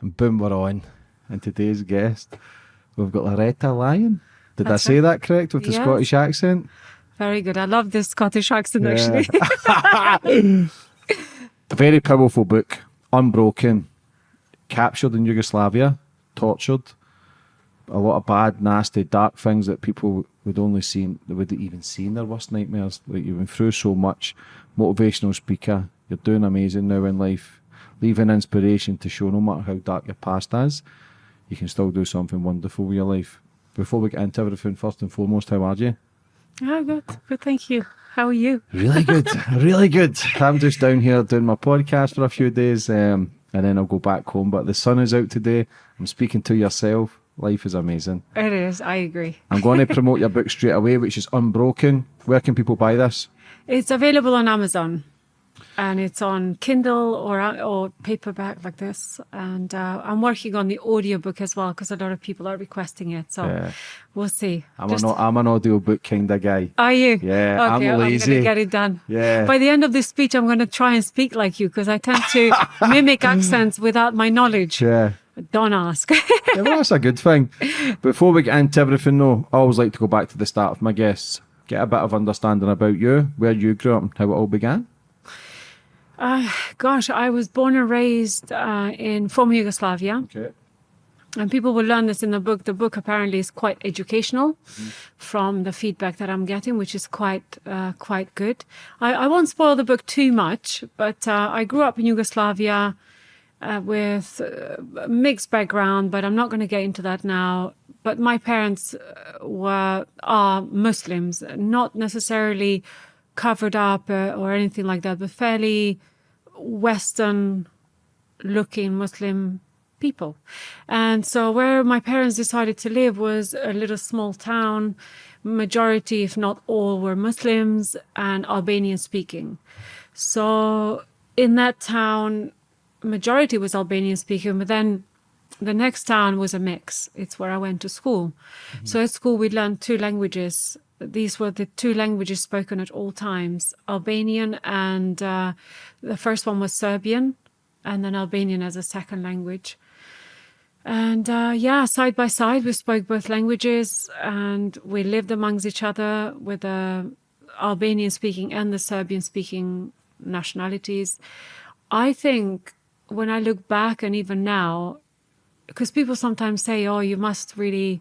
And boom, we're on. And today's guest, we've got Lurata Lyon. Did I That's say right. that correct with the Yes. Scottish accent? Very good. I love this Scottish accent, Yeah. actually. A very powerful book, Unbroken, captured in Yugoslavia, tortured, a lot of bad, nasty, dark things that people would only see, they wouldn't even see in their worst nightmares. Like, you've been through so much, motivational speaker, you're doing amazing now in life, leaving inspiration to show no matter how dark your past is, you can still do something wonderful with your life. Before we get into everything, first and foremost, how are you? Oh, good. Good. Thank you. How are you? Really good, really good. I'm just down here doing my podcast for a few days, and then I'll go back home. But the sun is out today. I'm speaking to yourself. Life is amazing. It is. I agree. I'm going to promote your book straight away, which is Unbroken. Where can people buy this? It's available on Amazon, and it's on Kindle or paperback like this. And I'm working on the audiobook as well because a lot of people are requesting it. So Yeah. we'll see. I'm an audio book kind of guy. Are you? Yeah, Okay, I'm I'm lazy. going to get it done. Yeah. By the end of this speech, I'm going to try and speak like you because I tend to mimic accents without my knowledge. Yeah. Don't ask. Yeah, well, that's a good thing. Before we get into everything, though, I always like to go back to the start of my guests, get a bit of understanding about you, where you grew up, and how it all began. Gosh, I was born and raised in former Yugoslavia. Okay. And people will learn this in the book. The book apparently is quite educational from the feedback that I'm getting, which is quite good. I won't spoil the book too much, but I grew up in Yugoslavia with a mixed background, but I'm not going to get into that now. But my parents are Muslims, not necessarily covered up or anything like that, but fairly Western-looking Muslim people. And so where my parents decided to live was a little small town. Majority, if not all, were Muslims and Albanian speaking. So in that town, majority was Albanian speaking, but then the next town was a mix. It's where I went to school. So at school, we learned two languages. These were the two languages spoken at all times, Albanian and the first one was Serbian, and then Albanian as a second language. And side by side, we spoke both languages and we lived amongst each other with the Albanian speaking and the Serbian speaking nationalities. I think when I look back and even now, because people sometimes say, oh, you must really,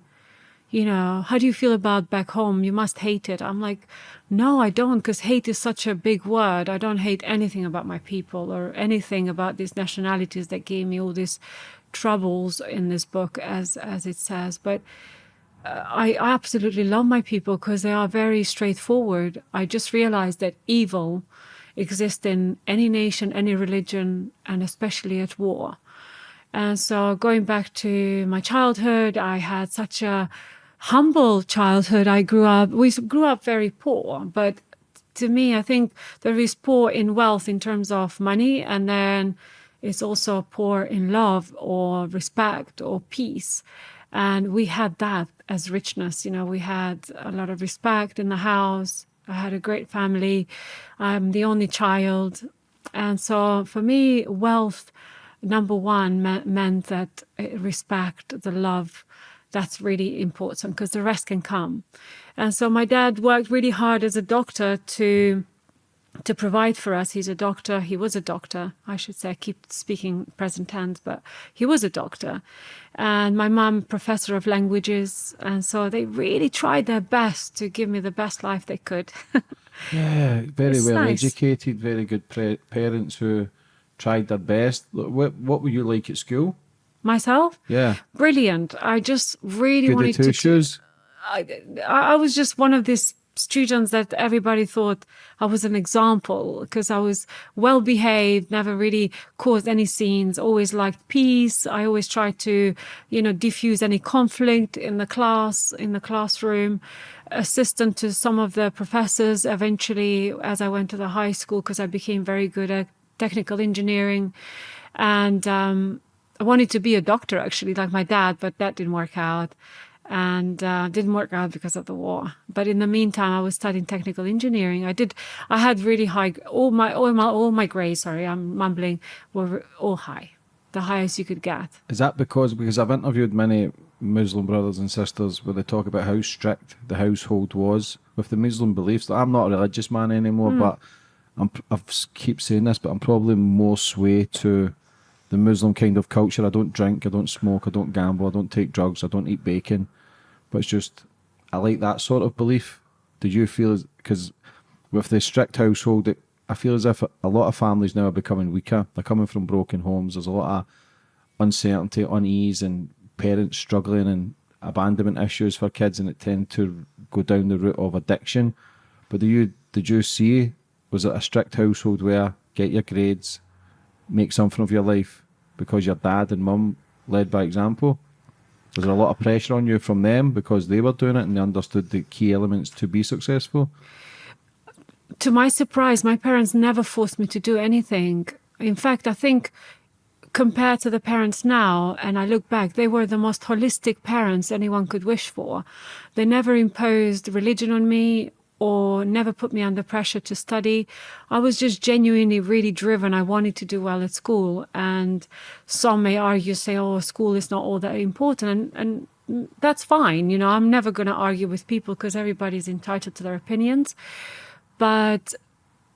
how do you feel about back home? You must hate it. I'm like, no, I don't, because hate is such a big word. I don't hate anything about my people or anything about these nationalities that gave me all these troubles in this book, as it says. But I absolutely love my people because they are very straightforward. I just realized that evil exists in any nation, any religion, and especially at war. And so going back to my childhood, I had such a humble childhood. We grew up very poor, but to me, I think there is poor in wealth in terms of money, and then it's also poor in love or respect or peace. And we had that as richness. We had a lot of respect in the house. I had a great family. I'm the only child. And so for me, wealth, number one, meant that respect, the love, that's really important because the rest can come. And so my dad worked really hard as a doctor to provide for us. He's a doctor. He was a doctor, I should say. I keep speaking present tense, but he was a doctor. And my mum, professor of languages. And so they really tried their best to give me the best life they could. Yeah, very It's well nice. educated, very good parents who tried their best. What were you like at school? Myself? Yeah. Brilliant. I just really Good wanted at two shoes? I was just one of these students that everybody thought I was an example because I was well behaved, never really caused any scenes, always liked peace. I always tried to, diffuse any conflict in the classroom, assistant to some of the professors eventually as I went to the high school because I became very good at technical engineering. And I wanted to be a doctor actually, like my dad, but that didn't work out. And didn't work out because of the war. But in the meantime, I was studying technical engineering. I had really high, all my grades, sorry, I'm mumbling, were all high. the highest you could get. Is that because I've interviewed many Muslim brothers and sisters where they talk about how strict the household was with the Muslim beliefs. I'm not a religious man anymore, but I keep saying this, but I'm probably more sway to the Muslim kind of culture. I don't drink, I don't smoke, I don't gamble, I don't take drugs, I don't eat bacon. But it's just, I like that sort of belief. Do you feel, because with the strict household, I feel as if a lot of families now are becoming weaker. They're coming from broken homes. There's a lot of uncertainty, unease, and parents struggling and abandonment issues for kids, and it tend to go down the route of addiction. But did you see, was it a strict household where get your grades, make something of your life because your dad and mum led by example? Was there a lot of pressure on you from them because they were doing it and they understood the key elements to be successful? To my surprise, my parents never forced me to do anything. In fact, I think compared to the parents now, and I look back, they were the most holistic parents anyone could wish for. They never imposed religion on me or never put me under pressure to study. I was just genuinely really driven. I wanted to do well at school. And some may argue, say, oh, school is not all that important. And that's fine. You know, I'm never going to argue with people because everybody's entitled to their opinions. But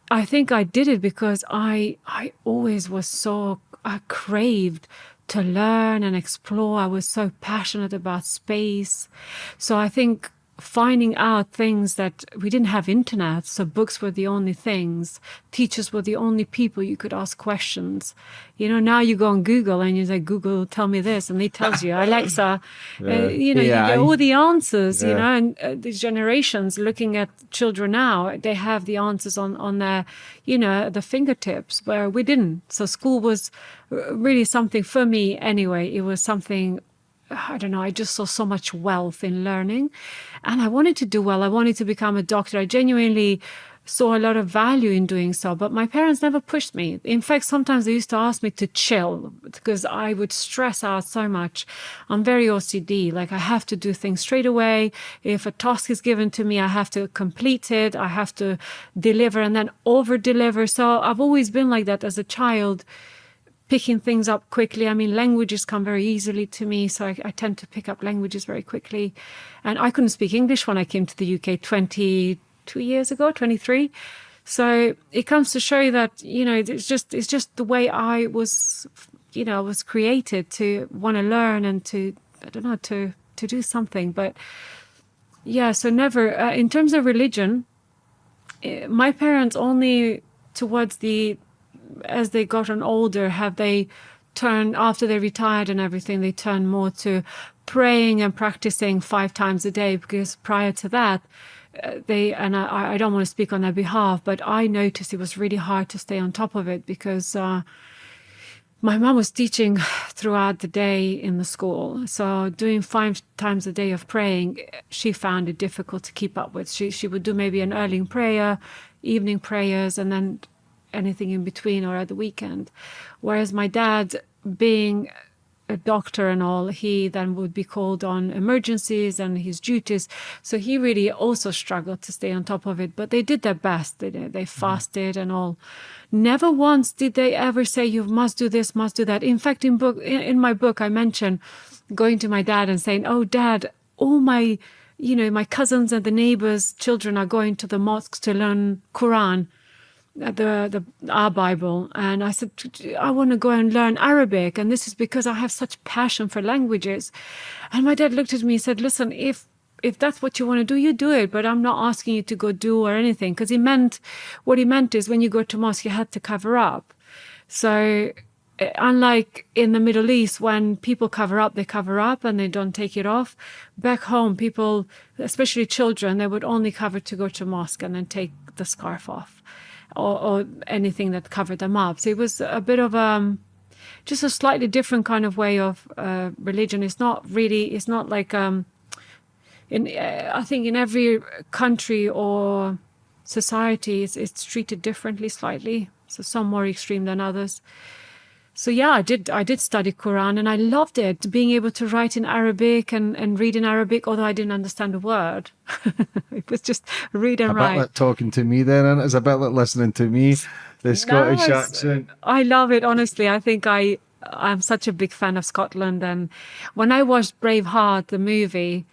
I think I did it because I always was so, I craved to learn and explore. I was so passionate about space. So I think finding out things that we didn't have internet, so books were the only things. Teachers were the only people you could ask questions. You know, now you go on Google and you say, Google, tell me this, and it tells you. Alexa, you know, you get all the answers, you know, and these generations looking at children now, they have the answers on their, you know, the fingertips, where we didn't. So school was really something, for me anyway, it was something, I don't know, I just saw so much wealth in learning, and I wanted to do well. I wanted to become a doctor. I genuinely saw a lot of value in doing so, but my parents never pushed me. In fact, sometimes they used to ask me to chill because I would stress out so much. I'm very OCD. Like, I have to do things straight away. If a task is given to me, I have to complete it. I have to deliver and then over deliver. So I've always been like that as a child, picking things up quickly. I mean, languages come very easily to me, so I tend to pick up languages very quickly. And I couldn't speak English when I came to the UK 22 years ago, 23. So it comes to show you that, you know, it's just the way I was, you know, was created to want to learn and to, I don't know, to do something. But yeah, so never, in terms of religion, my parents only towards as they gotten older, have they turned, after they retired and everything, they turned more to praying and practicing 5 times a day, because prior to that, I don't want to speak on their behalf, but I noticed it was really hard to stay on top of it because my mom was teaching throughout the day in the school. So doing 5 times a day of praying, she found it difficult to keep up with. She would do maybe an early prayer, evening prayers, and then anything in between or at the weekend. Whereas my dad, being a doctor and all, he then would be called on emergencies and his duties. So he really also struggled to stay on top of it. But they did their best. They fasted and all. Never once did they ever say, you must do this, must do that. In fact, in my book, I mentioned going to my dad and saying, oh, Dad, all my, you know, my cousins and the neighbors' children are going to the mosques to learn Quran, our Bible, and I said, I want to go and learn Arabic, and this is because I have such passion for languages. And my dad looked at me and said, listen, if that's what you want to do, you do it, but I'm not asking you to go do or anything, because what he meant is when you go to mosque, you had to cover up. So unlike in the Middle East, when people cover up, they cover up and they don't take it off. Back home, people, especially children, they would only cover to go to mosque and then take the scarf off. Or anything that covered them up. So it was a bit of just a slightly different kind of way of religion. It's not like I think in every country or society it's treated differently slightly. So some more extreme than others. So yeah, I did study Quran and I loved it, being able to write in Arabic and read in Arabic, although I didn't understand a word. It was just read and write. A bit like talking to me then, and it's a bit like listening to me, the Scottish accent. I love it, honestly. I think I I'm such a big fan of Scotland. And when I watched Braveheart, the movie,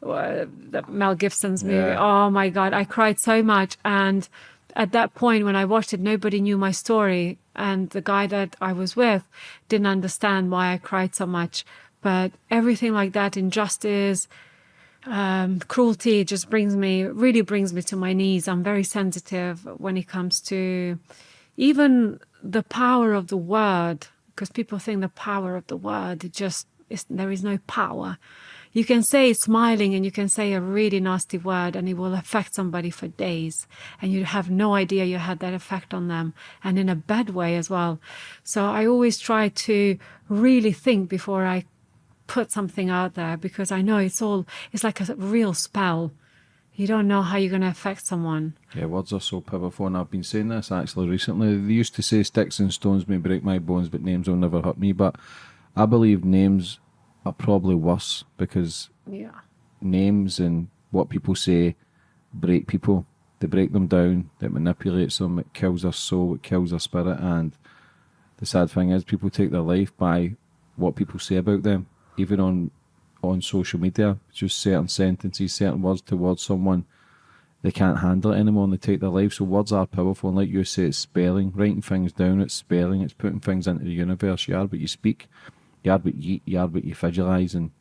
the Mel Gibson's movie, Yeah. oh my God, I cried so much. And at that point, when I watched it, nobody knew my story. And the guy that I was with didn't understand why I cried so much. But everything like that, injustice, cruelty, just really brings me to my knees. I'm very sensitive when it comes to even the power of the word, because people think the power of the word, there is no power. You can say smiling and you can say a really nasty word and it will affect somebody for days and you have no idea you had that effect on them, and in a bad way as well. So I always try to really think before I put something out there, because I know it's like a real spell. You don't know how you're going to affect someone. Yeah, words are so powerful, and I've been saying this actually recently. They used to say sticks and stones may break my bones, but names will never hurt me. But I believe names are probably worse, because Yeah. names and what people say break people. They break them down, it manipulates them, it kills their soul, it kills their spirit. And the sad thing is, people take their life by what people say about them, even on social media. Just certain sentences, certain words towards someone, they can't handle it anymore and they take their life. So words are powerful, and like you say, it's spelling, writing things down, it's spelling, it's putting things into the universe. You are what you speak, you are what you eat, you are what you visualise. And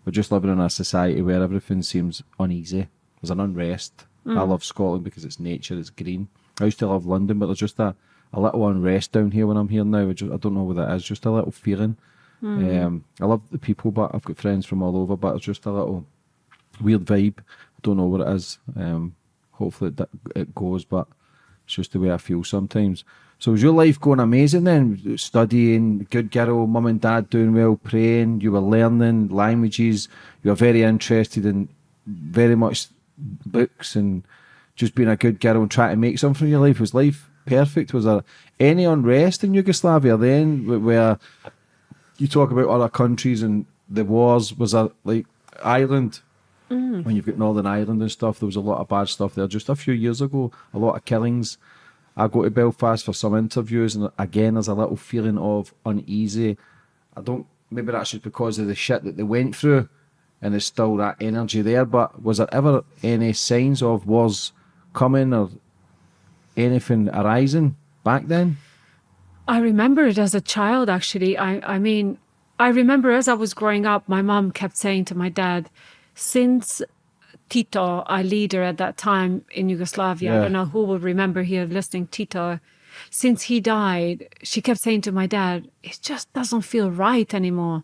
we're just living in a society where everything seems uneasy. There's an unrest. I love Scotland because it's nature, it's green. I used to love London, but there's just a little unrest down here when I'm here now. I don't know what that is, just a little feeling. I love the people, but I've got friends from all over, but it's just a little weird vibe. I don't know what it is. Hopefully it goes, but it's just the way I feel sometimes. So is your life going amazing then? Studying, good girl, mum and dad doing well, praying, you were learning languages, you were very interested in very much books and just being a good girl and trying to make something from your life. Was life perfect? Was there any unrest in Yugoslavia then, where you talk about other countries and the wars? Was there, like, Ireland, when you've got Northern Ireland and stuff, there was a lot of bad stuff there just a few years ago, a lot of killings. I go to Belfast for some interviews, and again there's a little feeling of uneasy. Maybe that's just because of the shit that they went through and there's still that energy there, but was there ever any signs of wars coming or anything arising back then? I remember it as a child, actually. I mean, I remember as I was growing up, my mom kept saying to my dad, since Tito, our leader at that time in Yugoslavia, I Yeah. don't know who will remember here listening, Tito, since he died, she kept saying to my dad, it just doesn't feel right anymore.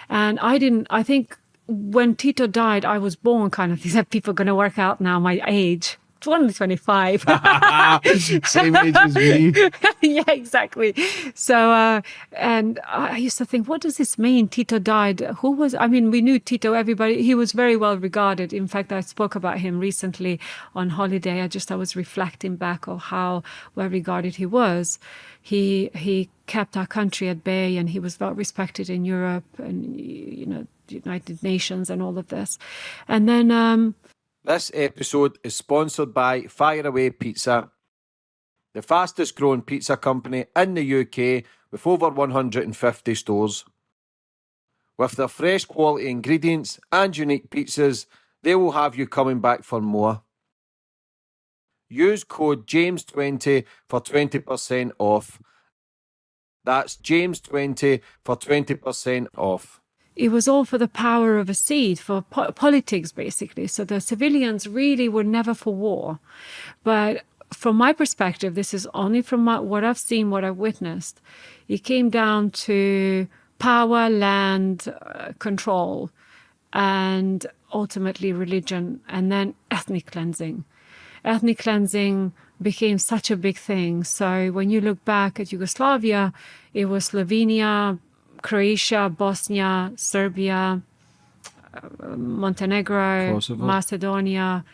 And I think when Tito died, I was born kind of, these are people going to work out now my age. It's only 25. Same age as me. Yeah, exactly. So, and I used to think, what does this mean? Tito died. We knew Tito, everybody, he was very well regarded. In fact, I spoke about him recently on holiday. I was reflecting back on how well regarded he was. He kept our country at bay, and he was well respected in Europe and, the United Nations and all of this. And then, This episode is sponsored by Fire Away Pizza, the fastest growing pizza company in the UK with over 150 stores. With their fresh quality ingredients and unique pizzas, they will have you coming back for more. Use code JAMES20 for 20% off. That's JAMES20 for 20% off. it was all for the power of a seed, for politics, basically. So the civilians really were never for war. But from my perspective, this is only from what I've seen, what I've witnessed. It came down to power, land, control, and ultimately religion, and then ethnic cleansing. Ethnic cleansing became such a big thing. So when you look back at Yugoslavia, it was Slovenia, Croatia, Bosnia, Serbia, Montenegro, Kosovo. Macedonia,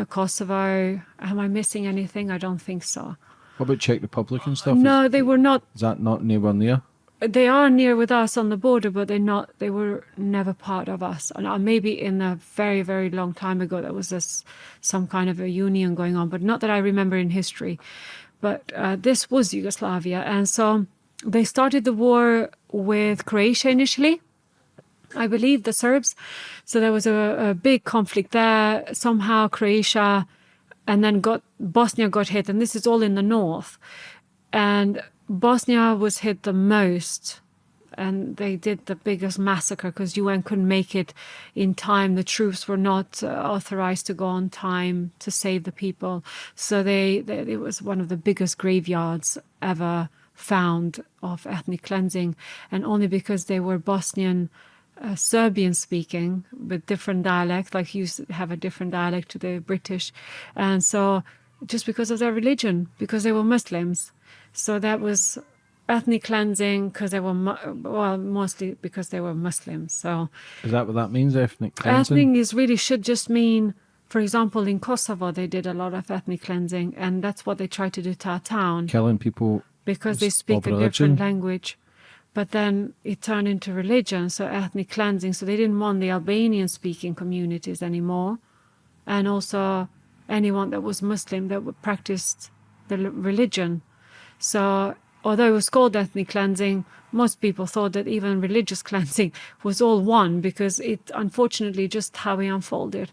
Kosovo. Am I missing anything? I don't think so. What about Czech Republic and stuff? No, they were not. Is that not anywhere near? They are near with us on the border, but they're not. They were never part of us. And maybe in a very, very long time ago, there was some kind of a union going on, but not that I remember in history. But this was Yugoslavia, and so they started the war with Croatia initially, I believe, the Serbs. So there was a big conflict there. Somehow Croatia and then Bosnia got hit, and this is all in the north. And Bosnia was hit the most, and they did the biggest massacre because UN couldn't make it in time. The troops were not authorized to go on time to save the people. So it was one of the biggest graveyards ever found of ethnic cleansing, and only because they were Bosnian Serbian speaking with different dialect, like you have a different dialect to the British, and so just because of their religion, because they were Muslims. So that was ethnic cleansing because they were mostly because they were Muslims. So Is that what that means, ethnic cleansing? ethnic is really should just mean, for example, in Kosovo they did a lot of ethnic cleansing, and that's what they tried to do to our town Killing people because they speak of a religion? different language. But then it turned into religion, so ethnic cleansing. So they didn't want the Albanian-speaking communities anymore, and also anyone that was Muslim that practiced the religion. So although it was called ethnic cleansing, most people thought that even religious cleansing was all one, because it unfortunately just how it unfolded.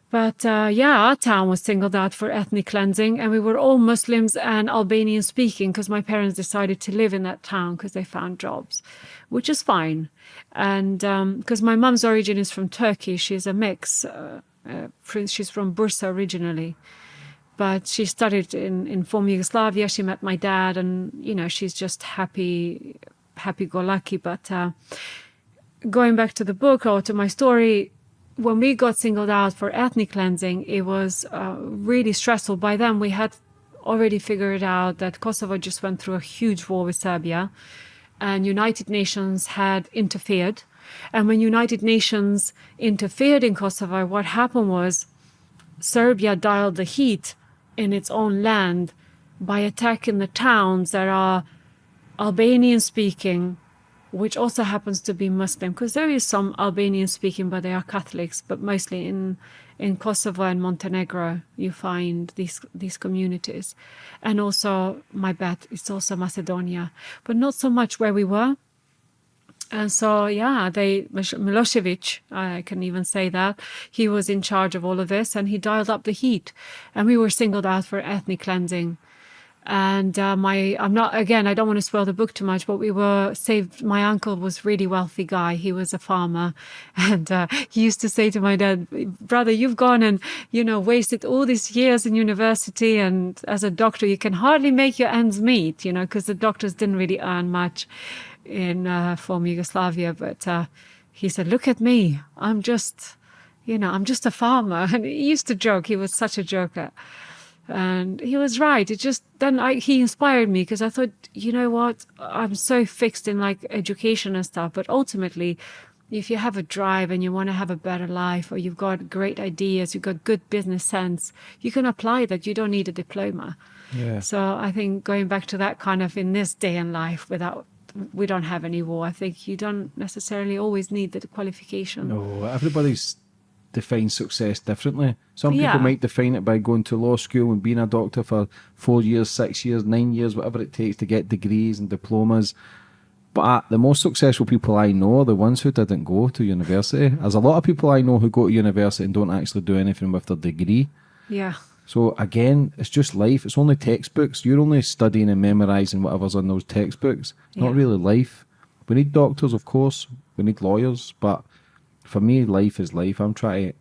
But our town was singled out for ethnic cleansing, and we were all Muslims and Albanian speaking because my parents decided to live in that town because they found jobs, which is fine. And because my mum's origin is from Turkey, she's a mix. She's from Bursa originally, but she studied in former Yugoslavia. She met my dad, and she's just happy-go-lucky. But going back to the book or to my story, when we got singled out for ethnic cleansing, it was really stressful. By then, we had already figured out that Kosovo just went through a huge war with Serbia, and United Nations had interfered. And when United Nations interfered in Kosovo, what happened was Serbia dialed the heat in its own land by attacking the towns that are Albanian-speaking, which also happens to be Muslim, because there is some Albanian-speaking, but they are Catholics. But mostly in Kosovo and Montenegro, you find these communities. And also, my bet, it's also Macedonia, but not so much where we were. And so, Milosevic, I can even say that, he was in charge of all of this, and he dialed up the heat. And we were singled out for ethnic cleansing. And I don't want to spoil the book too much, but we were saved. My uncle was a really wealthy guy. He was a farmer. And he used to say to my dad, brother, you've gone and, wasted all these years in university. And as a doctor, you can hardly make your ends meet, because the doctors didn't really earn much in former Yugoslavia. But he said, look at me. I'm just a farmer. And he used to joke. He was such a joker. And he was right. He inspired me, because I thought, you know what, I'm so fixed in like education and stuff. But ultimately, if you have a drive and you want to have a better life, or you've got great ideas, you've got good business sense, you can apply that. You don't need a diploma. Yeah. So I think going back to that kind of in this day and life, we don't have any war. I think you don't necessarily always need the qualification. No, everybody's defines success differently. Some Yeah. people might define it by going to law school and being a doctor for 4 years, 6 years, 9 years, whatever it takes to get degrees and diplomas. But the most successful people I know are the ones who didn't go to university. There's a lot of people I know who go to university and don't actually do anything with their degree. Yeah. So again, it's just life. It's only textbooks. You're only studying and memorising whatever's in those textbooks. Not Yeah. really life. We need doctors, of course. We need lawyers. But for me, life is life. I'm trying to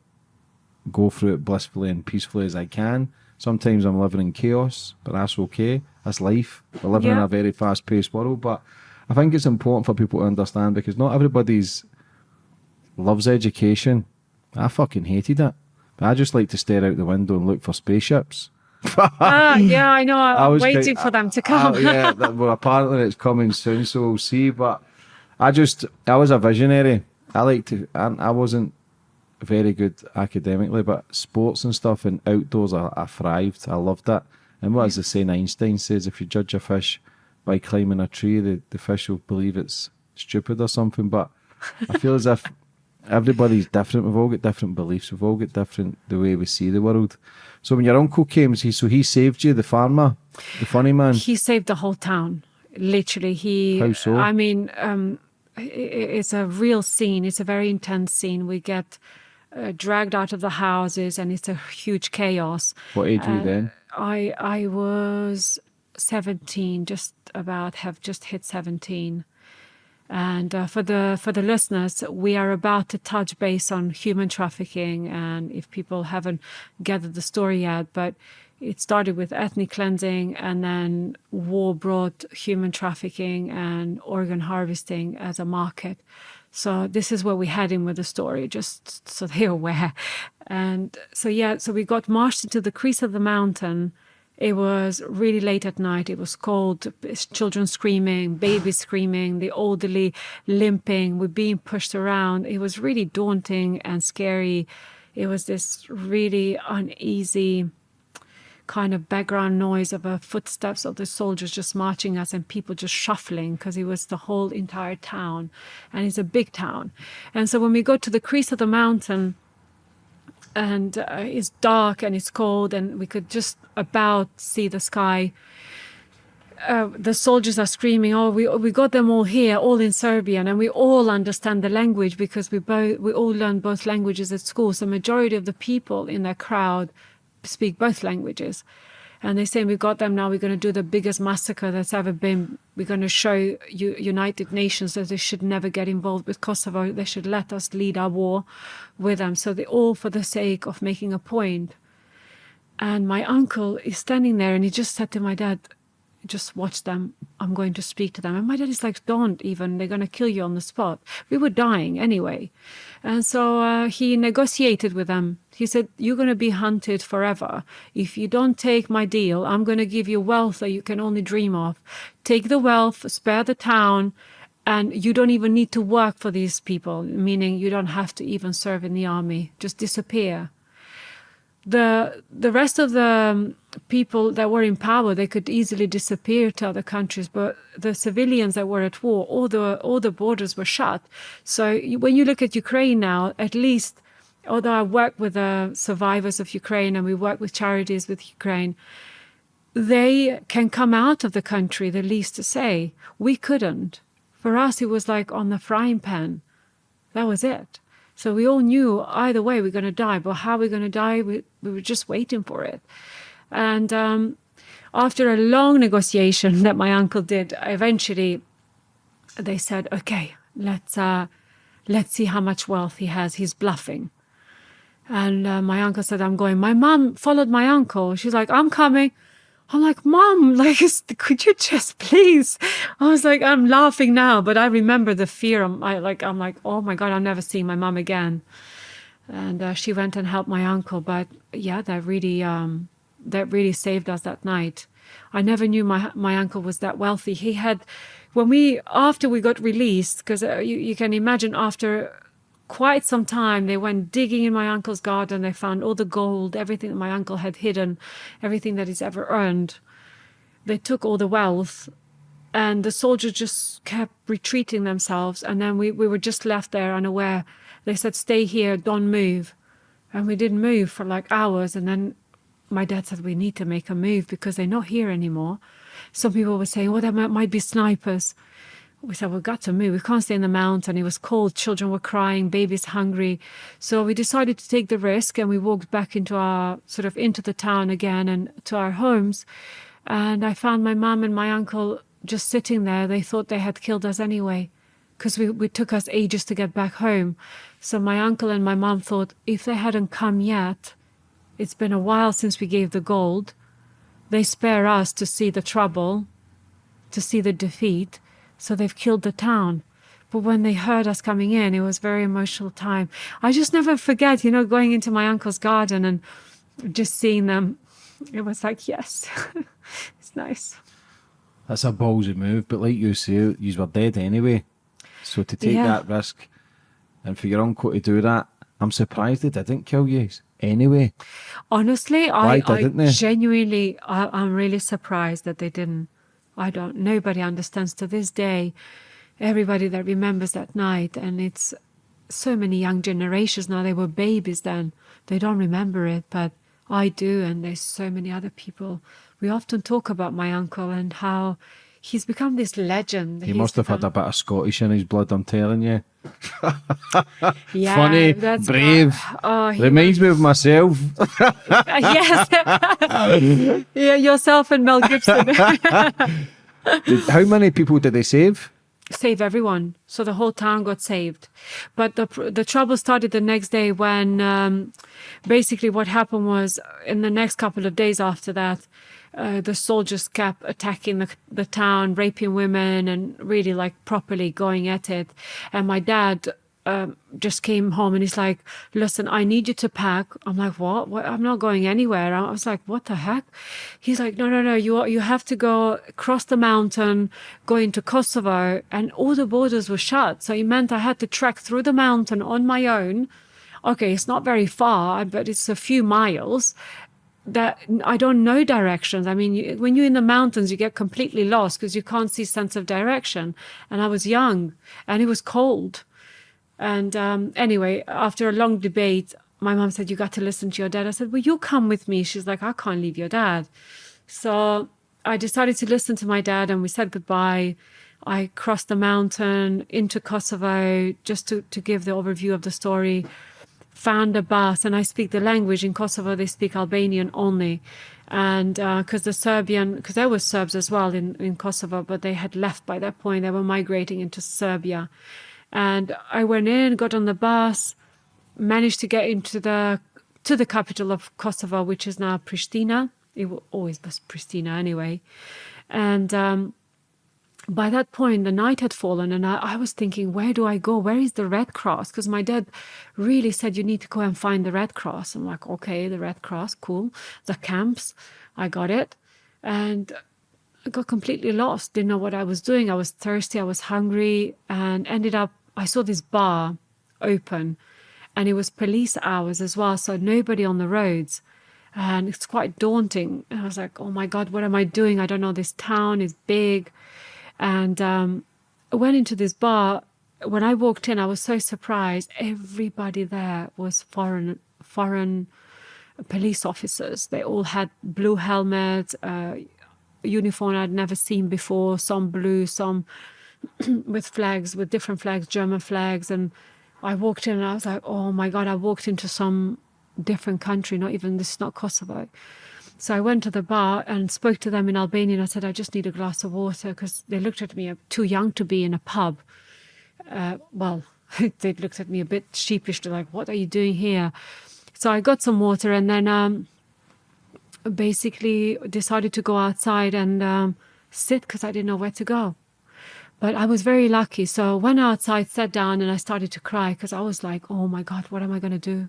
go through it blissfully and peacefully as I can. Sometimes I'm living in chaos, but that's okay. That's life. We're living in Yeah. a very fast-paced world. But I think it's important for people to understand, because not everybody's loves education. I fucking hated it. But I just like to stare out the window and look for spaceships. Yeah, I know. I'm was waiting kind- for them to come. Well, apparently it's coming soon, so we'll see. But I was a visionary. I wasn't very good academically, but sports and stuff and outdoors, I thrived. I loved it. And what does the saying Einstein says? If you judge a fish by climbing a tree, the fish will believe it's stupid or something. But I feel as if everybody's different. We've all got different beliefs. We've all got different the way we see the world. So when your uncle came, he saved you, the farmer, the funny man. He saved the whole town. Literally, How so? I mean, it's a real scene. It's a very intense scene. We get dragged out of the houses, and it's a huge chaos. What age were you then? I was 17, have just hit 17. And for the listeners, we are about to touch base on human trafficking, and if people haven't gathered the story yet, but it started with ethnic cleansing, and then war brought human trafficking and organ harvesting as a market. So this is where we're heading with the story, just so they're aware. And so we got marched into the crease of the mountain. It was really late at night. It was cold, children screaming, babies screaming, the elderly limping, we're being pushed around. It was really daunting and scary. It was this really uneasy kind of background noise of footsteps of the soldiers just marching us, and people just shuffling, because it was the whole entire town, and it's a big town. And so when we got to the crease of the mountain, and it's dark and it's cold, and we could just about see the sky, the soldiers are screaming, "Oh, we got them all here, all in Serbian," and we all understand the language because we all learned both languages at school. So majority of the people in that crowd speak both languages. And they say, "We got them now. We're going to do the biggest massacre that's ever been. We're going to show United Nations that they should never get involved with Kosovo. They should let us lead our war with them." So they all for the sake of making a point. And my uncle is standing there, and he just said to my dad, "Just watch them. I'm going to speak to them." And my dad is like, "Don't even. They're going to kill you on the spot." We were dying anyway. And so he negotiated with them. He said, "You're going to be hunted forever. If you don't take my deal, I'm going to give you wealth that you can only dream of. Take the wealth, spare the town, and you don't even need to work for these people," meaning you don't have to even serve in the army. Just disappear. The rest of the people that were in power, they could easily disappear to other countries, but the civilians that were at war, all the borders were shut. So when you look at Ukraine now, at least, although I work with the survivors of Ukraine and we work with charities with Ukraine, they can come out of the country, the least to say. We couldn't. For us, it was like on the frying pan. That was it. So we all knew either way we're going to die, but how we're going to die, we were just waiting for it. And after a long negotiation that my uncle did, eventually they said, "Okay, let's see how much wealth he has. He's bluffing." And my uncle said, "I'm going." My mom followed my uncle. She's like, "I'm coming." I'm like, "Mom, like, could you just please?" I was like, I'm laughing now, but I remember the fear. I'm like, "Oh my God, I'm never seeing my mom again." And she went and helped my uncle. But yeah, that really saved us that night. I never knew my uncle was that wealthy. He had, after we got released, because you can imagine after quite some time, they went digging in my uncle's garden. They found all the gold, everything that my uncle had hidden, everything that he's ever earned. They took all the wealth, and the soldiers just kept retreating themselves. And then we were just left there unaware. They said, "Stay here, don't move." And we didn't move for like hours. And then my dad said, "We need to make a move because they're not here anymore." Some people were saying, "Oh, there might be snipers." We said, "We've got to move. We can't stay in the mountain." It was cold. Children were crying. Babies hungry. So we decided to take the risk, and we walked back into the town again and to our homes. And I found my mom and my uncle just sitting there. They thought they had killed us anyway, because we took us ages to get back home. So my uncle and my mom thought, if they hadn't come yet, it's been a while since we gave the gold. They spare us to see the trouble, to see the defeat. So they've killed the town. But when they heard us coming in, it was a very emotional time. I just never forget, going into my uncle's garden and just seeing them. It was like, yes, it's nice. That's a ballsy move, but like you say, you were dead anyway. So to take that risk, and for your uncle to do that, I'm surprised they didn't kill you anyway. Honestly, Why didn't they? Genuinely, I'm really surprised that they didn't. Nobody understands to this day, everybody that remembers that night. And it's so many young generations now. They were babies then. They don't remember it, but I do. And there's so many other people. We often talk about my uncle and how he's become this legend. He must have had a bit of Scottish in his blood, I'm telling you. Yeah, Funny, that's brave. Oh, he Reminds me of myself. yes. Yeah, yourself and Mel Gibson. How many people did they save? Save everyone. So the whole town got saved. But the trouble started the next day when basically what happened was in the next couple of days after that, the soldiers kept attacking the town, raping women and really like properly going at it. And my dad just came home and he's like, listen, I need you to pack. I'm like, what? I'm not going anywhere. I was like, what the heck? He's like, no, you have to go across the mountain, go into Kosovo, and all the borders were shut. So it meant I had to trek through the mountain on my own. Okay, it's not very far, but it's a few miles. That I don't know directions. I mean, when you're in the mountains, you get completely lost because you can't see sense of direction. And I was young and it was cold. And anyway, after a long debate, my mom said, you got to listen to your dad. I said, well, you come with me. She's like, I can't leave your dad. So I decided to listen to my dad and we said goodbye. I crossed the mountain into Kosovo just to give the overview of the story. Found a bus, and I speak the language. In Kosovo, they speak Albanian only. And because there were Serbs as well in Kosovo, but they had left by that point. They were migrating into Serbia. And I went in, got on the bus, managed to get into to the capital of Kosovo, which is now Pristina. It always was Pristina anyway. And by that point, the night had fallen, and I was thinking, where do I go? Where is the Red Cross? Because my dad really said, you need to go and find the Red Cross. I'm like, okay, the Red Cross, cool. The camps, I got it. And I got completely lost, didn't know what I was doing. I was thirsty, I was hungry, and ended up, I saw this bar open, and it was police hours as well, so nobody on the roads. And it's quite daunting. And I was like, oh my God, what am I doing? I don't know, this town is big. And I went into this bar. When I walked in, I was so surprised. Everybody there was foreign police officers. They all had blue helmets, uniform I'd never seen before, some blue, some with flags, with different flags, German flags. And I walked in and I was like, oh my God, I walked into some different country, this is not Kosovo. So I went to the bar and spoke to them in Albanian. I said, I just need a glass of water, because they looked at me, I'm too young to be in a pub. They looked at me a bit sheepishly, like, what are you doing here? So I got some water and then basically decided to go outside and sit, because I didn't know where to go. But I was very lucky. So I went outside, sat down, and I started to cry, because I was like, oh my God, what am I going to do?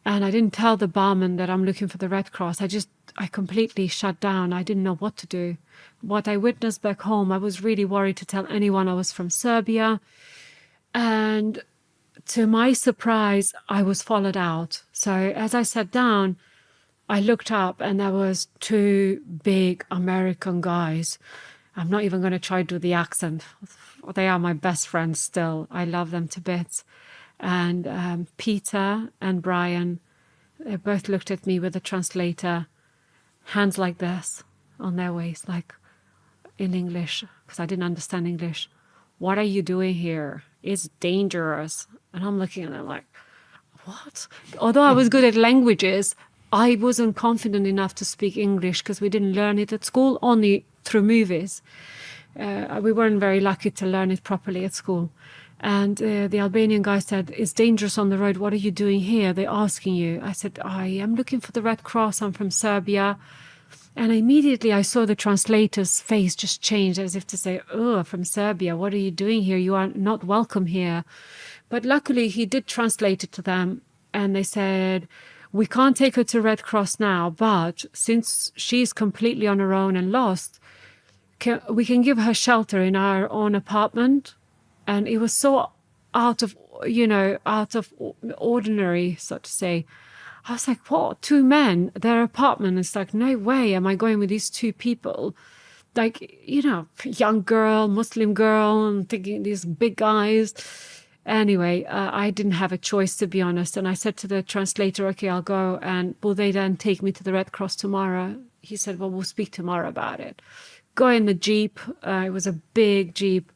And I didn't tell the barman that I'm looking for the Red Cross. I completely shut down. I didn't know what to do. What I witnessed back home, I was really worried to tell anyone I was from Serbia. And to my surprise, I was followed out. So as I sat down, I looked up and there was two big American guys. I'm not even going to try to do the accent. They are my best friends still. I love them to bits. And Peter and Brian, they both looked at me with a translator, hands like this on their waist, like in English, because I didn't understand English. What are you doing here? It's dangerous. And I'm looking at them like, what? Although I was good at languages, I wasn't confident enough to speak English because we didn't learn it at school, only through movies. We weren't very lucky to learn it properly at school. And the Albanian guy said, it's dangerous on the road. What are you doing here? They're asking you. I said, I am looking for the Red Cross. I'm from Serbia. And immediately I saw the translator's face just change, as if to say, oh, from Serbia, what are you doing here? You are not welcome here. But luckily he did translate it to them. And they said, we can't take her to Red Cross now, but since she's completely on her own and lost, we can give her shelter in our own apartment. And it was so out of ordinary, so to say. I was like, what? Two men, their apartment? It's like, no way am I going with these two people. Like, young girl, Muslim girl, and thinking these big guys. Anyway, I didn't have a choice, to be honest. And I said to the translator, okay, I'll go. And will they then take me to the Red Cross tomorrow? He said, well, we'll speak tomorrow about it. got in the Jeep. It was a big Jeep.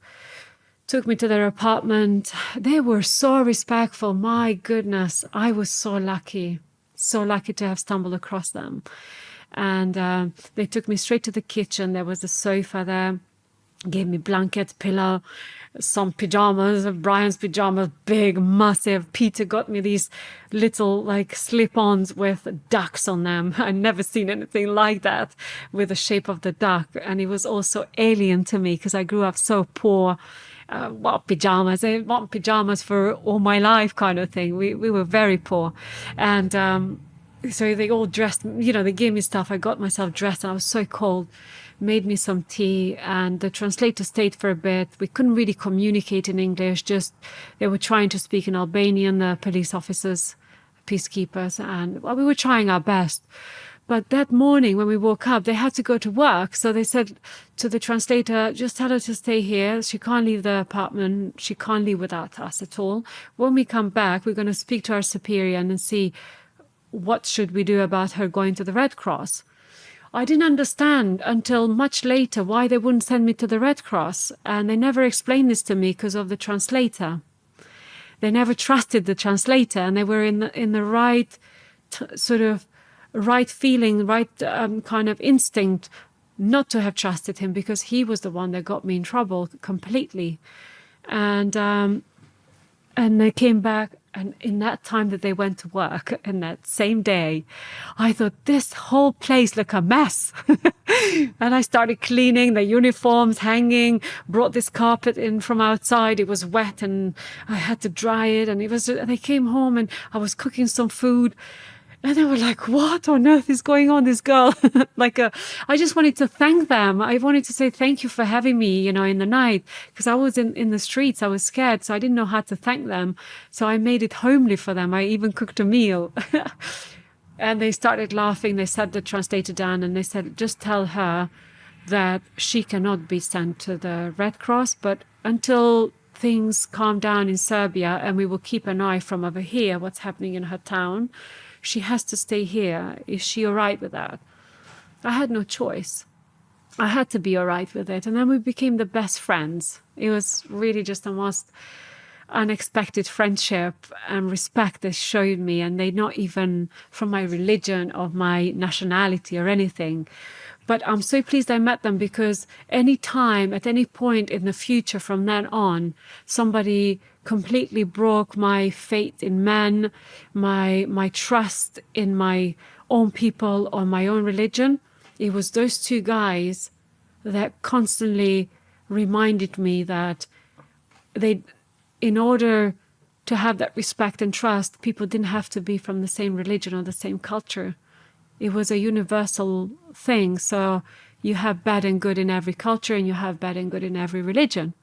Took me to their apartment. They were so respectful. My goodness, I was so lucky to have stumbled across them. And they took me straight to the kitchen. There was a sofa there, gave me blanket, pillow, some pajamas, Brian's pajamas, big, massive. Peter got me these little like slip-ons with ducks on them. I'd never seen anything like that with the shape of the duck. And it was also alien to me because I grew up so poor. What pajamas? I want pajamas for all my life kind of thing. We were very poor. And so they all dressed, they gave me stuff. I got myself dressed and I was so cold. Made me some tea, and the translator stayed for a bit. We couldn't really communicate in English, just they were trying to speak in Albanian, the police officers, peacekeepers, and we were trying our best. But that morning when we woke up, they had to go to work. So they said to the translator, just tell her to stay here. She can't leave the apartment. She can't leave without us at all. When we come back, we're going to speak to our superior and see what should we do about her going to the Red Cross. I didn't understand until much later why they wouldn't send me to the Red Cross. And they never explained this to me because of the translator. They never trusted the translator, and they were in the right sort of right feeling, right kind of instinct not to have trusted him, because he was the one that got me in trouble completely. And they came back, and in that time that they went to work, in that same day, I thought, this whole place look a mess. And I started cleaning the uniforms, hanging, brought this carpet in from outside. It was wet and I had to dry it. And they came home and I was cooking some food. And they were like, what on earth is going on, this girl? I just wanted to thank them. I wanted to say thank you for having me, in the night, because I was in the streets. I was scared, so I didn't know how to thank them. So I made it homely for them. I even cooked a meal. And they started laughing. They sat the translator down and they said, just tell her that she cannot be sent to the Red Cross, but until things calm down in Serbia and we will keep an eye from over here, what's happening in her town, she has to stay here. Is she all right with that? I had no choice. I had to be all right with it. And then we became the best friends. It was really just the most unexpected friendship and respect they showed me. And they not even from my religion or my nationality or anything. But I'm so pleased I met them, because any time, at any point in the future from then on, somebody completely broke my faith in men, my trust in my own people or my own religion. It was those two guys that constantly reminded me that in order to have that respect and trust, people didn't have to be from the same religion or the same culture. It was a universal thing. So you have bad and good in every culture, and you have bad and good in every religion.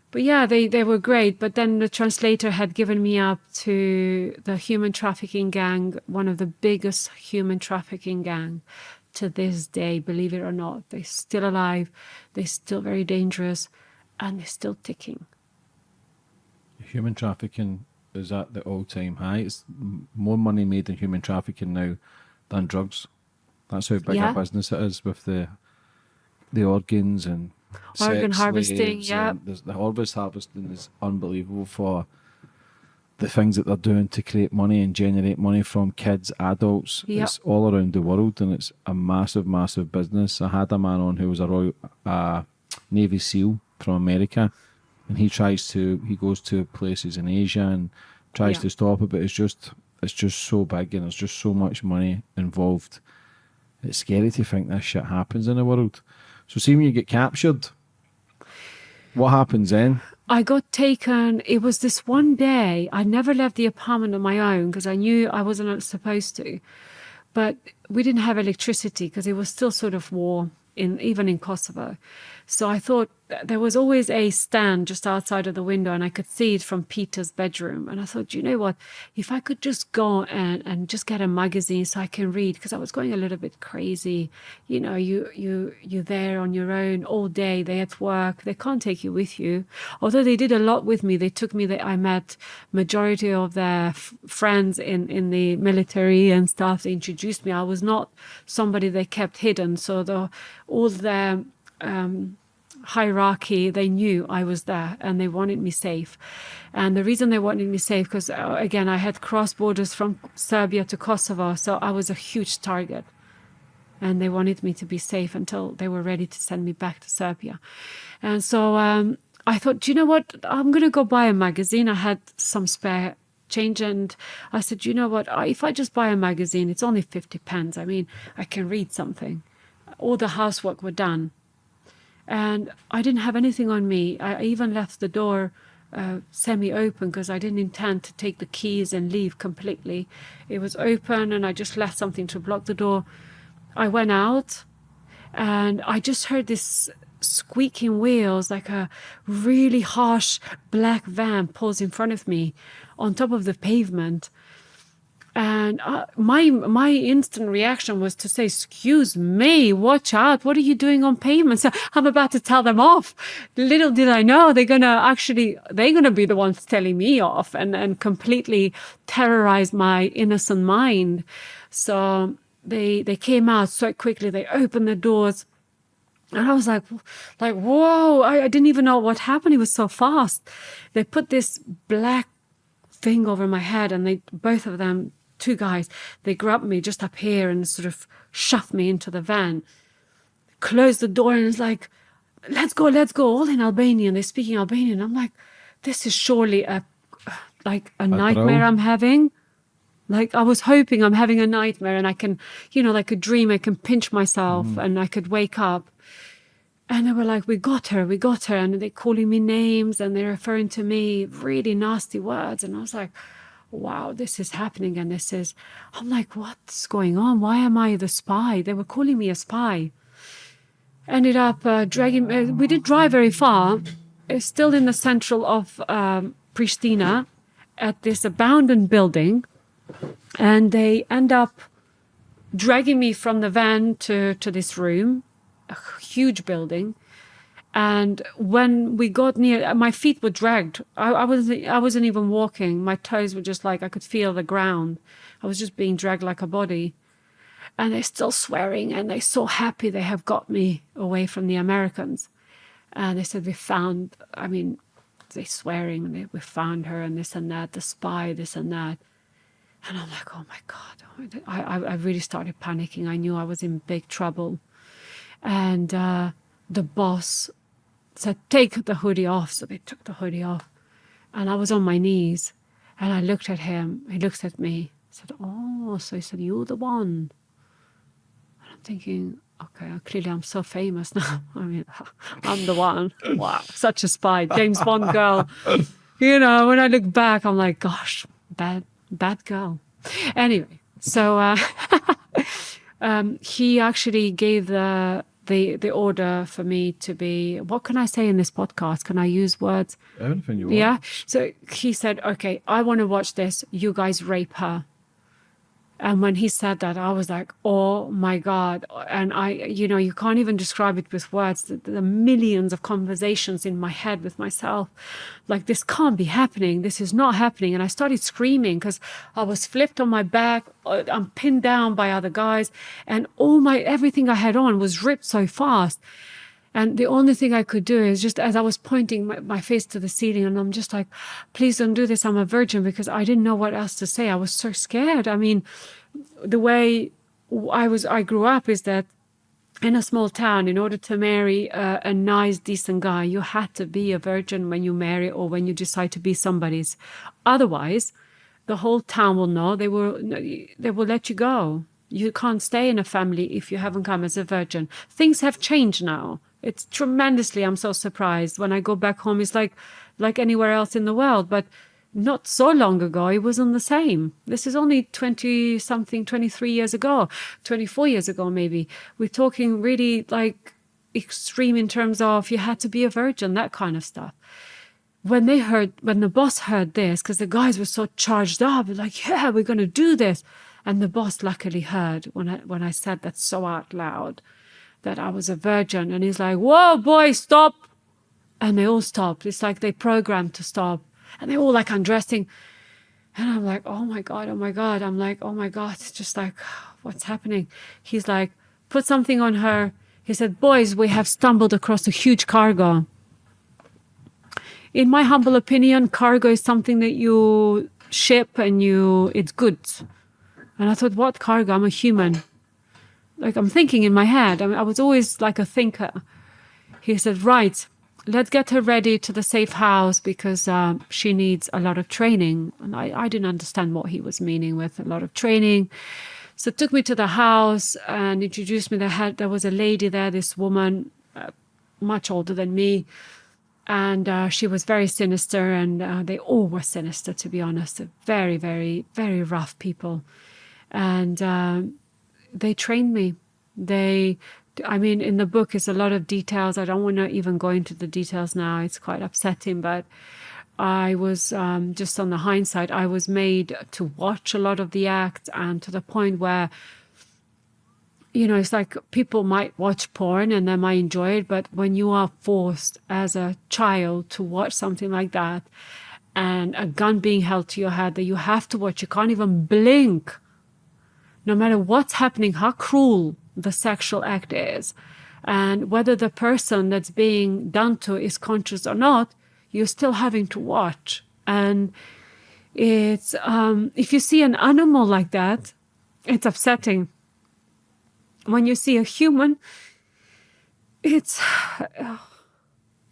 But yeah, they were great. But then the translator had given me up to the human trafficking gang, one of the biggest human trafficking gang to this day, believe it or not. They're still alive, they're still very dangerous, and they're still ticking. Human trafficking is at the all-time high. It's more money made in human trafficking now than drugs. That's how big a business it is, with the organs and organ sex harvesting. slaves. Yeah, The harvesting is unbelievable for the things that they're doing to create money and generate money from kids, adults. Yep. It's all around the world, and it's a massive, massive business. I had a man on who was a Royal Navy SEAL from America, and he goes to places in Asia and tries to stop it, but it's just so big, and there's just so much money involved. It's scary to think this shit happens in the world. So see, when you get captured, what happens then? I got taken. It was this one day. I never left the apartment on my own because I knew I wasn't supposed to. But we didn't have electricity because it was still sort of war, even in Kosovo. So I thought there was always a stand just outside of the window, and I could see it from Peter's bedroom. And I thought, you know what, if I could just go and just get a magazine so I can read, because I was going a little bit crazy. You're there on your own all day. They at work. They can't take you with you. Although they did a lot with me. They took me. I met majority of their friends in the military and stuff. They introduced me. I was not somebody they kept hidden. So all the hierarchy, they knew I was there and they wanted me safe. And the reason they wanted me safe, because again, I had crossed borders from Serbia to Kosovo, so I was a huge target. And they wanted me to be safe until they were ready to send me back to Serbia. And so I thought, do you know what? I'm going to go buy a magazine. I had some spare change, and I said, you know what? If I just buy a magazine, it's only 50 pence. I mean, I can read something. All the housework were done. And I didn't have anything on me. I even left the door semi-open because I didn't intend to take the keys and leave completely. It was open and I just left something to block the door. I went out and I just heard this squeaking wheels, like a really harsh black van pulls in front of me on top of the pavement. And my instant reaction was to say, excuse me, watch out. What are you doing on pavement? So I'm about to tell them off. Little did I know they're going to be the ones telling me off and completely terrorize my innocent mind. So they came out so quickly. They opened the doors. And I was like, whoa, I didn't even know what happened. It was so fast. They put this black thing over my head and both of them, two guys, they grabbed me just up here and sort of shoved me into the van, closed the door, and it's like, let's go, all in Albanian. They're speaking Albanian. I'm like, this is surely a nightmare I'm having. Like, I was hoping I'm having a nightmare and I can, like a dream, I can pinch myself and I could wake up. And they were like, we got her. And they're calling me names and they're referring to me really nasty words. And I was like, wow, this is happening. And I'm like, what's going on? Why am I the spy? They were calling me a spy. Ended up dragging me. We didn't drive very far. It's still in the central of Pristina at this abandoned building. And they end up dragging me from the van to this room, a huge building. And when we got near, my feet were dragged. I wasn't even walking. My toes were just like, I could feel the ground. I was just being dragged like a body. And they're still swearing and they're so happy they have got me away from the Americans. And they said, they're swearing, we found her and this and that, the spy, this and that. And I'm like, oh my God. I really started panicking. I knew I was in big trouble. And the boss said, take the hoodie off. So they took the hoodie off. And I was on my knees. And I looked at him. He looked at me. I said, oh, so he said, you're the one. And I'm thinking, okay, clearly I'm so famous now. I mean, I'm the one. Wow, such a spy. James Bond girl. When I look back, I'm like, gosh, bad girl. Anyway, so he actually gave the order for me to be, what can I say in this podcast? Can I use words? Everything you want. Yeah. So he said, okay, I want to watch this. You guys rape her. And when he said that, I was like, oh my God. And you can't even describe it with words. The millions of conversations in my head with myself, like, this can't be happening. This is not happening. And I started screaming because I was flipped on my back. I'm pinned down by other guys. And everything I had on was ripped so fast. And the only thing I could do is just, as I was pointing my face to the ceiling, and I'm just like, please don't do this. I'm a virgin, because I didn't know what else to say. I was so scared. I mean, the way I grew up is that in a small town, in order to marry a nice, decent guy, you had to be a virgin when you marry or when you decide to be somebody's. Otherwise, the whole town will know. They will let you go. You can't stay in a family if you haven't come as a virgin. Things have changed now. It's tremendously. I'm so surprised. When I go back home, it's like anywhere else in the world. But not so long ago, it wasn't the same. This is only 23 years ago, 24 years ago, maybe. We're talking really like extreme in terms of you had to be a virgin, that kind of stuff. When the boss heard this, because the guys were so charged up, like, yeah, we're going to do this. And the boss luckily heard when I said that so out loud, that I was a virgin. And he's like, whoa, boy, stop. And they all stopped. It's like they programmed to stop. And they're all like undressing. And I'm like, oh my God. I'm like, oh my God. It's just like, what's happening? He's like, put something on her. He said, boys, we have stumbled across a huge cargo. In my humble opinion, cargo is something that you ship and it's goods. And I thought, what cargo? I'm a human. Like, I'm thinking in my head. I was always like a thinker. He said, right, let's get her ready to the safe house because she needs a lot of training. And I didn't understand what he was meaning with a lot of training. So took me to the house and introduced me. There was a lady there, this woman, much older than me. And she was very sinister, and they all were sinister, to be honest. Very, very, very rough people. And they trained me. In the book, it's a lot of details. I don't want to even go into the details now. It's quite upsetting, but I was, just on the hindsight, I was made to watch a lot of the acts, and to the point where, it's like people might watch porn and they might enjoy it, but when you are forced as a child to watch something like that and a gun being held to your head that you have to watch, you can't even blink, no matter what's happening, how cruel the sexual act is, and whether the person that's being done to is conscious or not, you're still having to watch. And it's, if you see an animal like that, it's upsetting. When you see a human, it's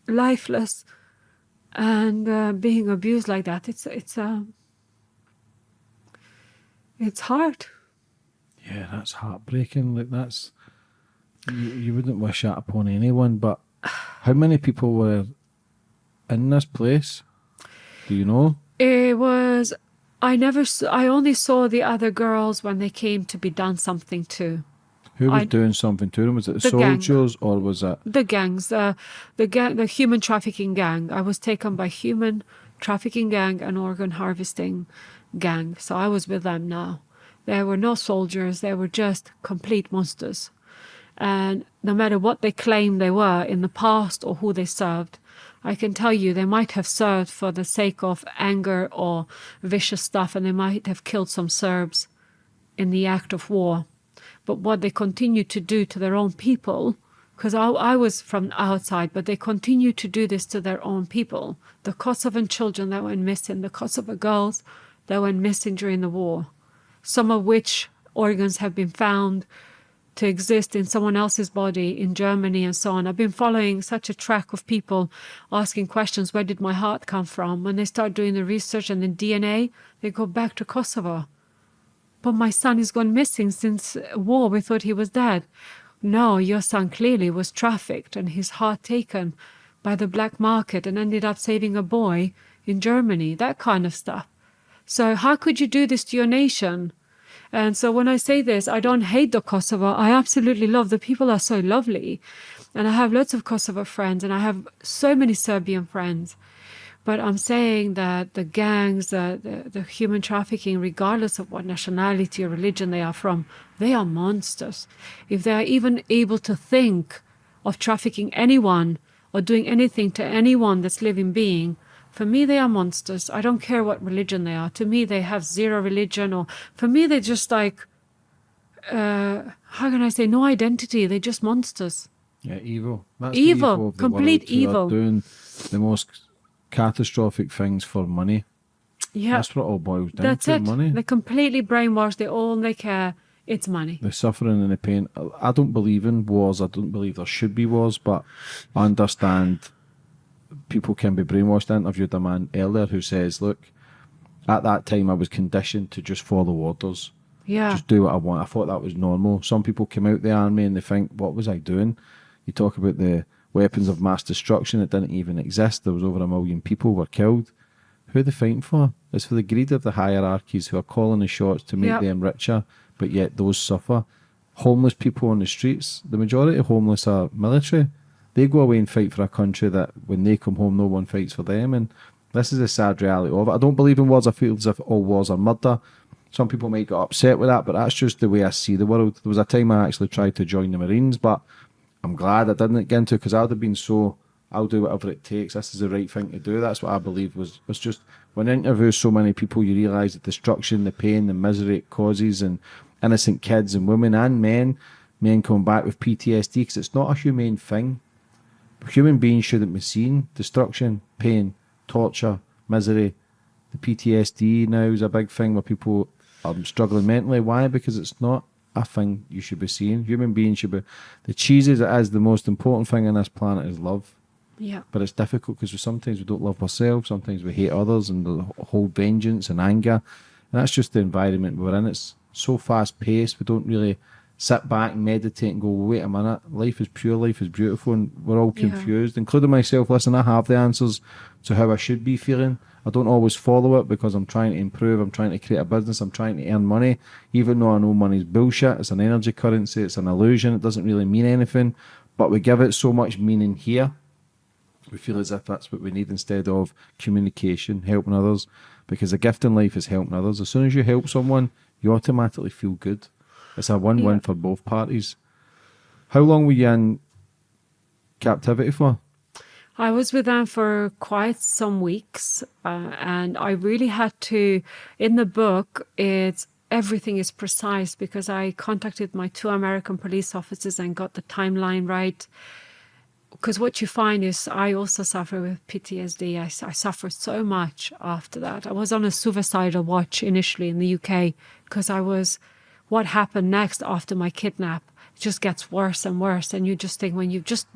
lifeless, and being abused like that, it's hard. Yeah, that's heartbreaking. Like, that's you wouldn't wish that upon anyone. But how many people were in this place? Do you know? It was. I only saw the other girls when they came to be done something to. Who was doing something to them? Was it the soldiers, or was it the gangs? The human trafficking gang. I was taken by human trafficking gang and organ harvesting gang. So I was with them now. There were no soldiers. They were just complete monsters. And no matter what they claimed they were in the past or who they served, I can tell you they might have served for the sake of anger or vicious stuff, and they might have killed some Serbs in the act of war. But what they continued to do to their own people, because I was from outside, but they continued to do this to their own people. The Kosovan children that went missing, the Kosovo girls that went missing during the war, some of which organs have been found to exist in someone else's body in Germany and so on. I've been following such a track of people asking questions, where did my heart come from? When they start doing the research and the DNA, they go back to Kosovo. But my son has gone missing since war. We thought he was dead. No, your son clearly was trafficked and his heart taken by the black market and ended up saving a boy in Germany, that kind of stuff. So how could you do this to your nation? And so when I say this, I don't hate the Kosovo. I absolutely love. The people are so lovely. And I have lots of Kosovo friends, and I have so many Serbian friends. But I'm saying that the gangs, the human trafficking, regardless of what nationality or religion they are from, they are monsters. If they are even able to think of trafficking anyone or doing anything to anyone that's living being, for me, they are monsters. I don't care what religion they are. To me, they have zero religion, or for me, they're just like, how can I say, no identity. They're just monsters. Yeah, evil. That's evil, the evil of the complete world, who are evil. doing the most catastrophic things for money. Yeah, that's what it all boils down that's to. it. Money. They're completely brainwashed. All they care, it's money. The suffering and the pain. I don't believe in wars. I don't believe there should be wars, but I understand people can be brainwashed. I interviewed a man earlier who says, look, at that time I was conditioned to just follow orders. Yeah. Just do what I want. I thought that was normal. Some people come out the army and they think, what was I doing? You talk about the weapons of mass destruction. It didn't even exist. There was over 1 million people were killed. Who are they fighting for? It's for the greed of the hierarchies who are calling the shots to make them richer, but yet those suffer. Homeless people on the streets, the majority of homeless are military. They go away and fight for a country that when they come home, no one fights for them. And this is the sad reality of it. I don't believe in wars. I feel as if all wars are murder. Some people might get upset with that, but that's just the way I see the world. There was a time I actually tried to join the Marines, but I'm glad I didn't get into it, because I would have been so, I'll do whatever it takes. This is the right thing to do. That's what I believe was just, when you interview so many people, you realise the destruction, the pain, the misery it causes, and innocent kids and women and men men coming back with PTSD because it's not a humane thing. Human beings shouldn't be seen. Destruction, pain, torture, misery. The PTSD now is a big thing where people are struggling mentally. Why? Because it's not a thing you should be seeing. Human beings should be... The cheese as it is, the most important thing on this planet is love. Yeah. But it's difficult because sometimes we don't love ourselves, sometimes we hate others and hold vengeance and anger. And that's just the environment we're in. It's so fast paced, we don't really sit back and meditate and go, wait a minute, life is pure, life is beautiful, and we're all confused, including myself. Listen, I have the answers to how I should be feeling. I don't always follow it because I'm trying to improve, I'm trying to create a business, I'm trying to earn money, even though I know money's bullshit. It's an energy currency, it's an illusion, it doesn't really mean anything, but we give it so much meaning here. We feel as if that's what we need instead of communication, helping others, because the gift in life is helping others. As soon as you help someone, you automatically feel good. It's a win-win for both parties. How long were you in captivity for? I was with them for quite some weeks, and I really had to, in the book, everything is precise because I contacted my 2 American police officers and got the timeline right. Because what you find is I also suffer with PTSD. I suffered so much after that. I was on a suicidal watch initially in the UK because what happened next after my kidnap just gets worse and worse. And you just think when you just,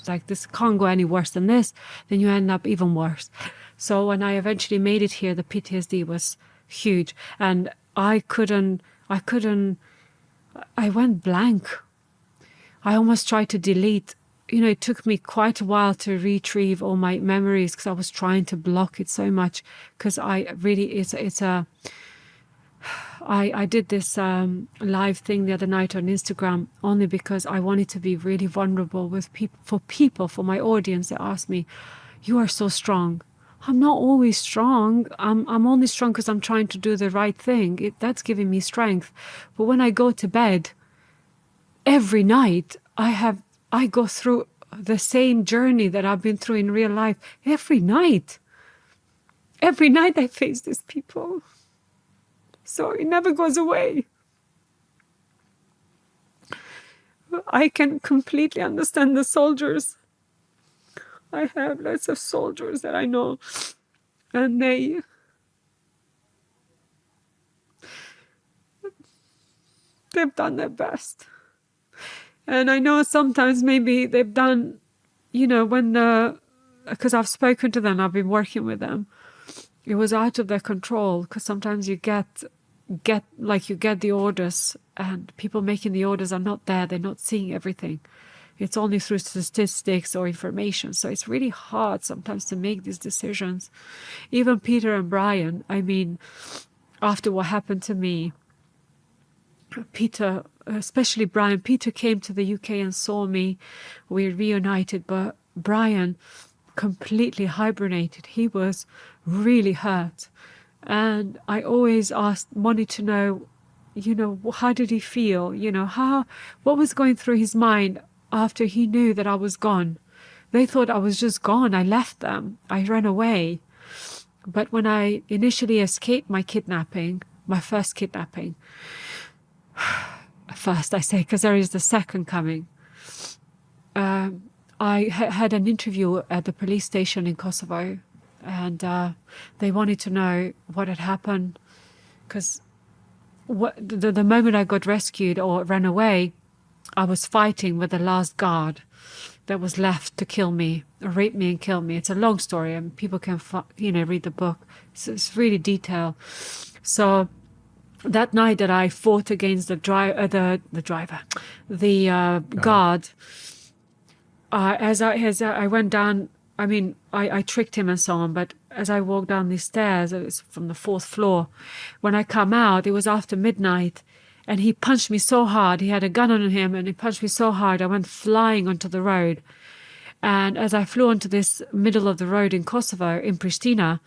like, this can't go any worse than this, then you end up even worse. So when I eventually made it here, the PTSD was huge. And I went blank. I almost tried to delete. You know, it took me quite a while to retrieve all my memories because I was trying to block it so much. Because I did this live thing the other night on Instagram only because I wanted to be really vulnerable with people, for my audience. They asked me, "You are so strong." I'm not always strong. I'm only strong because I'm trying to do the right thing. That's giving me strength. But when I go to bed, every night I go through the same journey that I've been through in real life. Every night. Every night I face these people. So it never goes away. I can completely understand the soldiers. I have lots of soldiers that I know, and they've done their best. And I know sometimes maybe they've done, you know, because I've spoken to them, I've been working with them, it was out of their control, because sometimes you get the orders and people making the orders are not there, they're not seeing everything. It's only through statistics or information. So it's really hard sometimes to make these decisions. Even Peter and Brian, I mean, after what happened to me, Peter, especially Brian, Peter came to the UK and saw me. We reunited, but Brian completely hibernated. He was really hurt. And I always wanted to know, you know, how did he feel? You know, what was going through his mind after he knew that I was gone? They thought I was just gone. I left them. I ran away. But when I initially escaped my first kidnapping, first I say, because there is the second coming, I had an interview at the police station in Kosovo, and they wanted to know what had happened, because the moment I got rescued or ran away, I was fighting with the last guard that was left to kill me, or rape me and kill me. It's a long story, and people can read the book. It's really detailed. So that night that I fought against the guard, as I went down, I mean, I tricked him and so on, but as I walked down these stairs, it was from the 4th floor, when I come out, it was after midnight, and he punched me so hard. He had a gun on him, and he punched me so hard, I went flying onto the road. And as I flew onto this middle of the road in Kosovo, in Pristina,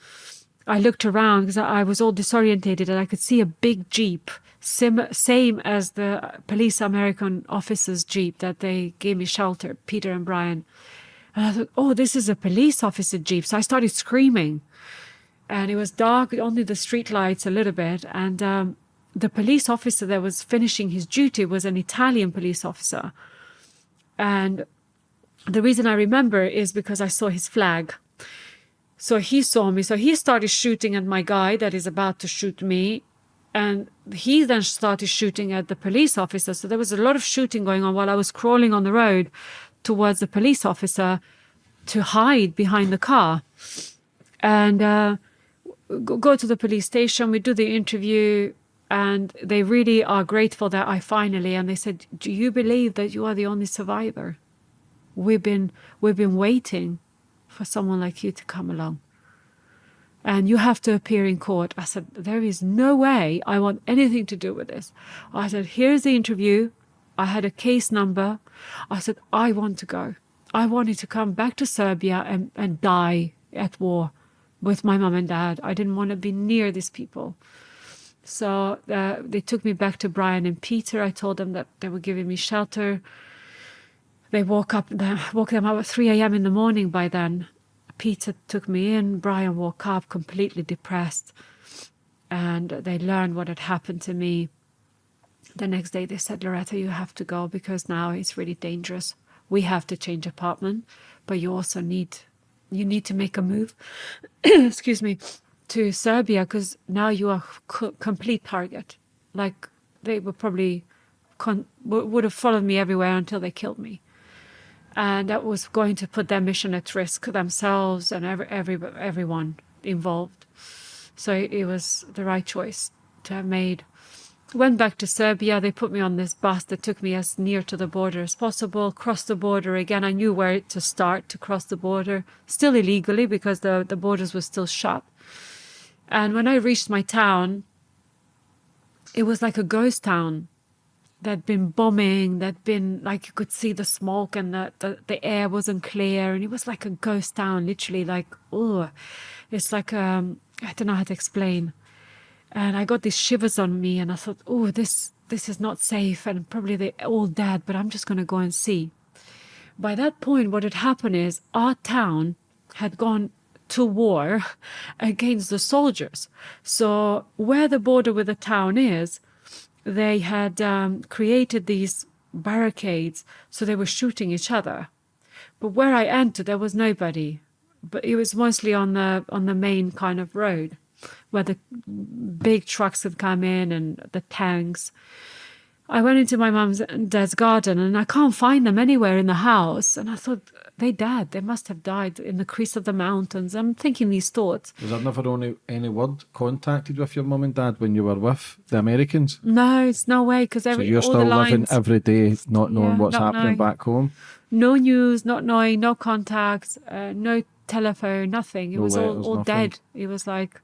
I looked around because I was all disorientated, and I could see a big Jeep, same as the police American officers' Jeep that they gave me shelter, Peter and Brian. And I thought, oh, this is a police officer Jeep. So I started screaming. And it was dark, only the street lights a little bit. And the police officer that was finishing his duty was an Italian police officer. And the reason I remember is because I saw his flag. So he saw me. So he started shooting at my guy that is about to shoot me. And he then started shooting at the police officer. So there was a lot of shooting going on while I was crawling on the road towards the police officer to hide behind the car. And go to the police station. We do the interview. And they really are grateful that I finally, and they said, do you believe that you are the only survivor? We've been waiting for someone like you to come along. And you have to appear in court. I said, there is no way I want anything to do with this. I said, here's the interview. I had a case number. I said, I want to go. I wanted to come back to Serbia and die at war with my mom and dad. I didn't want to be near these people. So they took me back to Brian and Peter. I told them that they were giving me shelter. They woke them up at 3 a.m. in the morning by then. Peter took me in. Brian woke up completely depressed. And they learned what had happened to me. The next day they said, Lurata, you have to go because now it's really dangerous. We have to change apartment, but you also need to make a move. Excuse me. To Serbia, because now you are complete target. Like they would probably would have followed me everywhere until they killed me, and that was going to put their mission at risk, themselves and everyone involved. So it was the right choice to have made. Went back to Serbia. They put me on this bus that took me as near to the border as possible. Crossed the border again. I knew where to start to cross the border, still illegally because the borders were still shut. And when I reached my town, it was like a ghost town. There'd been bombing, there'd been, like, you could see the smoke and the air wasn't clear. And it was like a ghost town, literally, like, oh, it's like, I don't know how to explain. And I got these shivers on me and I thought, oh, this is not safe and probably they're all dead, but I'm just going to go and see. By that point, what had happened is our town had gone to war against the soldiers. So where the border with the town is, they had created these barricades, so they were shooting each other. But where I entered, there was nobody. But it was mostly on the main kind of road, where the big trucks had come in and the tanks. I went into my mum's and dad's garden and I can't find them anywhere in the house. And I thought, they died. They must have died in the crease of the mountains. I'm thinking these thoughts. Was there never any word contacted with your mum and dad when you were with the Americans? No, it's no way. Because so you're still living every day not knowing what's happening back home? No news, not knowing, no contacts, no telephone, nothing. It was letters, all dead. It was like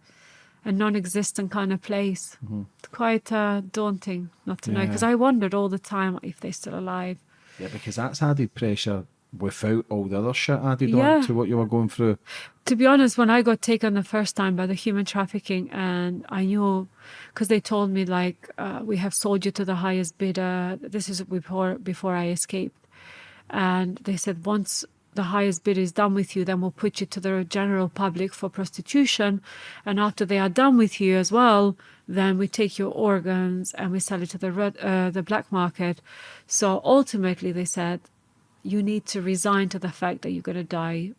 a non-existent kind of place. Mm-hmm. Quite daunting not to know, because I wondered all the time if they're still alive. Yeah, because that's added pressure without all the other shit added on to what you were going through. To be honest, when I got taken the first time by the human trafficking, and I knew, because they told me, like, we have sold you to the highest bidder. This is before I escaped. And they said, once the highest bid is done with you, then we'll put you to the general public for prostitution. And after they are done with you as well, then we take your organs and we sell it to the black market. So ultimately, they said, you need to resign to the fact that you're going to die.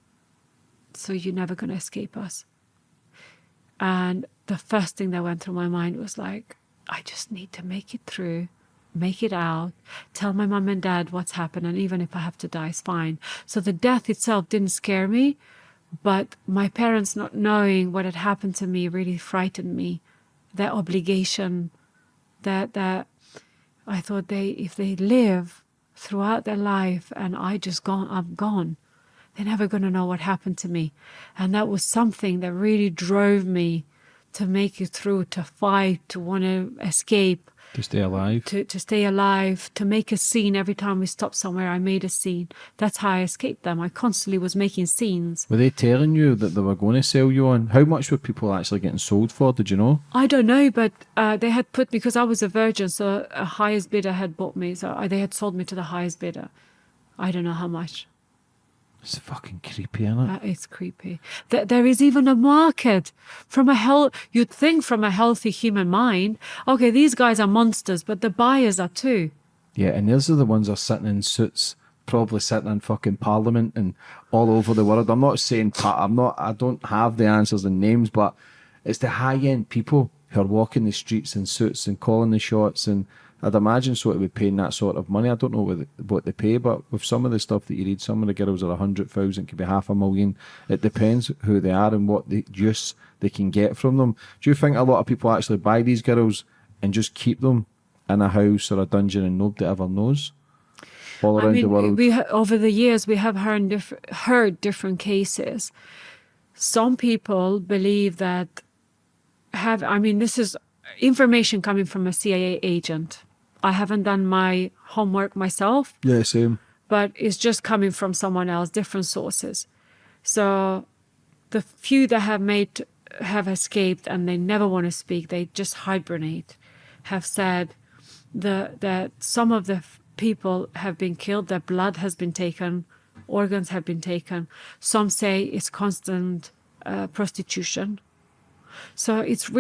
So you're never going to escape us. And the first thing that went through my mind was like, I just need to make it through. Make it out, tell my mum and dad what's happened, and even if I have to die, it's fine. So the death itself didn't scare me, but my parents not knowing what had happened to me really frightened me. That obligation, that I thought if they live throughout their life and I'm gone, they're never going to know what happened to me. And that was something that really drove me to make it through, to fight, to want to escape. To stay alive. To stay alive, to make a scene. Every time we stopped somewhere, I made a scene. That's how I escaped them. I constantly was making scenes. Were they telling you that they were going to sell you on? How much were people actually getting sold for? Did you know? I don't know, but they had put, because I was a virgin, so a highest bidder had bought me. So they had sold me to the highest bidder. I don't know how much. It's fucking creepy, isn't it? It's creepy. There is even a market you'd think from a healthy human mind, okay, these guys are monsters, but the buyers are too. Yeah, and those are the ones that are sitting in suits, probably sitting in fucking Parliament and all over the world. I'm not saying I don't have the answers and names, but it's the high end people who are walking the streets in suits and calling the shots. And I'd imagine sort of be paying that sort of money. I don't know what they pay, but with some of the stuff that you read, some of the girls are 100,000, could be 500,000. It depends who they are and what the use they can get from them. Do you think a lot of people actually buy these girls and just keep them in a house or a dungeon and nobody ever knows? All around the world. Over the years, we have heard different cases. Some people believe that this is information coming from a CIA agent. I haven't done my homework myself. Yeah, same. But it's just coming from someone else, different sources. So the few that have escaped and they never want to speak, they just hibernate, have said that some of the people have been killed, their blood has been taken, organs have been taken. Some say it's constant prostitution. So it's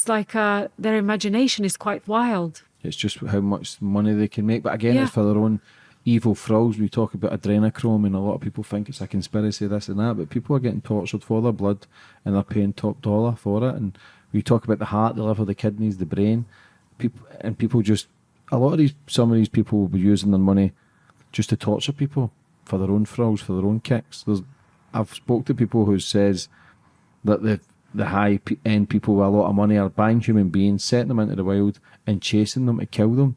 like their imagination is quite wild. It's just how much money they can make. But again, it's for their own evil thrills. We talk about adrenochrome and a lot of people think it's a conspiracy, this and that, but people are getting tortured for their blood and they're paying top dollar for it. And we talk about the heart, the liver, the kidneys, the brain. People just, some of these people will be using their money just to torture people for their own thrills, for their own kicks. I've spoke to people who says that the high-end people with a lot of money are buying human beings, setting them into the wild and chasing them to kill them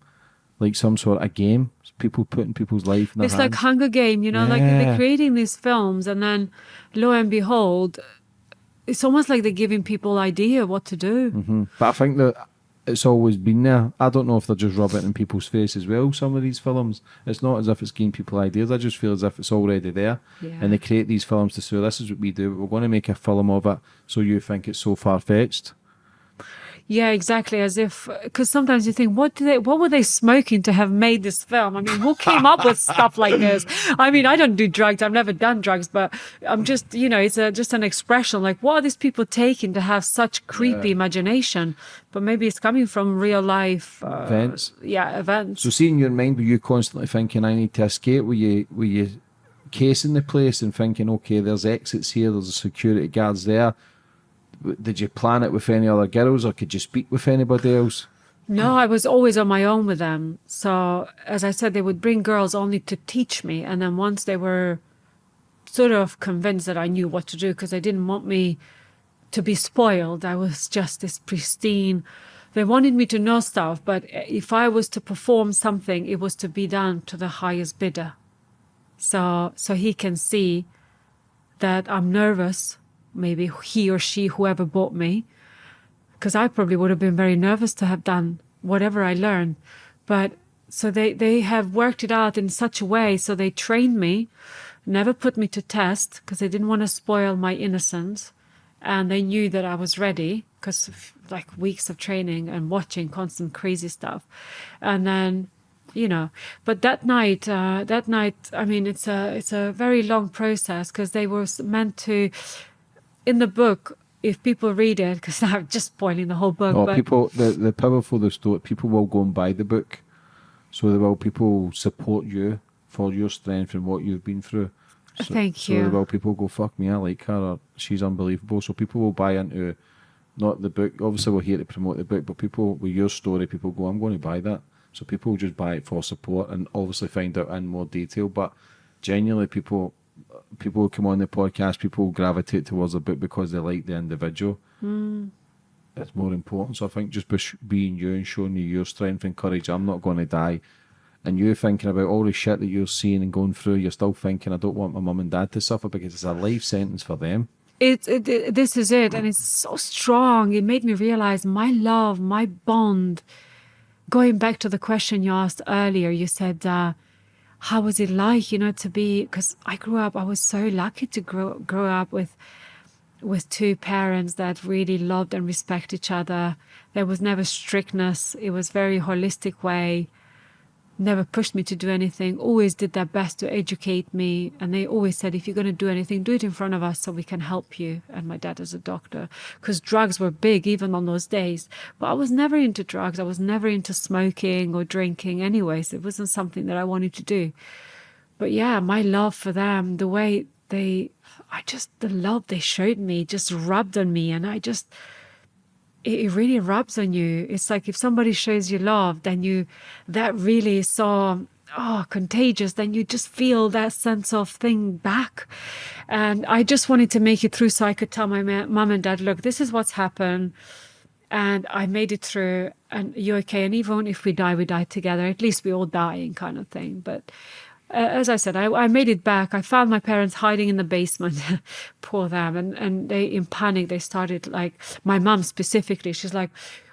like some sort of game. People putting people's life in their hands. It's like Hunger Game, like they're creating these films and then lo and behold, it's almost like they're giving people idea what to do. Mm-hmm. But I think that it's always been there. I don't know if they're just rubbing it in people's face as well, some of these films. It's not as if it's giving people ideas. I just feel as if it's already there. Yeah. And they create these films to say, this is what we do. We're going to make a film of it, so you think it's so far-fetched. Yeah, exactly. As if, because sometimes you think, what were they smoking to have made this film? I mean, who came up with stuff like this? I mean, I don't do drugs. I've never done drugs, but I'm just, it's just an expression. Like, what are these people taking to have such creepy imagination? But maybe it's coming from real life events. Yeah, events. So, see, in your mind, were you constantly thinking, I need to escape? Were you casing the place and thinking, okay, there's exits here, there's security guards there? Did you plan it with any other girls or could you speak with anybody else? No, I was always on my own with them. So, as I said, they would bring girls only to teach me. And then once they were sort of convinced that I knew what to do, because they didn't want me to be spoiled. I was just this pristine. They wanted me to know stuff, but if I was to perform something, it was to be done to the highest bidder. So he can see that I'm nervous. Maybe he or she, whoever bought me, because I probably would have been very nervous to have done whatever I learned. But so they have worked it out in such a way. So they trained me, never put me to test because they didn't want to spoil my innocence. And they knew that I was ready because of like weeks of training and watching constant crazy stuff. And then, but that night, I mean, it's a very long process because they were meant to, in the book, if people read it, because I'm just spoiling the whole book. But people, the powerful the story, people will go and buy the book. So people support you for your strength and what you've been through. Thank you. So people go, fuck me, I like her, or she's unbelievable. So people will buy into, not the book, obviously we're here to promote the book, but people, with your story, people go, I'm going to buy that. So people will just buy it for support and obviously find out in more detail. But genuinely, people who come on the podcast, people gravitate towards the book because they like the individual. It's more important. So I think just being you and showing you your strength and courage, I'm not going to die. And you thinking about all the shit that you're seeing and going through, you're still thinking, I don't want my mum and dad to suffer because it's a life sentence for them. This is it. And it's so strong. It made me realize my love, my bond. Going back to the question you asked earlier, you said, how was it like, to be, because I was so lucky to grow up with two parents that really loved and respect each other. There was never strictness. It was very holistic way. never pushed me to do anything, always did their best to educate me. And they always said, if you're going to do anything, do it in front of us so we can help you. And my dad is a doctor, because drugs were big even on those days. But I was never into drugs. I was never into smoking or drinking anyways. It wasn't something that I wanted to do. But yeah, my love for them, the way the love they showed me just rubbed on me. And it really rubs on you. It's like if somebody shows you love, then that really is so contagious. Then you just feel that sense of thing back. And I just wanted to make it through so I could tell my mum and dad, look, this is what's happened. And I made it through, and you're okay. And even if we die together. At least we all dying kind of thing. But as I said, I made it back. I found my parents hiding in the basement. Poor them. And they, in panic, they started, like, my mum specifically, she's like,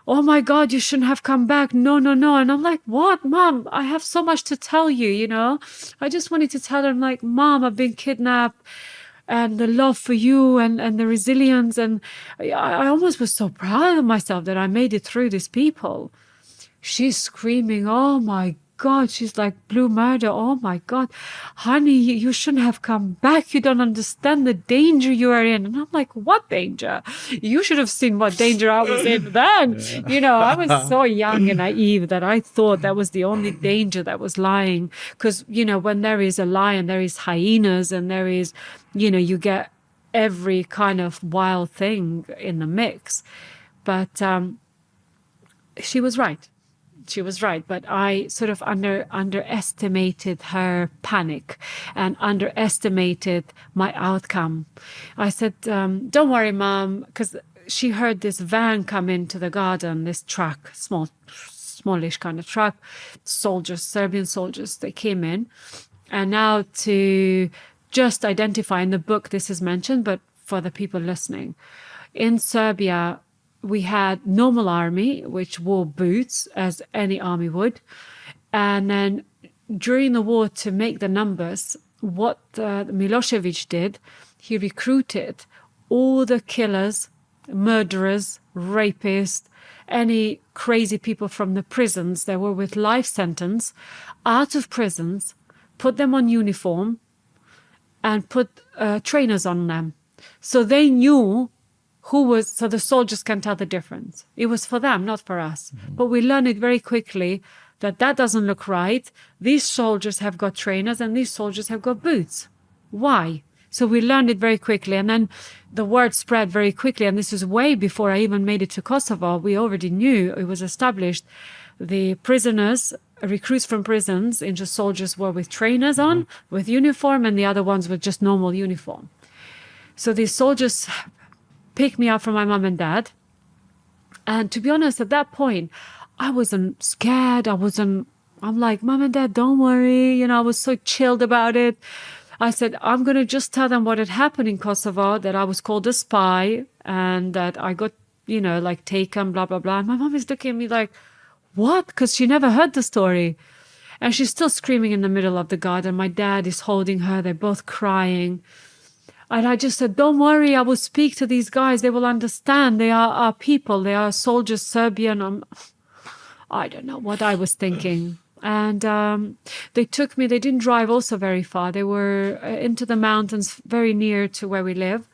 oh my God, you shouldn't have come back. No, no, no. And I'm like, what, Mum? I have so much to tell you, you know? I just wanted to tell her, I'm like, Mom, I've been kidnapped. And the love for you and the resilience. And I almost was so proud of myself that I made it through these people. She's screaming, oh my God. She's like, blue murder. Oh my God. Honey, you shouldn't have come back. You don't understand the danger you are in. And I'm like, what danger? You should have seen what danger I was in then. You know, I was so young and naive that I thought that was the only danger that was lying. Because, you know, when there is a lion, there is hyenas, and there is, you know, you get every kind of wild thing in the mix. But she was right. She was right, but I sort of underestimated her panic and underestimated my outcome. I said, don't worry, Mom, because she heard this van come into the garden, this truck, smallish kind of truck, soldiers, Serbian soldiers, they came in. And now to just identify, in the book this is mentioned, but for the people listening, in Serbia, we had normal army, which wore boots, as any army would. And then during the war, to make the numbers, what Milosevic did, he recruited all the killers, murderers, rapists, any crazy people from the prisons that were with life sentence, out of prisons, put them on uniform, and put trainers on them. So they knew so the soldiers can tell the difference. It was for them, not for us. Mm-hmm. But we learned it very quickly that doesn't look right. These soldiers have got trainers and these soldiers have got boots. Why? So we learned it very quickly. And then the word spread very quickly. And this is way before I even made it to Kosovo. We already knew, it was established, the prisoners, recruits from prisons into soldiers were with trainers on, with uniform, and the other ones with just normal uniform. So these soldiers picked me up from my mom and dad. And to be honest, at that point, I wasn't scared. I'm like, Mom and Dad, don't worry. You know, I was so chilled about it. I said, I'm going to just tell them what had happened in Kosovo, that I was called a spy and that I got, you know, like taken, blah, blah, blah. And my mom is looking at me like, what? Because she never heard the story. And she's still screaming in the middle of the garden. My dad is holding her. They're both crying. And I just said, don't worry, I will speak to these guys. They will understand. They are our people. They are soldiers, Serbian. I don't know what I was thinking. And they took me. They didn't drive also very far. They were into the mountains very near to where we live.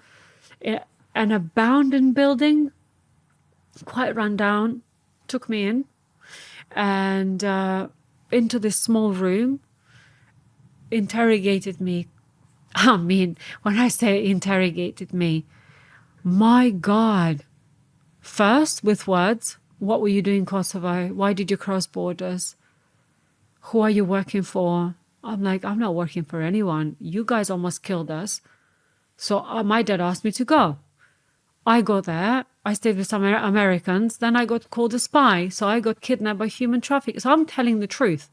An abandoned building, quite run down, took me in. And into this small room, interrogated me. I mean, when I say interrogated me, my God. First, with words, what were you doing in Kosovo? Why did you cross borders? Who are you working for? I'm like, I'm not working for anyone. You guys almost killed us. So my dad asked me to go. I go there. I stayed with some Americans. Then I got called a spy. So I got kidnapped by human trafficking. So I'm telling the truth.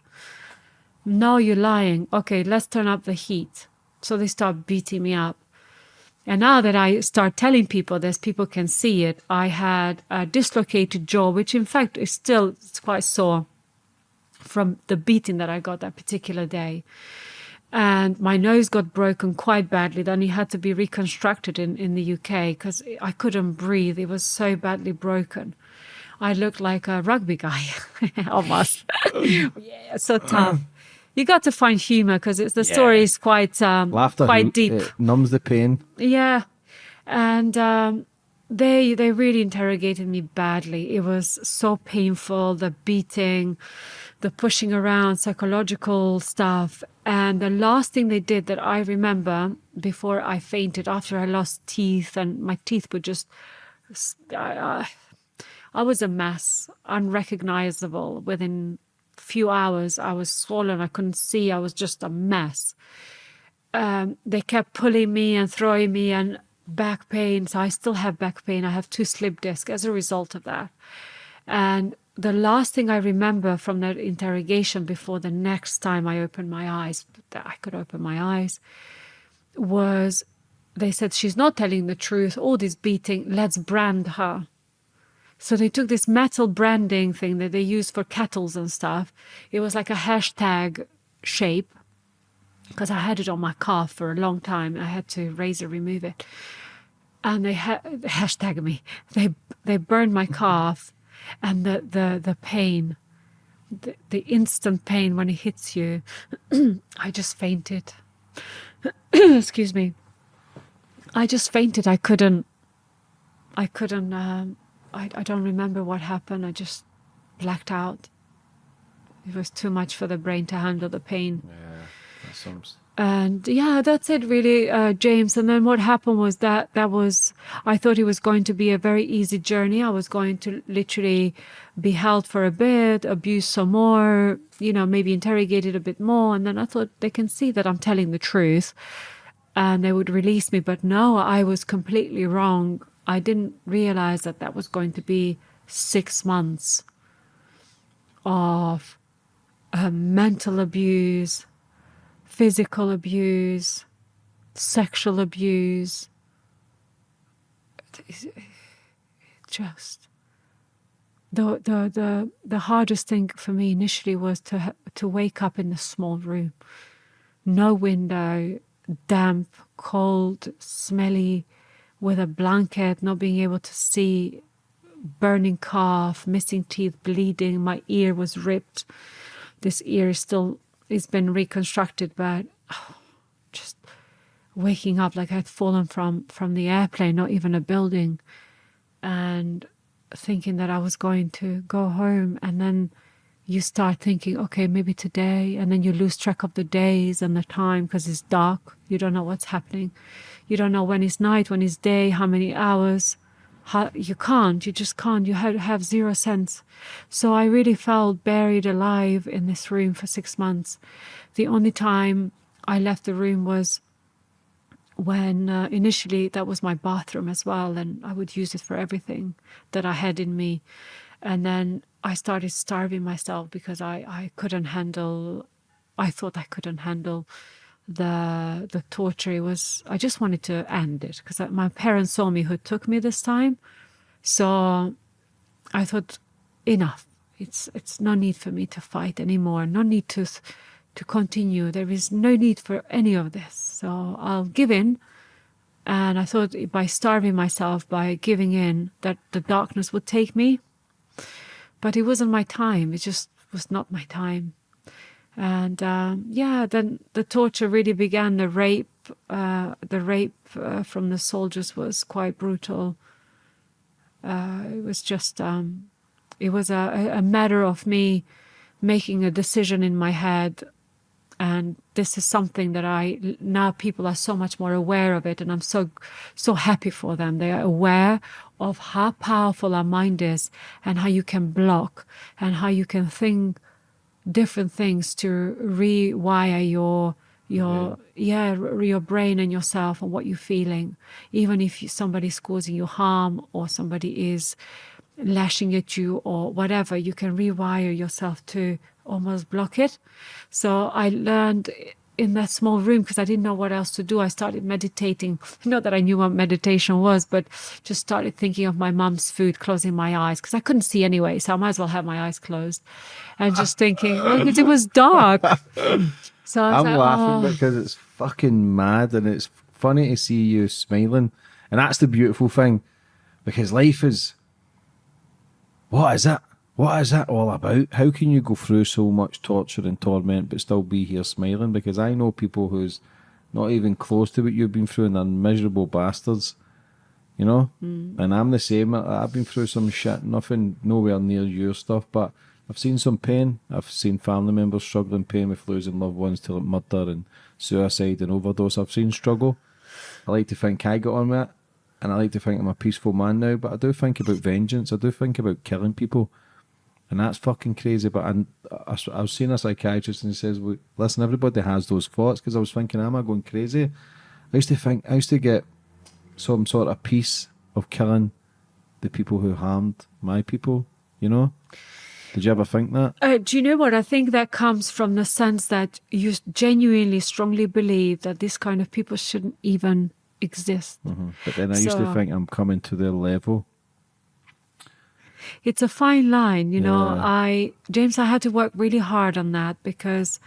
No, you're lying. Okay, let's turn up the heat. So they start beating me up. And now that I start telling people this, people can see it. I had a dislocated jaw, which in fact it's quite sore from the beating that I got that particular day. And my nose got broken quite badly. Then it had to be reconstructed in the UK because I couldn't breathe. It was so badly broken. I looked like a rugby guy, almost. Yeah, so tough. You got to find humor because the story is Laughter, quite deep. it numbs the pain. Yeah, and they really interrogated me badly. It was so painful, the beating, the pushing around, psychological stuff. And the last thing they did that I remember before I fainted, after I lost teeth and my teeth would just, I was a mess, unrecognizable. Within a few hours, I was swollen. I couldn't see. I was just a mess. They kept pulling me and throwing me, and back pain. So I still have back pain. I have 2 slip discs as a result of that. And the last thing I remember from that interrogation before the next time I opened my eyes, that I could open my eyes, was they said, she's not telling the truth, all this beating, let's brand her. So they took this metal branding thing that they use for kettles and stuff. It was like a hashtag shape, because I had it on my calf for a long time. I had to razor remove it. And they hashtag me. They burned my calf, and the pain, the instant pain when it hits you, I just fainted. Excuse me. I just fainted. I don't remember what happened. I just blacked out. It was too much for the brain to handle the pain. Yeah, that sounds... And yeah, that's it really, James. And then what happened was that I thought it was going to be a very easy journey. I was going to literally be held for a bit, abused some more, maybe interrogated a bit more. And then I thought they can see that I'm telling the truth and they would release me. But no, I was completely wrong. I didn't realize that was going to be 6 months of mental abuse, physical abuse, sexual abuse. Just the hardest thing for me initially was to wake up in a small room, no window, damp, cold, smelly, with a blanket, not being able to see, burning cough, missing teeth, bleeding. My ear was ripped. This ear it's been reconstructed, but just waking up like I'd fallen from the airplane, not even a building, and thinking that I was going to go home. And then you start thinking, okay, maybe today, and then you lose track of the days and the time because it's dark. You don't know what's happening. You don't know when it's night, when it's day, how many hours. You just can't. You have zero sense. So I really felt buried alive in this room for 6 months. The only time I left the room was when initially that was my bathroom as well, and I would use it for everything that I had in me. And then I started starving myself because I couldn't handle, I thought I couldn't handle the torture. I just wanted to end it because my parents saw me who took me this time. So I thought, enough. It's no need for me to fight anymore. No need to continue. There is no need for any of this. So I'll give in. And I thought by starving myself, by giving in, that the darkness would take me. But it wasn't my time. It just was not my time. And then the torture really began. The rape from the soldiers was quite brutal. It was just, it was a matter of me making a decision in my head. And this is something that now people are so much more aware of it. And I'm so happy for them. They are aware of how powerful our mind is and how you can block and how you can think different things to rewire your brain and yourself and what you're feeling. Even if somebody's causing you harm or somebody is lashing at you or whatever, you can rewire yourself to almost block it. So I learned in that small room, because I didn't know what else to do. I started meditating. Not that I knew what meditation was, but just started thinking of my mum's food, closing my eyes, because I couldn't see anyway, so I might as well have my eyes closed. And just thinking, because it was dark. So I was I'm laughing because it's fucking mad, and it's funny to see you smiling. And that's the beautiful thing, because life is what is it? What is it all about? How can you go through so much torture and torment but still be here smiling? Because I know people who's not even close to what you've been through and they're miserable bastards, you know? And I'm the same. I've been through some shit, nothing nowhere near your stuff, but I've seen some pain. I've seen family members struggling pain with losing loved ones to like murder and suicide and overdose. I've seen struggle. I like to think I got on with it, and I like to think I'm a peaceful man now, but I do think about vengeance. I do think about killing people. And that's fucking crazy. But I was seeing a psychiatrist and he says, "Well, listen, everybody has those thoughts." Because I was thinking, am I going crazy? I used to get some sort of peace of killing the people who harmed my people, you know? Did you ever think that? Do you know what? I think that comes from the sense that you genuinely, strongly believe that this kind of people shouldn't even exist. But then I used to think I'm coming to their level. It's a fine line, you know. Yeah. James, I had to work really hard on that because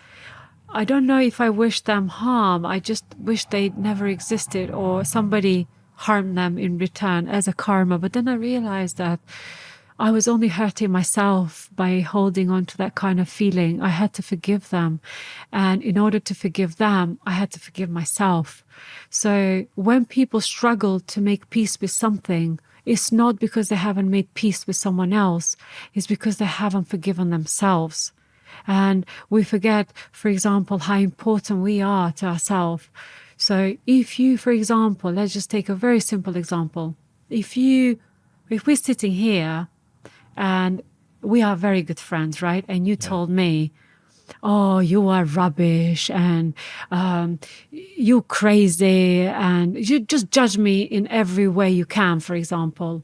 I don't know if I wish them harm. I just wish they never existed or somebody harmed them in return as a karma. But then I realized that I was only hurting myself by holding on to that kind of feeling. I had to forgive them. And in order to forgive them, I had to forgive myself. So when people struggle to make peace with something, it's not because they haven't made peace with someone else. It's because they haven't forgiven themselves. And we forget, for example, how important we are to ourselves. So if you, for example, let's just take a very simple example. If we're sitting here and we are very good friends, right? And you told me, oh, you are rubbish and you crazy and you just judge me in every way you can, for example,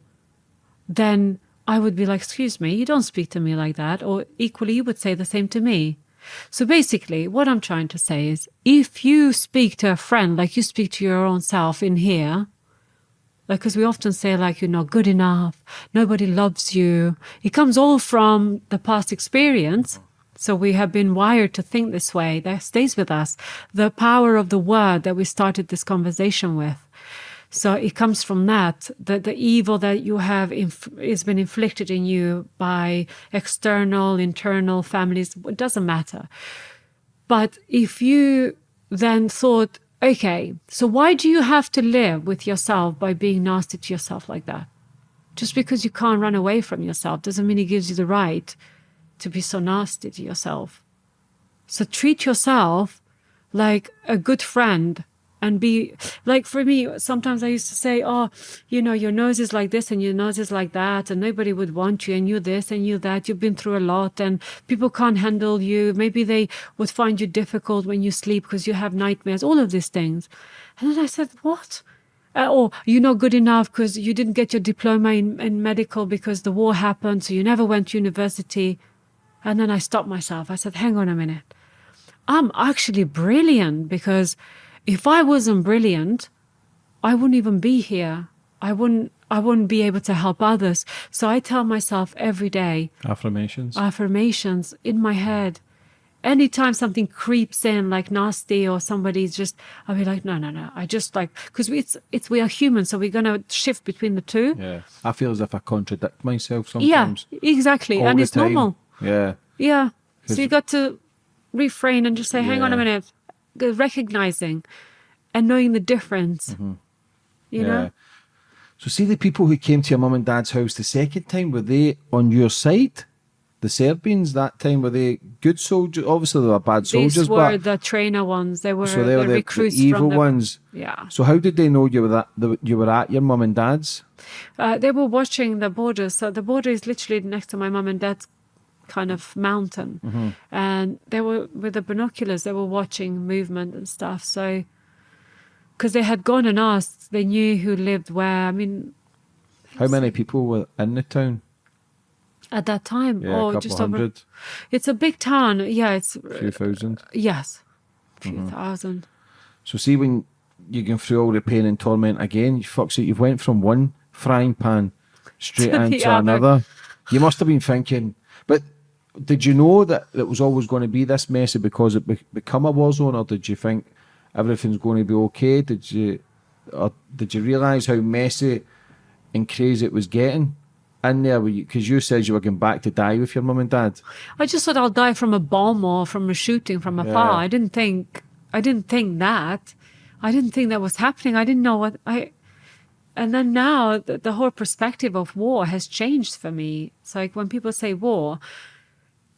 then I would be like, excuse me, you don't speak to me like that. Or equally, you would say the same to me. So basically, what I'm trying to say is, if you speak to a friend like you speak to your own self in here, like, because we often say, like, you're not good enough, nobody loves you. It comes all from the past experience. So we have been wired to think this way. That stays with us. The power of the word that we started this conversation with. So it comes from that, the evil that you have has been inflicted in you by external, internal families. It doesn't matter. But if you then thought, okay, so why do you have to live with yourself by being nasty to yourself like that? Just because you can't run away from yourself doesn't mean it gives you the right to be so nasty to yourself. So treat yourself like a good friend and be like, for me, sometimes I used to say, oh, you know, your nose is like this and your nose is like that and nobody would want you and you this and you that. You've been through a lot and people can't handle you. Maybe they would find you difficult when you sleep because you have nightmares, all of these things. And then I said, what? Or you're not good enough because you didn't get your diploma in medical because the war happened, so you never went to university. And then I stopped myself. I said, hang on a minute. I'm actually brilliant, because if I wasn't brilliant, I wouldn't even be here. I wouldn't be able to help others. So I tell myself every day. Affirmations in my head. Anytime something creeps in like nasty or somebody's just, I'll be like, no. I just like, because we are human, so we're going to shift between the two. Yeah. I feel as if I contradict myself sometimes. Yeah, exactly. And it's normal. Yeah. Yeah. So you got to refrain and just say, hang on a minute, recognizing and knowing the difference. You know? So see the people who came to your mum and dad's house the second time, were they on your side? The Serbians that time, were they good soldiers? Obviously they were bad soldiers. These were the trainer ones. They were the recruits, the evil from ones. Yeah. So how did they know you were at your mum and dad's? They were watching the border. So the border is literally next to my mum and dad's kind of mountain. And they were with the binoculars. They were watching movement and stuff. So because they had gone and asked, they knew who lived where. I mean, how many people were in the town? At that time, a couple just hundred. over. It's a big town. Yeah, it's a few thousand. Yes, a few thousand. So see, when you go through all the pain and torment again, you've went from one frying pan straight into another. You must have been thinking, but did you know that it was always going to be this messy because it become a war zone, or did you think everything's going to be okay? Did you realise how messy and crazy it was getting? in there, because you said you were going back to die with your mum and dad. I just thought I'll die from a bomb or from a shooting from afar. I didn't think that. I didn't think that was happening. I didn't know and then now the whole perspective of war has changed for me. It's like when people say war,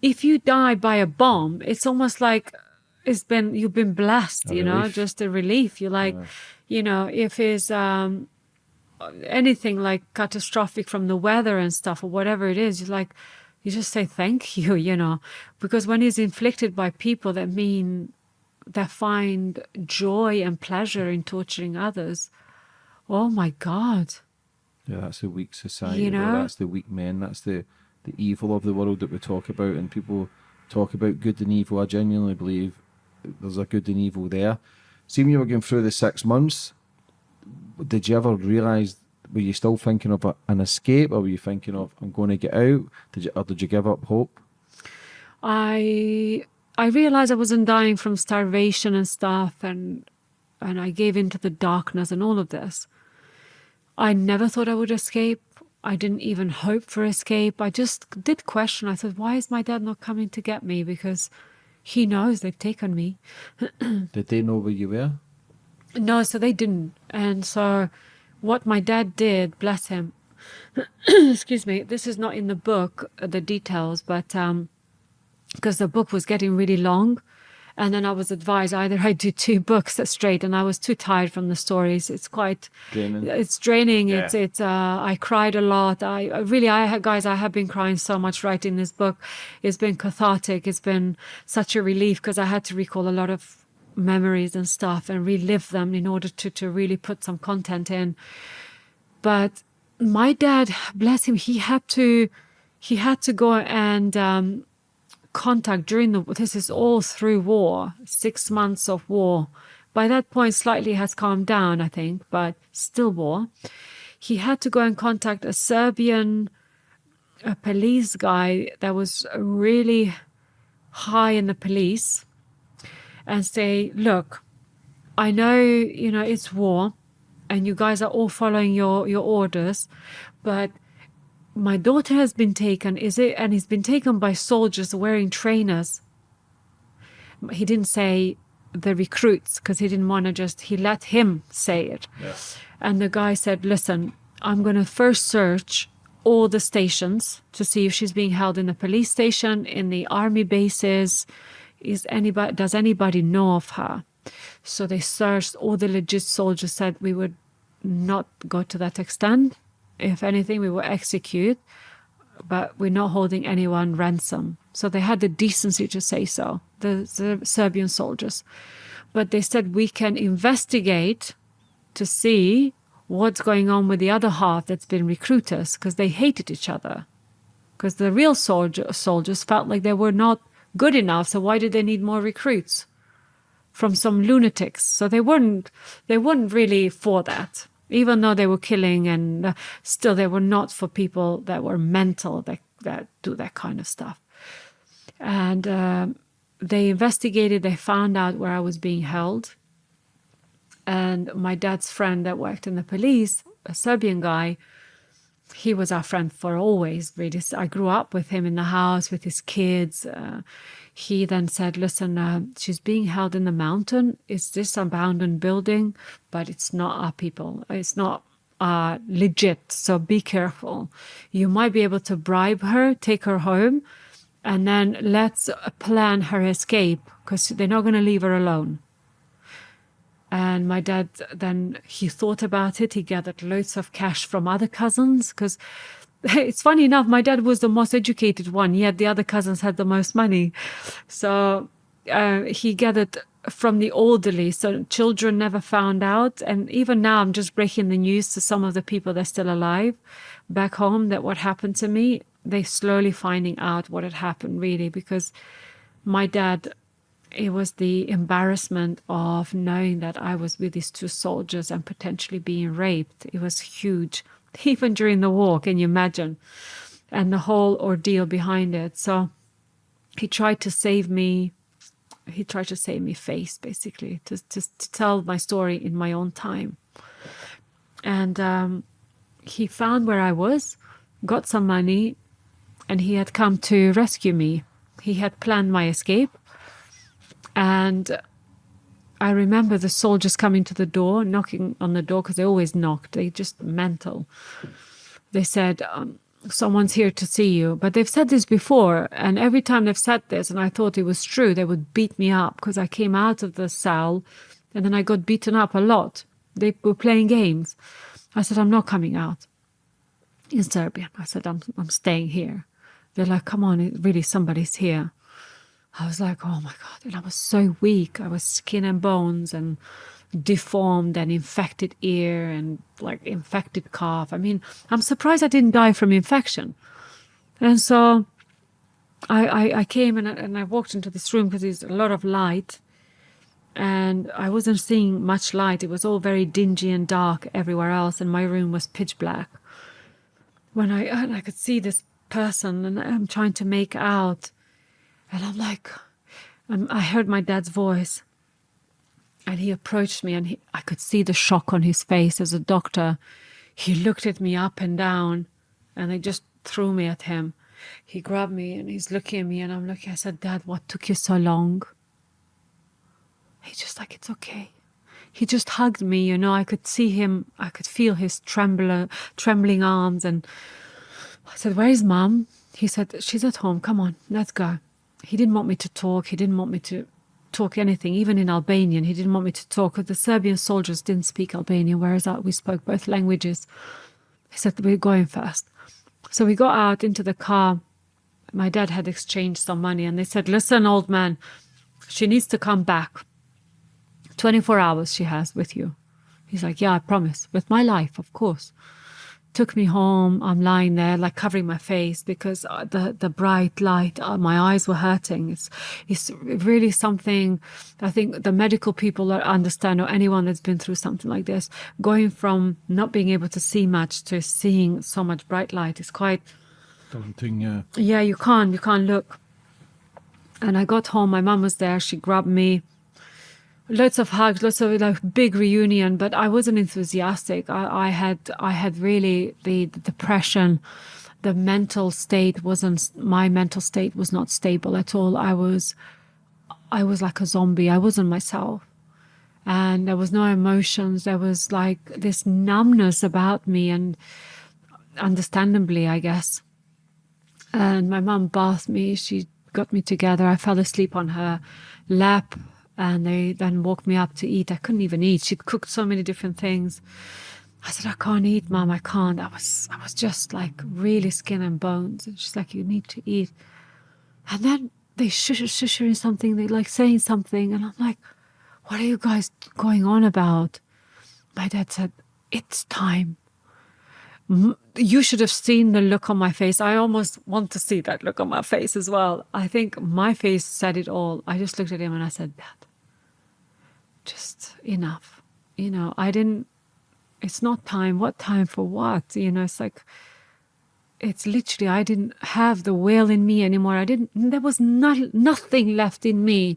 if you die by a bomb, it's almost like you've been blessed, just a relief. You're like, if it's anything like catastrophic from the weather and stuff or whatever it is, you just say thank you, because when it's inflicted by people that find joy and pleasure in torturing others, oh my God. Yeah, that's the weak society. That's the weak men. That's the evil of the world that we talk about. And people talk about good and evil. I genuinely believe there's a good and evil there. See, when you were going through the 6 months, did you ever realise, were you still thinking of an escape, or were you thinking of, I'm going to get out? Did you give up hope? I realized I wasn't dying from starvation and stuff, and I gave into the darkness and all of this. I never thought I would escape. I didn't even hope for escape. I just did question. I thought, why is my dad not coming to get me? Because he knows they've taken me. Did they know where you were? No, so they didn't. And so what my dad did, bless him, excuse me, this is not in the book, the details, but because the book was getting really long. And then I was advised either I do 2 books straight, and I was too tired from the stories. It's quite draining. It's draining. Yeah. It's I cried a lot. I have been crying so much writing this book. It's been cathartic. It's been such a relief because I had to recall a lot of memories and stuff and relive them in order to really put some content in. But my dad, bless him, he had to go and contact this is all through war, 6 months of war. By that point, slightly has calmed down, I think, but still war. He had to go and contact a Serbian police guy that was really high in the police and say, look, I know, it's war and you guys are all following your orders, but my daughter has been taken, and he's been taken by soldiers wearing trainers. He didn't say the recruits because he didn't want to he let him say it. Yeah. And the guy said, listen, I'm going to first search all the stations to see if she's being held in the police station, in the army bases. Does anybody know of her? So they searched. All the legit soldiers said we would not go to that extent. If anything, we will execute, but we're not holding anyone ransom. So they had the decency to say so, the Serbian soldiers. But they said we can investigate to see what's going on with the other half that's been recruiters, because they hated each other. Because the real soldiers felt like they were not good enough, so why did they need more recruits from some lunatics? So they weren't really for that. Even though they were killing, and still they were not for people that were mental, that do that kind of stuff. And they investigated, they found out where I was being held. And my dad's friend that worked in the police, a Serbian guy, he was our friend for always, really. I grew up with him in the house with his kids. He then said, listen, she's being held in the mountain. It's this abandoned building, but it's not our people. It's not legit, so be careful. You might be able to bribe her, take her home, and then let's plan her escape, because they're not going to leave her alone. And my dad, then he thought about it. He gathered loads of cash from other cousins, because it's funny enough, my dad was the most educated one, yet the other cousins had the most money. So he gathered from the elderly, so children never found out. And even now, I'm just breaking the news to some of the people that are still alive back home, that what happened to me, they slowly finding out what had happened, really, because my dad, it was the embarrassment of knowing that I was with these 2 soldiers and potentially being raped. It was huge. Even during the war, can you imagine? And the whole ordeal behind it. So he tried to save me. He tried to save me face, basically, to tell my story in my own time. And he found where I was, got some money, and he had come to rescue me. He had planned my escape. And I remember the soldiers coming to the door, knocking on the door, because they always knocked. They just mental. They said, someone's here to see you. But they've said this before, and every time they've said this, and I thought it was true, they would beat me up, because I came out of the cell, and then I got beaten up a lot. They were playing games. I said, I'm not coming out. In Serbian. I said, I'm staying here. They're like, come on, really, somebody's here. I was like, oh my God. And I was so weak. I was skin and bones and deformed and infected ear and like infected cough. I mean, I'm surprised I didn't die from infection. And so I came and I walked into this room because there's a lot of light. And I wasn't seeing much light. It was all very dingy and dark everywhere else. And my room was pitch black. When I could see this person, and I'm trying to make out, and I'm like, I heard my dad's voice, and he approached me, and I could see the shock on his face as a doctor. He looked at me up and down, and I just threw me at him. He grabbed me, and he's looking at me, and I'm looking. I said, Dad, what took you so long? He's just like, it's okay. He just hugged me, you know. I could see him. I could feel his trembling arms. And I said, where is Mum? He said, she's at home. Come on, let's go. He didn't want me to talk. He didn't want me to talk anything. Even in Albanian, he didn't want me to talk. The Serbian soldiers didn't speak Albanian, whereas we spoke both languages. He said, we're going first. So we got out into the car. My dad had exchanged some money, and they said, listen, old man, she needs to come back. 24 hours she has with you. He's like, yeah, I promise. With my life, of course. Took me home. I'm lying there, like covering my face because the bright light, my eyes were hurting. It's really something. I think the medical people that understand, or anyone that's been through something like this, going from not being able to see much to seeing so much bright light is quite daunting. Yeah. Yeah, you can't look. And I got home. My mum was there. She grabbed me. Lots of hugs, lots of like big reunion, but I wasn't enthusiastic. I had really the depression, the mental state my mental state was not stable at all. I was like a zombie. I wasn't myself. And there was no emotions. There was like this numbness about me, and understandably, I guess. And my mum bathed me. She got me together. I fell asleep on her lap. And they then woke me up to eat. I couldn't even eat. She'd cooked so many different things. I said, I can't eat, Mum, I can't. I was just like really skin and bones. And she's like, you need to eat. And then they shushing something. They like saying something. And I'm like, what are you guys going on about? My dad said, it's time. You should have seen the look on my face. I almost want to see that look on my face as well. I think my face said it all. I just looked at him and I said, Dad, just enough. You know, it's not time. What time for what? You know, it's like, it's literally, I didn't have the will in me anymore. There was nothing left in me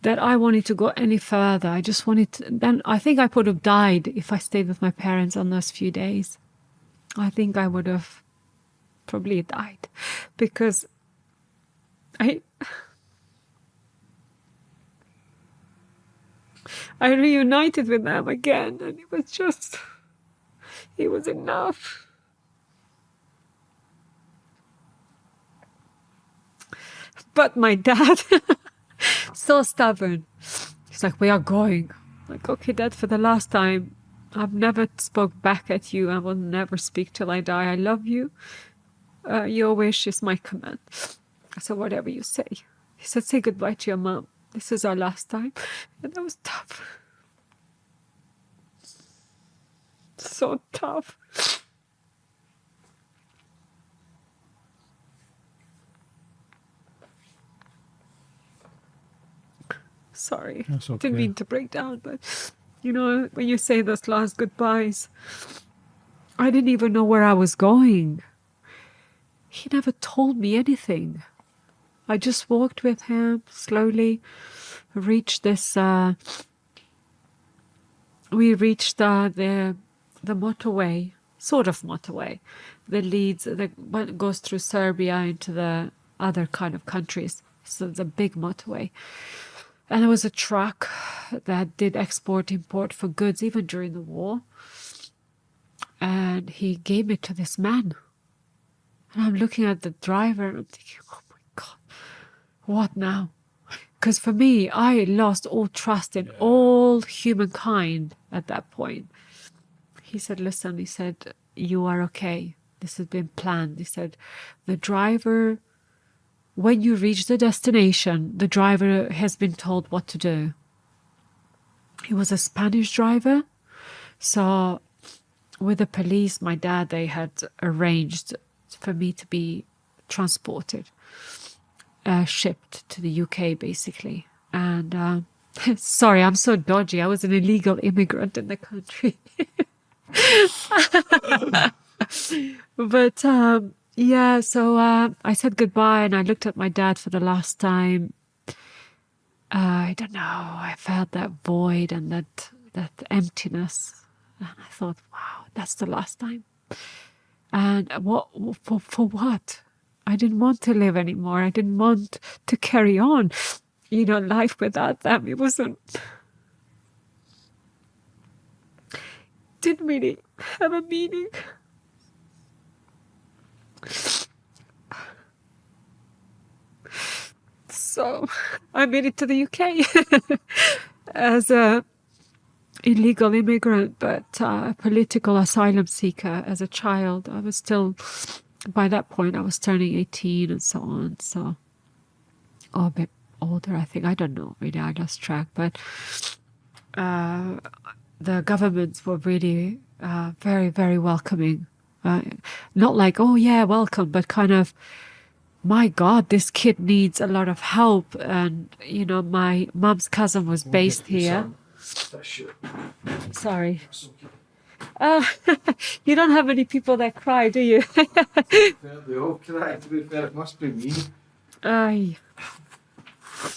that I wanted to go any further. I just wanted to, then I think I could have died if I stayed with my parents on those few days. I think I would have probably died because I reunited with them again, and it was enough. But my dad, so stubborn. He's like, we are going. I'm like, okay, Dad, for the last time. I've never spoke back at you. I will never speak till I die. I love you. Your wish is my command. I said, whatever you say. He said, say goodbye to your mom. This is our last time. And that was tough. So tough. Sorry. That's okay. Didn't mean to break down, but you know, when you say those last goodbyes, I didn't even know where I was going. He never told me anything. I just walked with him slowly, reached this, we reached the motorway, sort of motorway that goes through Serbia into the other kind of countries. So it's a big motorway. And there was a truck that did import for goods even during the war. And he gave it to this man. And I'm looking at the driver and I'm thinking, oh my God, what now? Because for me, I lost all trust in all humankind at that point. He said, listen, he said, you are okay. This has been planned. He said, the driver, when you reach the destination, the driver has been told what to do. He was a Spanish driver. So with the police, my dad, they had arranged for me to be transported, shipped to the UK, basically. And sorry, I'm so dodgy. I was an illegal immigrant in the country. But yeah, so I said goodbye and I looked at my dad for the last time. I don't know, I felt that void and that emptiness. And I thought, wow, that's the last time. And for what? I didn't want to live anymore. I didn't want to carry on, life without them. It didn't really have a meaning. So I made it to the UK as a illegal immigrant, but a political asylum seeker as a child. I was still, by that point, I was turning 18 and so on. So, a bit older, I think. I don't know, really. I lost track. But the governments were really very, very welcoming. Not like, oh yeah, welcome, but kind of, my God, this kid needs a lot of help. And, my mum's cousin was based here. Sorry. You don't have any people that cry, do you? They all cry, to be fair. It must be me. Aye.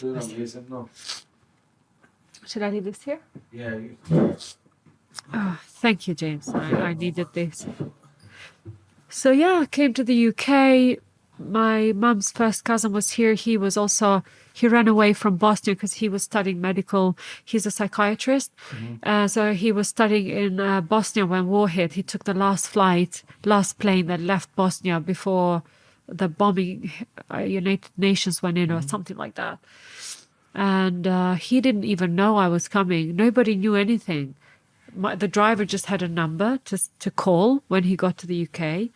They're amazing, no? Should I leave this here? Yeah. Oh, thank you, James. I needed this. So yeah, I came to the UK. My mum's first cousin was here. He ran away from Bosnia because he was studying medical. He's a psychiatrist. So he was studying in Bosnia when war hit. He took the last plane that left Bosnia before the bombing, United Nations went in or something like that. And he didn't even know I was coming. Nobody knew anything. The driver just had a number to call when he got to the UK.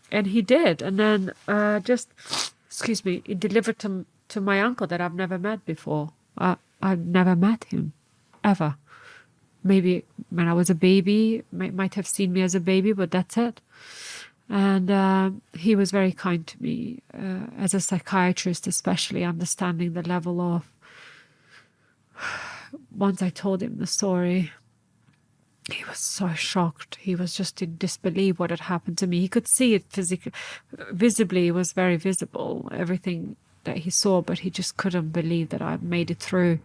And he did. And then he delivered to my uncle that I've never met before. I've never met him, ever. Maybe when I was a baby, might have seen me as a baby, but that's it. And he was very kind to me, as a psychiatrist, especially understanding the level of... Once I told him the story, he was so shocked. He was just in disbelief what had happened to me. He could see it visibly. It was very visible, everything that he saw, but he just couldn't believe that I made it through.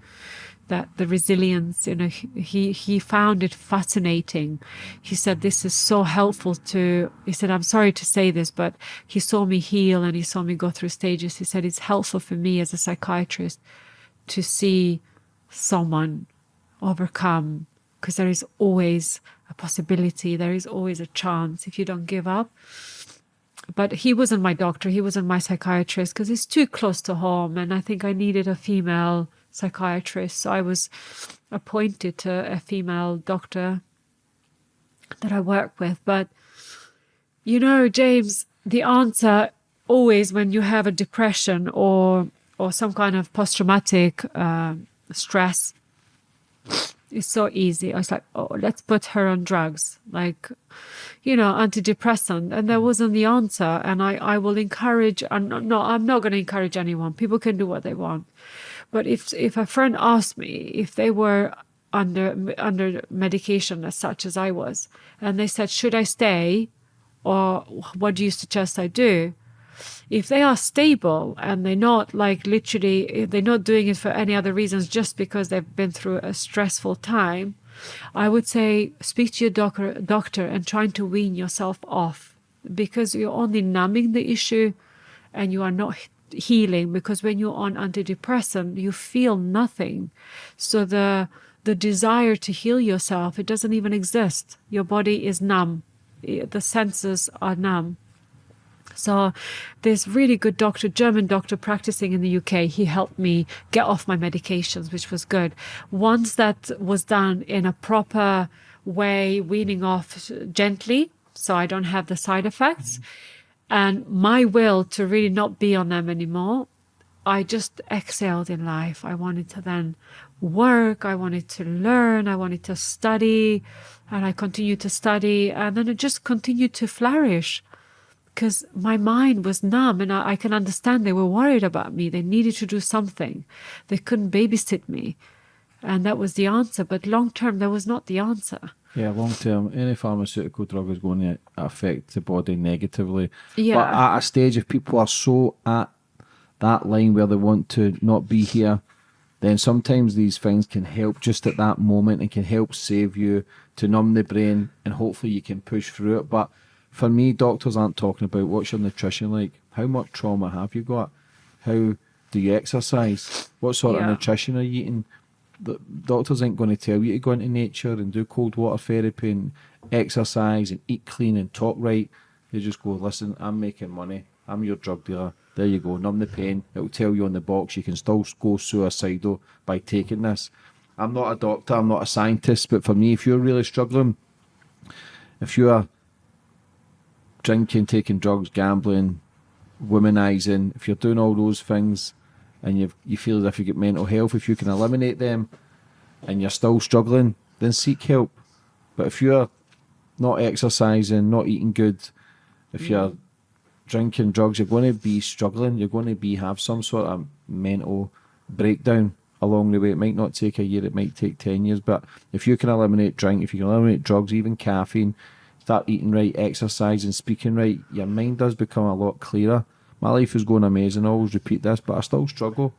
That the resilience, he found it fascinating. He said, this is so helpful he said, I'm sorry to say this, but he saw me heal and he saw me go through stages. He said, it's helpful for me as a psychiatrist to see someone overcome, because there is always a possibility, there is always a chance if you don't give up. But he wasn't my doctor, he wasn't my psychiatrist, because it's too close to home, and I think I needed a female psychiatrist. So I was appointed to a female doctor that I work with. But, James, the answer always when you have a depression or some kind of post-traumatic stress, it's so easy. I was like, oh, let's put her on drugs, antidepressant. And that wasn't the answer. And I will encourage, I'm not going to encourage anyone. People can do what they want. But if a friend asked me if they were under medication as such as I was, and they said, should I stay? Or what do you suggest I do? If they are stable and they're not they're not doing it for any other reasons, just because they've been through a stressful time, I would say speak to your doctor and trying to wean yourself off, because you're only numbing the issue and you are not healing, because when you're on antidepressant, you feel nothing. So the desire to heal yourself, it doesn't even exist. Your body is numb. The senses are numb. So there's really good doctor, German doctor practicing in the UK. He helped me get off my medications, which was good. Once that was done in a proper way, weaning off gently, so I don't have the side effects, and my will to really not be on them anymore, I just exhaled in life. I wanted to then work, I wanted to learn, I wanted to study, and I continued to study, and then it just continued to flourish. Because my mind was numb, and I can understand they were worried about me. They needed to do something. They couldn't babysit me. And that was the answer. But long term, that was not the answer. Yeah, long term, any pharmaceutical drug is going to affect the body negatively. Yeah. But at a stage, if people are so at that line where they want to not be here, then sometimes these things can help just at that moment and can help save you, to numb the brain, and hopefully you can push through it. But for me, doctors aren't talking about what's your nutrition like, how much trauma have you got, how do you exercise, what sort of nutrition are you eating. The doctors ain't going to tell you to go into nature and do cold water therapy and exercise and eat clean and talk right. They just go, listen, I'm making money, I'm your drug dealer, there you go, numb the pain. It'll tell you on the box you can still go suicidal by taking this. I'm not a doctor, I'm not a scientist, but for me, if you're really struggling, if you're drinking, taking drugs, gambling, womanizing, if you're doing all those things and you feel as if you get mental health, if you can eliminate them and you're still struggling, then seek help. But if you're not exercising, not eating good, if you're drinking drugs, you're going to be struggling. You're going to have some sort of mental breakdown along the way. It might not take a year, it might take 10 years, but if you can eliminate drink, if you can eliminate drugs, even caffeine, start eating right, exercising, speaking right, your mind does become a lot clearer. My life is going amazing. I always repeat this, but I still struggle.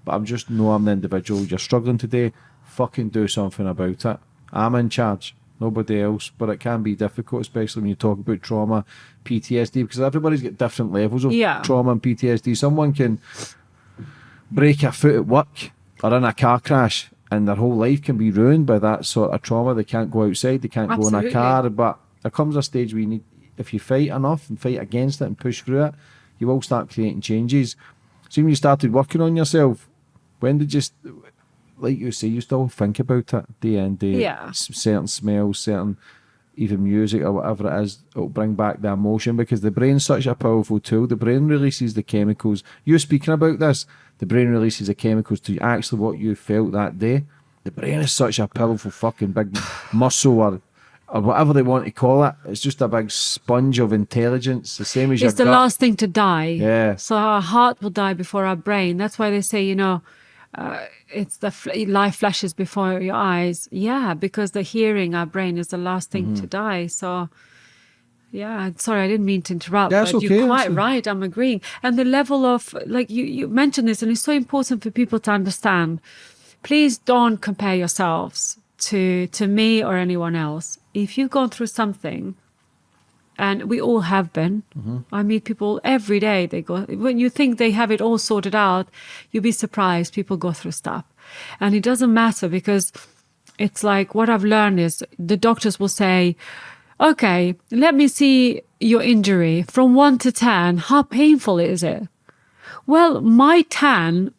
But I'm just know I'm the individual. You're struggling today, fucking do something about it. I'm in charge, nobody else. But it can be difficult, especially when you talk about trauma, PTSD, because everybody's got different levels of trauma and PTSD. Someone can break a foot at work or in a car crash, and their whole life can be ruined by that sort of trauma. They can't go outside, they can't go in a car, but there comes a stage where you need, if you fight enough and fight against it and push through it, you will start creating changes. See, when you started working on yourself, when did you, like you say, you still think about it day in, day out, certain smells, certain even music or whatever it is, it'll bring back the emotion, because the brain's such a powerful tool. The brain releases the chemicals. You're speaking about this, the brain releases the chemicals to actually what you felt that day. The brain is such a powerful fucking big muscle or whatever they want to call it. It's just a big sponge of intelligence, the same as your gut. It's the last thing to die. Yeah. So our heart will die before our brain. That's why they say, it's the life flashes before your eyes. Yeah, because the hearing, our brain is the last thing to die. So, yeah, sorry, I didn't mean to interrupt. That's but okay, you're quite right. I'm agreeing. And the level of, like you mentioned this, and it's so important for people to understand. Please don't compare yourselves to me or anyone else. If you've gone through something, and we all have been, I meet people every day, they go, when you think they have it all sorted out, you'll be surprised, people go through stuff. And it doesn't matter, because it's like, what I've learned is the doctors will say, okay, let me see your injury from 1 to 10, how painful is it? Well, my 10,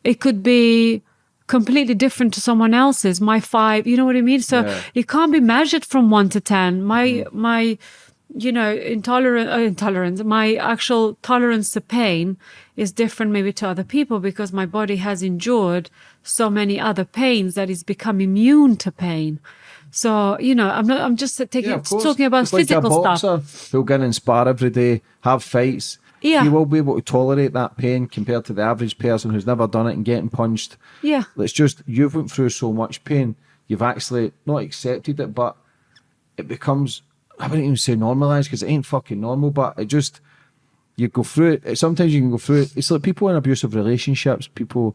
it could be completely different to someone else's. My 5, you know what I mean? So it can't be measured from 1 to 10. My intolerance, my actual tolerance to pain is different maybe to other people, because my body has endured so many other pains that it's become immune to pain. So, I'm just talking about it's physical like a boxer stuff. who'll go in and spar every day, have fights. Yeah. You will be able to tolerate that pain compared to the average person who's never done it and getting punched. Yeah. It's just, you've went through so much pain, you've actually not accepted it, but it becomes, I wouldn't even say normalised, because it ain't fucking normal, but it just, you go through it. Sometimes you can go through it. It's like people in abusive relationships, people,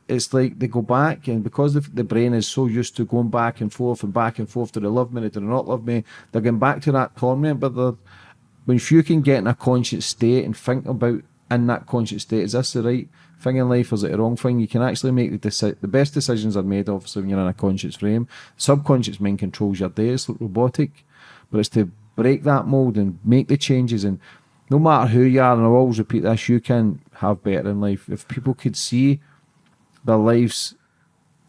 it's like they go back, and because the brain is so used to going back and forth and back and forth, do they love me, do they not love me, they're going back to that torment. But when you can get in a conscious state and think about in that conscious state, is this the right thing in life, or is it the wrong thing? You can actually make the best decisions are made obviously when you're in a conscious frame. Subconscious mind controls your day, it's like robotic, but it's to break that mold and make the changes. And no matter who you are, and I'll always repeat this, you can have better in life. If people could see their lives,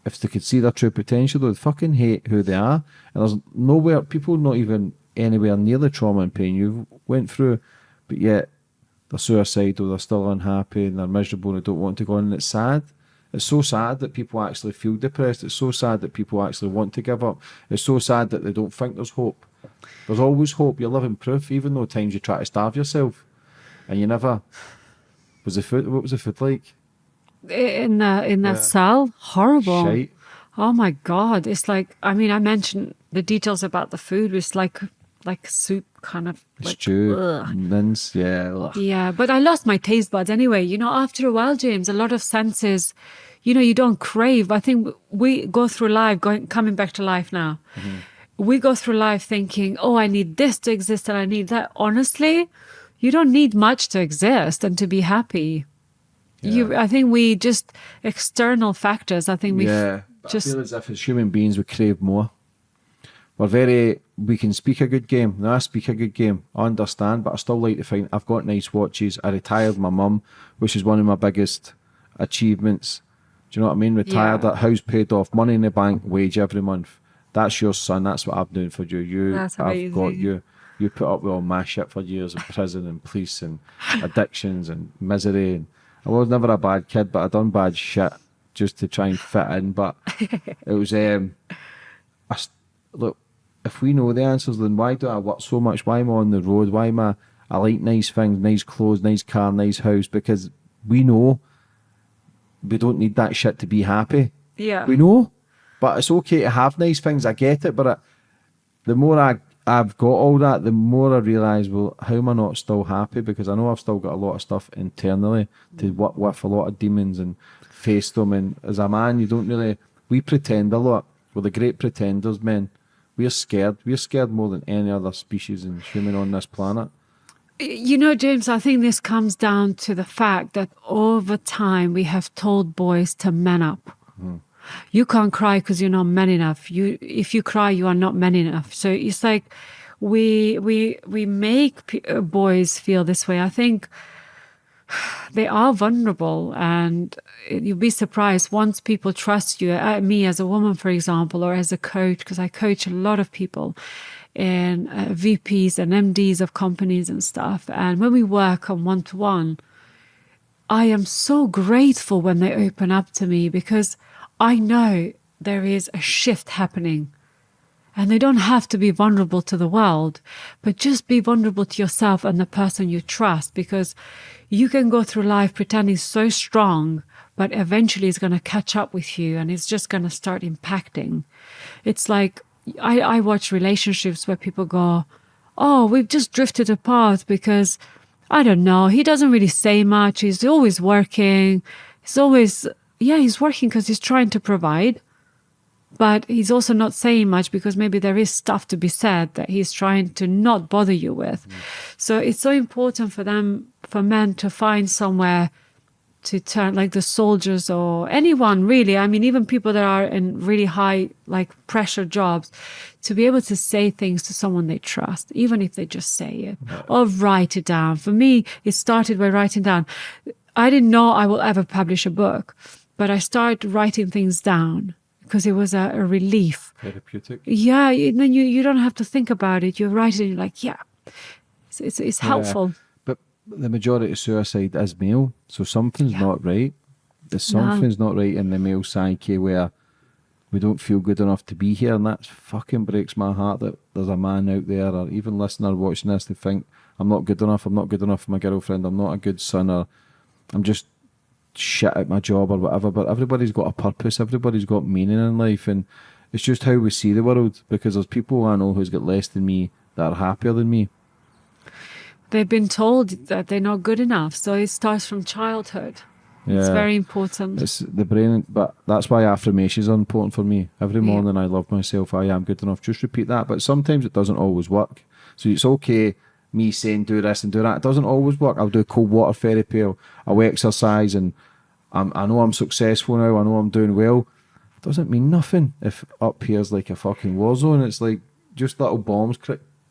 if they could see their true potential, they'd fucking hate who they are. And there's nowhere, people not even anywhere near the trauma and pain you've went through, but yet they're suicidal, they're still unhappy, and they're miserable, and they don't want to go on. And it's sad. It's so sad that people actually feel depressed. It's so sad that people actually want to give up. It's so sad that they don't think there's hope. There's always hope. You're living proof, even though times you try to starve yourself and you never. What was the food like? In that cell, horrible. Shite. Oh my God! It's like, I mean, I mentioned the details about the food. It's like soup, kind of like, Stew, ugh. mince, yeah. Ugh. Yeah, but I lost my taste buds anyway. You know, after a while, James, a lot of senses, you know, you don't crave. I think we go through life, coming back to life now. Mm-hmm. We go through life thinking, oh, I need this to exist and I need that. Honestly, you don't need much to exist and to be happy. Yeah. I think we just external factors. I think we But just I feel as if as human beings we crave more. We can speak a good game. Now I speak a good game, I understand, but I still like to find I've got nice watches. I retired my mum, which is one of my biggest achievements. Do you know what I mean? Retired, that house paid off, money in the bank, wage every month. That's your son, that's what I'm doing for you. That's I've amazing. got you. You put up with all my shit for years in prison and police and addictions and misery. And I was never a bad kid, but I done bad shit just to try and fit in. But it was look, if we know the answers, then why do I work so much? Why am I on the road? Why am I like nice things, nice clothes, nice car, nice house? Because we know we don't need that shit to be happy. Yeah. We know. But it's okay to have nice things, I get it, but the more I've got all that, the more I realise, well, how am I not still happy? Because I know I've still got a lot of stuff internally to work with, a lot of demons, and face them. And as a man, we pretend a lot. We're the great pretenders, men. We're scared. We're scared more than any other species and human on this planet. You know, James, I think this comes down to the fact that over time we have told boys to man up. You can't cry because you're not man enough. If you cry, you are not man enough. So it's like we make boys feel this way. I think they are vulnerable, and you'll be surprised once people trust you. Me as a woman, for example, or as a coach, because I coach a lot of people and VPs and MDs of companies and stuff. And when we work on one-to-one, I am so grateful when they open up to me, because I know there is a shift happening. And they don't have to be vulnerable to the world, but just be vulnerable to yourself and the person you trust, because you can go through life pretending so strong, but eventually it's going to catch up with you and it's just going to start impacting. It's like I watch relationships where people go, oh, we've just drifted apart because, I don't know, he doesn't really say much. He's always working. He's working because he's trying to provide. But he's also not saying much because maybe there is stuff to be said that he's trying to not bother you with. So it's so important for men to find somewhere to turn, like the soldiers or anyone really. I mean, even people that are in really high, like pressure jobs, to be able to say things to someone they trust, even if they just say it or write it down. For me, it started by writing down. I didn't know I will ever publish a book, but I started writing things down, because it was a relief. Therapeutic. Yeah, and then you don't have to think about it. You write it and you're like, yeah, it's helpful. But the majority of suicide is male, so something's not right. Something's not right in the male psyche where we don't feel good enough to be here, and that fucking breaks my heart that there's a man out there, or even listener watching this, they think, I'm not good enough for my girlfriend, I'm not a good son, or I'm just shit at my job or whatever. But everybody's got a purpose, everybody's got meaning in life, and it's just how we see the world, because there's people I know who's got less than me that are happier than me. They've been told that they're not good enough, so it starts from childhood. It's Yeah. very important. It's the brain, but that's why affirmations are important for me. Every Yeah. morning I love myself, I am good enough. Just repeat that, but sometimes it doesn't always work. So it's okay me saying do this and do that. It doesn't always work. I'll do cold water therapy, I'll exercise, and I know I'm successful now, I know I'm doing well. It doesn't mean nothing if up here's like a fucking war zone. It's like just little bombs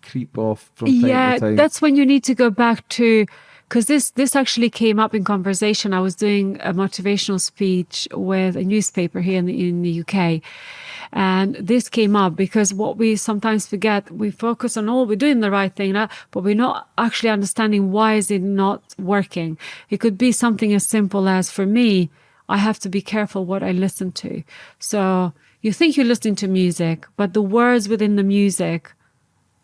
creep off from time Yeah, to time. that's when you need to go back to, because this actually came up in conversation. I was doing a motivational speech with a newspaper here in the UK, and this came up because what we sometimes forget, we focus on, we're doing the right thing, but we're not actually understanding why is it not working. It could be something as simple as, for me, I have to be careful what I listen to. So you think you're listening to music, but the words within the music,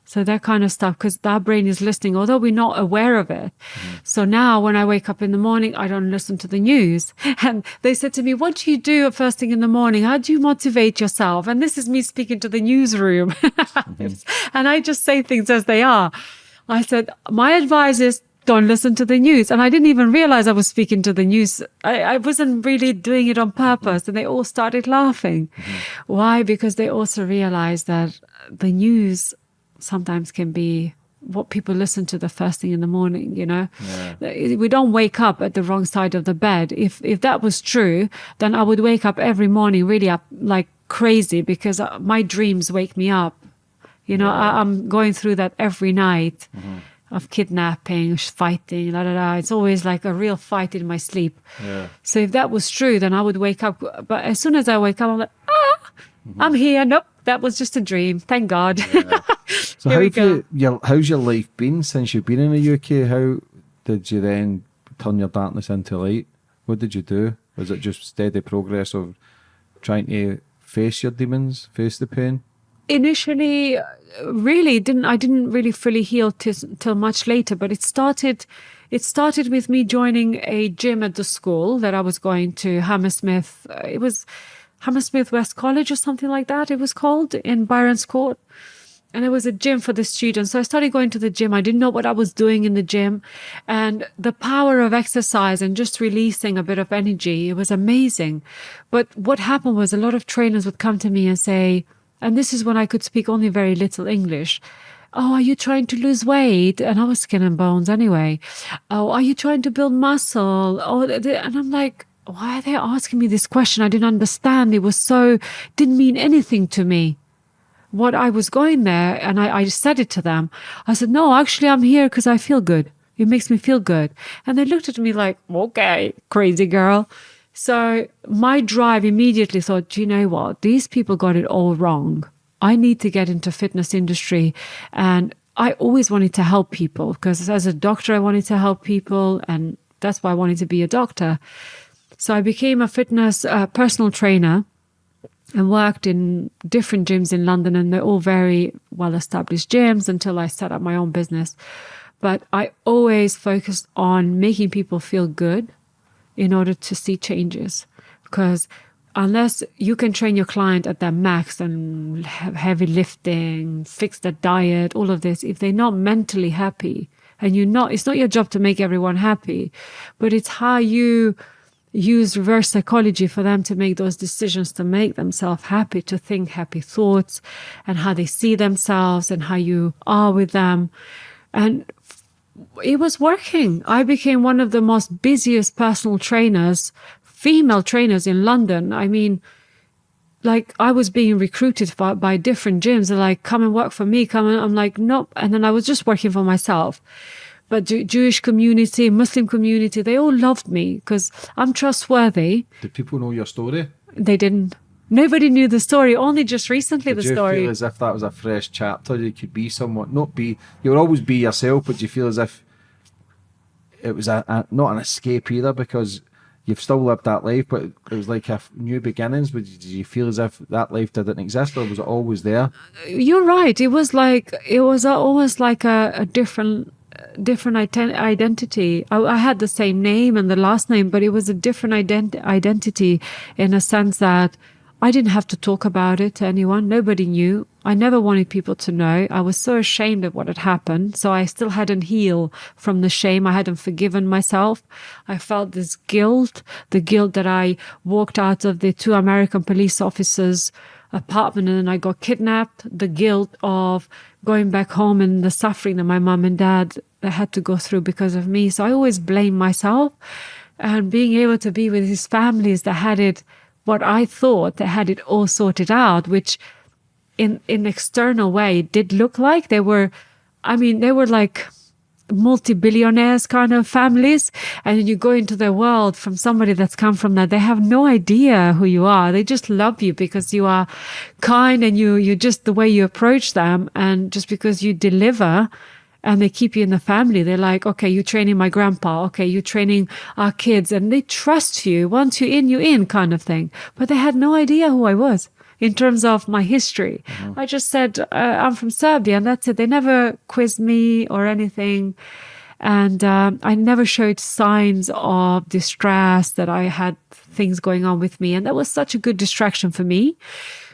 so that kind of stuff, because our brain is listening, although we're not aware of it. So now when I wake up in the morning, I don't listen to the news. And they said to me, what do you do first thing in the morning? How do you motivate yourself? And this is me speaking to the newsroom. And I just say things as they are. I said, my advice is don't listen to the news. And I didn't even realize I was speaking to the news. I wasn't really doing it on purpose. And they all started laughing. Why? Because they also realized that the news sometimes can be what people listen to the first thing in the morning, you know. Yeah. We don't wake up at the wrong side of the bed. If that was true, then I would wake up every morning really up like crazy, because my dreams wake me up. You know, I'm going through that every night of kidnapping, fighting, la, la, la. It's always like a real fight in my sleep. Yeah. So if that was true, then I would wake up. But as soon as I wake up, I'm like, I'm here. Nope, that was just a dream. Thank God. Yeah. So how's your life been since you've been in the UK? How did you then turn your darkness into light? What did you do? Was it just steady progress of trying to face your demons, face the pain? Initially, really I didn't really fully heal till much later, but it started with me joining a gym at the school that I was going to, Hammersmith. It was Hammersmith West College or something like that it was called, in Byron's Court. And it was a gym for the students. So I started going to the gym. I didn't know what I was doing in the gym. And the power of exercise and just releasing a bit of energy, it was amazing. But what happened was a lot of trainers would come to me and say, and this is when I could speak only very little English, oh, are you trying to lose weight? And I was skin and bones anyway. Oh, are you trying to build muscle? Oh, and I'm like, why are they asking me this question? I didn't understand. Didn't mean anything to me. What I was going there, and I said it to them. I said, no, actually, I'm here because I feel good. It makes me feel good. And they looked at me like, okay, crazy girl. So my drive immediately thought, do you know what? These people got it all wrong. I need to get into fitness industry. And I always wanted to help people, because as a doctor, I wanted to help people. And that's why I wanted to be a doctor. So I became a fitness personal trainer and worked in different gyms in London, and they're all very well-established gyms until I set up my own business. But I always focused on making people feel good in order to see changes. Because unless you can train your client at their max and have heavy lifting, fix their diet, all of this, if they're not mentally happy, and it's not your job to make everyone happy, but it's how you use reverse psychology for them to make those decisions, to make themselves happy, to think happy thoughts, and how they see themselves and how you are with them. And it was working. I became one of the most busiest personal trainers, female trainers in London. I mean, like, I was being recruited by different gyms. They're like, come and work for me. I'm like, nope. And then I was just working for myself. But Jewish community, Muslim community, they all loved me because I'm trustworthy. Did people know your story? They didn't. Nobody knew the story. Only just recently Did the story. Did you feel as if that was a fresh chapter? You could be someone, you will always be yourself, but do you feel as if it was not an escape either, because you've still lived that life, but it was like a new beginnings? But did you feel as if that life didn't exist, or was it always there? You're right. It was almost like a different identity. I had the same name and the last name, but it was a different identity in a sense that I didn't have to talk about it to anyone. Nobody knew. I never wanted people to know. I was so ashamed of what had happened. So I still hadn't healed from the shame. I hadn't forgiven myself. I felt this guilt, the guilt that I walked out of the 2 American police officers' apartment and then I got kidnapped, the guilt of going back home and the suffering that my mom and dad had to go through because of me. So I always blamed myself, and being able to be with these families that had it, what I thought they had it all sorted out, which in external way it did look like they were like multi-billionaires kind of families, and you go into their world from somebody that's come from that, they have no idea who you are. They just love you because you are kind, and you just the way you approach them, and just because you deliver, and they keep you in the family. They're like, okay, you're training my grandpa. Okay, you're training our kids. And they trust you. Once you're in kind of thing. But they had no idea who I was in terms of my history. I just said, I'm from Serbia, and that's it. They never quizzed me or anything. And I never showed signs of distress that I had things going on with me. And that was such a good distraction for me.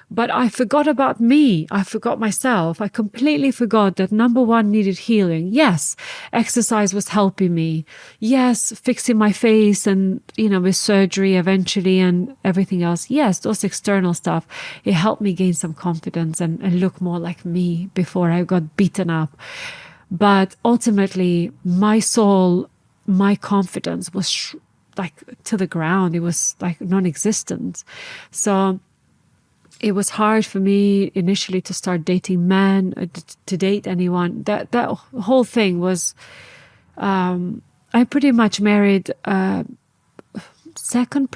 But I forgot about me. I forgot myself. I completely forgot that number one needed healing. Yes, exercise was helping me. Yes, fixing my face and, with surgery eventually and everything else. Yes, those external stuff. It helped me gain some confidence and look more like me before I got beaten up. But ultimately, my soul, my confidence was like to the ground. It was like non-existent. So it was hard for me initially to start dating men, to date anyone. That whole thing was, I pretty much married second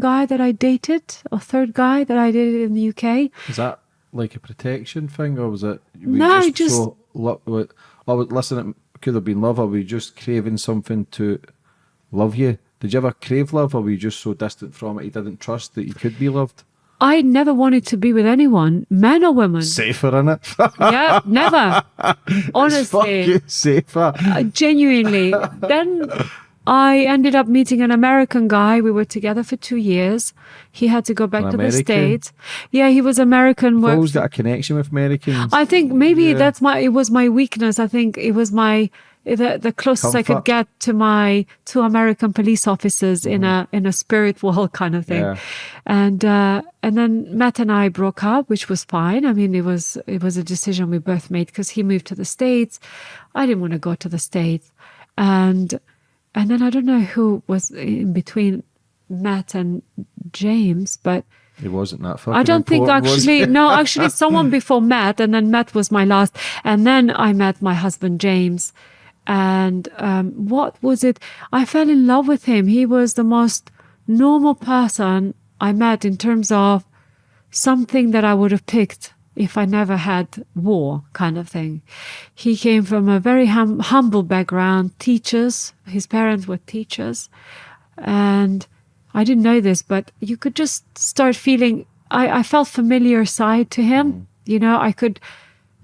guy that I dated, or third guy that I dated in the UK. Is that like a protection thing, or was it? No, Listen, it could have been love, or were you just craving something to love you? Did you ever crave love, or were you just so distant from it you didn't trust that you could be loved? I never wanted to be with anyone, man or woman. Safer, innit? Yeah, never. Honestly. It's fucking safer. Genuinely. Then I ended up meeting an American guy. We were together for 2 years. He had to go back to the States. Yeah, he was American. I've always got a connection with Americans. I think maybe it was my weakness. I think it was the closest I could get to my 2 American police officers in a spirit world kind of thing. Yeah. And then Matt and I broke up, which was fine. I mean, it was a decision we both made because he moved to the States. I didn't want to go to the States. And then I don't know who was in between Matt and James, but it wasn't that fucking I don't think actually, no, actually someone before Matt, and then Matt was my last. And then I met my husband, James. And what was it? I fell in love with him. He was the most normal person I met in terms of something that I would have picked if I never had war kind of thing. He came from a very humble background, teachers. His parents were teachers. And I didn't know this, but you could just start feeling, I felt familiar side to him. I could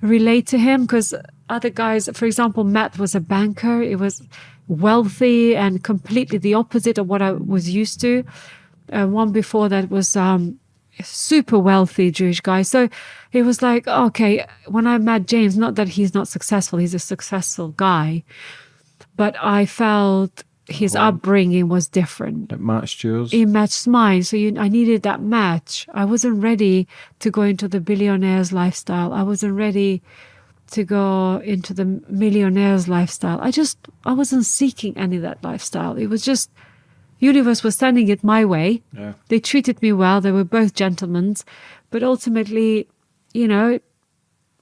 relate to him because other guys, for example, Matt was a banker. It was wealthy and completely the opposite of what I was used to. One before that was a super wealthy Jewish guy. So it was like, okay, when I met James, not that he's not successful, he's a successful guy, but I felt his upbringing was different. It matched yours? It matched mine. So I needed that match. I wasn't ready to go into the billionaire's lifestyle. I wasn't ready to go into the millionaire's lifestyle. I wasn't seeking any of that lifestyle. It was just, universe was sending it my way. Yeah. They treated me well. They were both gentlemen. But ultimately,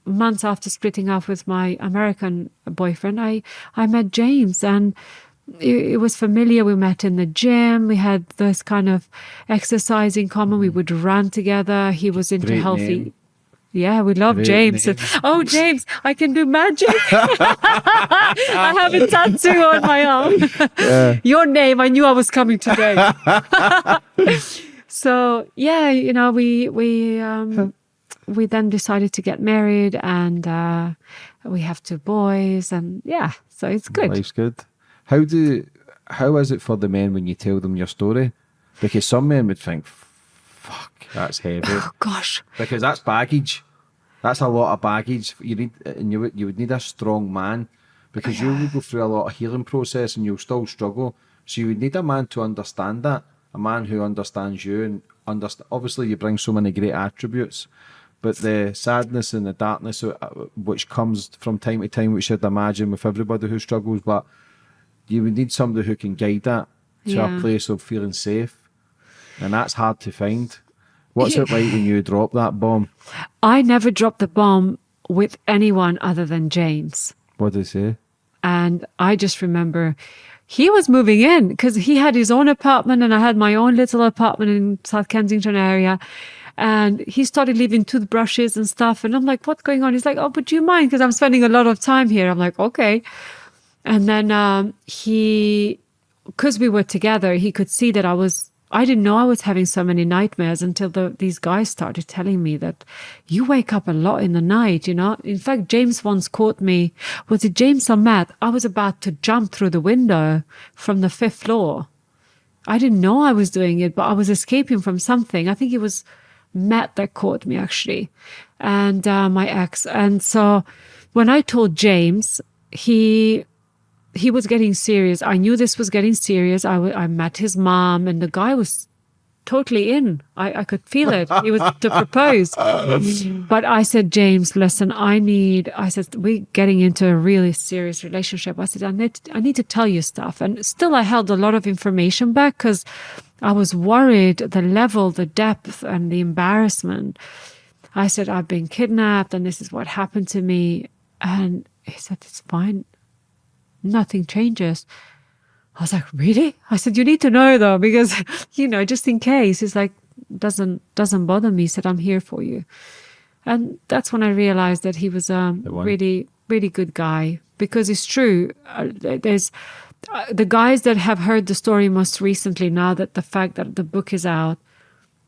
months after splitting up with my American boyfriend, I met James, and it was familiar. We met in the gym. We had this kind of exercise in common. We would run together. He was into Great healthy. Name. Yeah, we love James. Oh, James, I can do magic. I have a tattoo on my arm. Yeah. Your name, I knew I was coming today. So, yeah, we then decided to get married, and we have 2 boys, and yeah, so it's good. Life's good. How is it for the men when you tell them your story? Because some men would think, Fuck, that's heavy. Oh, gosh. Because that's baggage. That's a lot of baggage. You need, and you would need a strong man, because you will go through a lot of healing process and you'll still struggle. So you would need a man to understand that, a man who understands you and Obviously, you bring so many great attributes, but the sadness and the darkness which comes from time to time, which I'd imagine with everybody who struggles, but you would need somebody who can guide that to a place of feeling safe, and that's hard to find. What's it like when you drop that bomb? I never dropped the bomb with anyone other than James. What did he say? And I just remember he was moving in because he had his own apartment and I had my own little apartment in South Kensington area. And he started leaving toothbrushes and stuff. And I'm like, what's going on? He's like, oh, but do you mind? Because I'm spending a lot of time here. I'm like, okay. And then because we were together, he could see that I didn't know I was having so many nightmares until these guys started telling me that you wake up a lot in the night, you know. In fact, James once caught me. Was it James or Matt? I was about to jump through the window from the 5th floor. I didn't know I was doing it, but I was escaping from something. I think it was Matt that caught me, actually, and my ex. And so when I told James, he was getting serious. I knew this was getting serious. I met his mom and the guy was totally in. I could feel it. He was to propose. But I said, James, listen, I said, we're getting into a really serious relationship. I said, I need to tell you stuff. And still I held a lot of information back because I was worried the level, the depth and the embarrassment. I said, I've been kidnapped and this is what happened to me. And he said, it's fine. Nothing changes. I was like, really? I said, you need to know though, because, just in case. He's like, doesn't bother me. He said, I'm here for you. And that's when I realized that he was a really, really good guy, because it's true. There's the guys that have heard the story most recently, now that the fact that the book is out,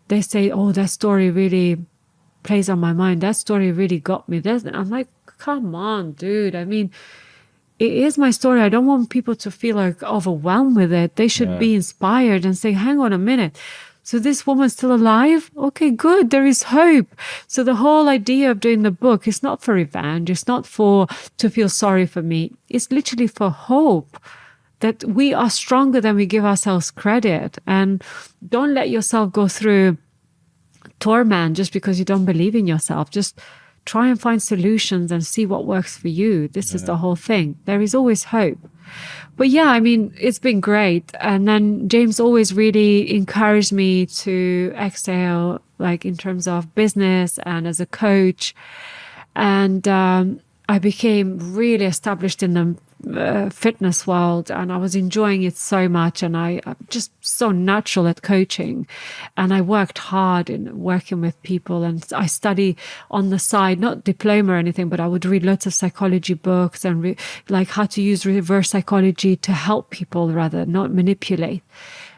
they say, oh, that story really plays on my mind. That story really got me. I'm like, come on, dude. I mean, it is my story. I don't want people to feel like overwhelmed with it. They should be inspired and say, hang on a minute. So this woman's still alive? Okay, good. There is hope. So the whole idea of doing the book is not for revenge. It's not to feel sorry for me. It's literally for hope that we are stronger than we give ourselves credit. And don't let yourself go through torment just because you don't believe in yourself. Just try and find solutions and see what works for you. This is the whole thing. There is always hope. But yeah, I mean, it's been great. And then James always really encouraged me to excel, like in terms of business and as a coach. And I became really established in the fitness world, and I was enjoying it so much, and I'm just so natural at coaching, and I worked hard in working with people, and I study on the side, not diploma or anything, but I would read lots of psychology books and like how to use reverse psychology to help people rather not manipulate.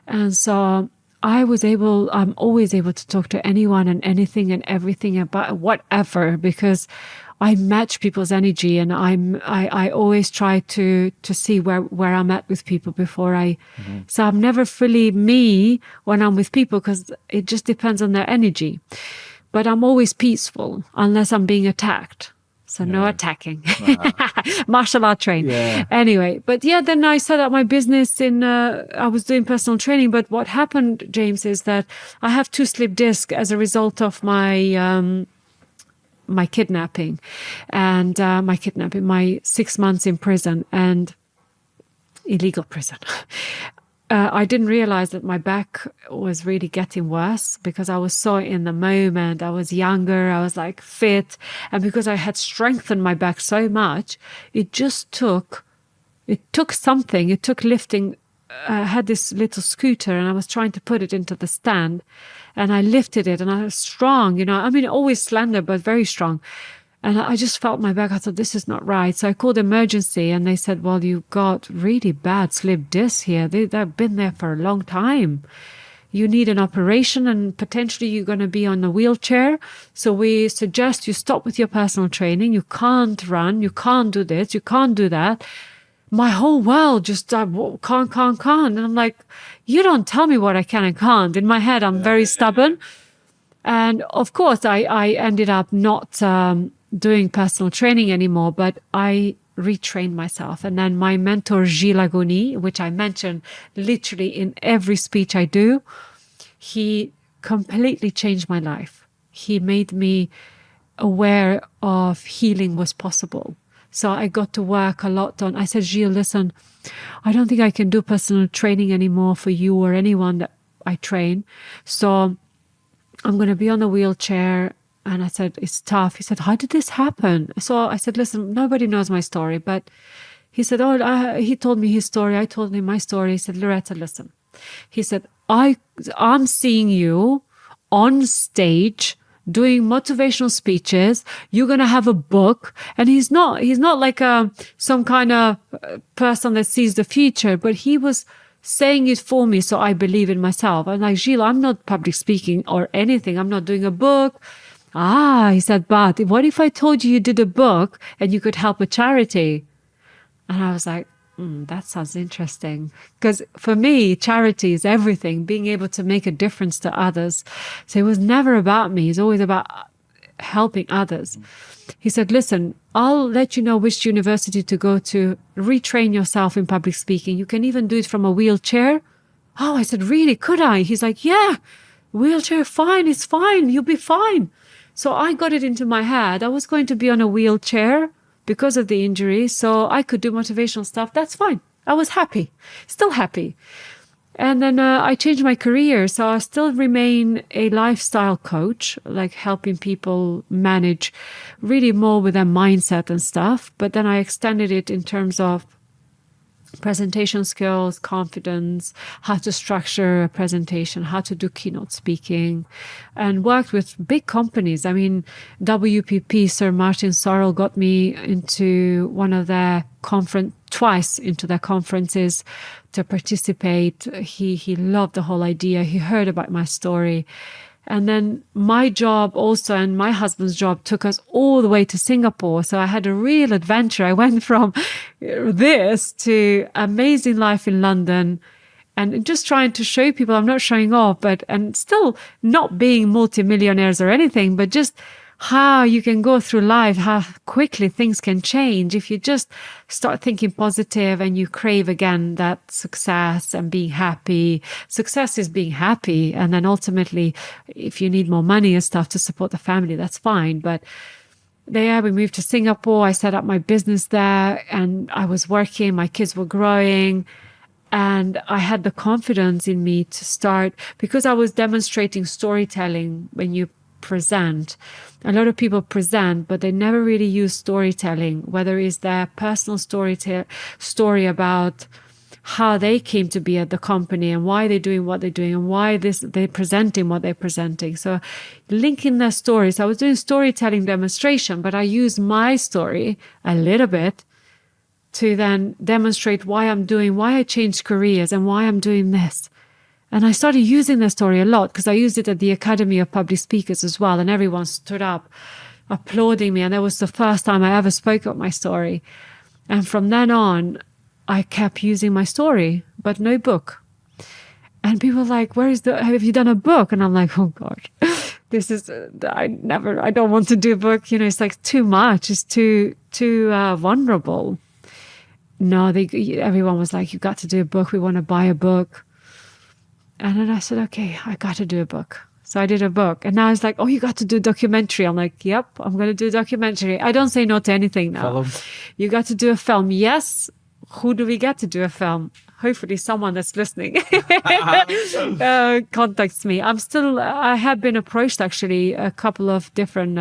And so I'm always able to talk to anyone and anything and everything about whatever, because I match people's energy, and I always try to see where I'm at with people before so I'm never fully me when I'm with people, because it just depends on their energy. But I'm always peaceful unless I'm being attacked. So no attacking. Martial art trained. Anyway, but yeah, then I set up my business I was doing personal training. But what happened, James, is that I have 2 slip discs as a result of my kidnapping, and my 6 months in prison and illegal prison. I didn't realize that my back was really getting worse, because I was so in the moment. I was younger, I was like fit, and because I had strengthened my back so much, it took something. It took lifting. I had this little scooter and I was trying to put it into the stand, and I lifted it, and I was strong, I mean, always slender, but very strong. And I just felt my back. I thought, this is not right. So I called emergency, and they said, well, you got really bad slip discs here. They've been there for a long time. You need an operation, and potentially you're going to be on a wheelchair. So we suggest you stop with your personal training. You can't run. You can't do this. You can't do that. My whole world just can't. And I'm like, you don't tell me what I can and can't. In my head, I'm very stubborn. And of course, I ended up not doing personal training anymore, but I retrained myself. And then my mentor, Gilles Agoni, which I mention literally in every speech I do, he completely changed my life. He made me aware of healing was possible. So I got to work a lot on, I said, Gilles, listen, I don't think I can do personal training anymore for you or anyone that I train. So I'm going to be on a wheelchair. And I said, it's tough. He said, how did this happen? So I said, listen, nobody knows my story. But he said, he told me his story. I told him my story. He said, Lurata, listen. He said, I'm seeing you on stage doing motivational speeches. You're going to have a book. And he's not like some kind of person that sees the future, but he was saying it for me. So I believe in myself. I'm like, Gilles, I'm not public speaking or anything. I'm not doing a book. He said, but what if I told you did a book and you could help a charity? And I was like, that sounds interesting. Because for me, charity is everything, being able to make a difference to others. So it was never about me. It's always about helping others. He said, listen, I'll let you know which university to go to, retrain yourself in public speaking. You can even do it from a wheelchair. I said, really? Could I? He's like, yeah, wheelchair, fine. It's fine. You'll be fine. So I got it into my head. I was going to be on a wheelchair because of the injury, so I could do motivational stuff. That's fine. I was happy, still happy. And then I changed my career. So I still remain a lifestyle coach, like helping people manage really more with their mindset and stuff. But then I extended it in terms of presentation skills, confidence, how to structure a presentation, how to do keynote speaking, and worked with big companies. I mean, WPP, Sir Martin Sorrell got me into one of their twice into their conferences to participate. He loved the whole idea. He heard about my story. And then my job also, and my husband's job, took us all the way to Singapore. So I had a real adventure. I went from this to amazing life in London and just trying to show people, I'm not showing off, and still not being multimillionaires or anything, but just how you can go through life, how quickly things can change if you just start thinking positive and you crave again that success and being happy. Success is being happy. And then ultimately, if you need more money and stuff to support the family, that's fine. But there we moved to Singapore. I set up my business there and I was working. My kids were growing. And I had the confidence in me to start, because I was demonstrating storytelling when you present. A lot of people present, but they never really use storytelling, whether it's their personal story about how they came to be at the company and why they're doing what they're doing and why they're presenting what they're presenting. So linking their stories. I was doing storytelling demonstration, but I used my story a little bit to then demonstrate why I changed careers and why I'm doing this. And I started using the story a lot because I used it at the Academy of Public Speakers as well. And everyone stood up applauding me. And that was the first time I ever spoke about my story. And from then on, I kept using my story, but no book. And people were like, have you done a book? And I'm like, oh God, this is, I don't want to do a book. It's like too much. It's too vulnerable. No, everyone was like, you got to do a book. We want to buy a book. And then I said, okay, I got to do a book. So I did a book. And now it's like, oh, you got to do a documentary. I'm like, yep, I'm going to do a documentary. I don't say no to anything now. Film. You got to do a film. Yes. Who do we get to do a film? Hopefully someone that's listening contacts me. I have been approached actually a couple of different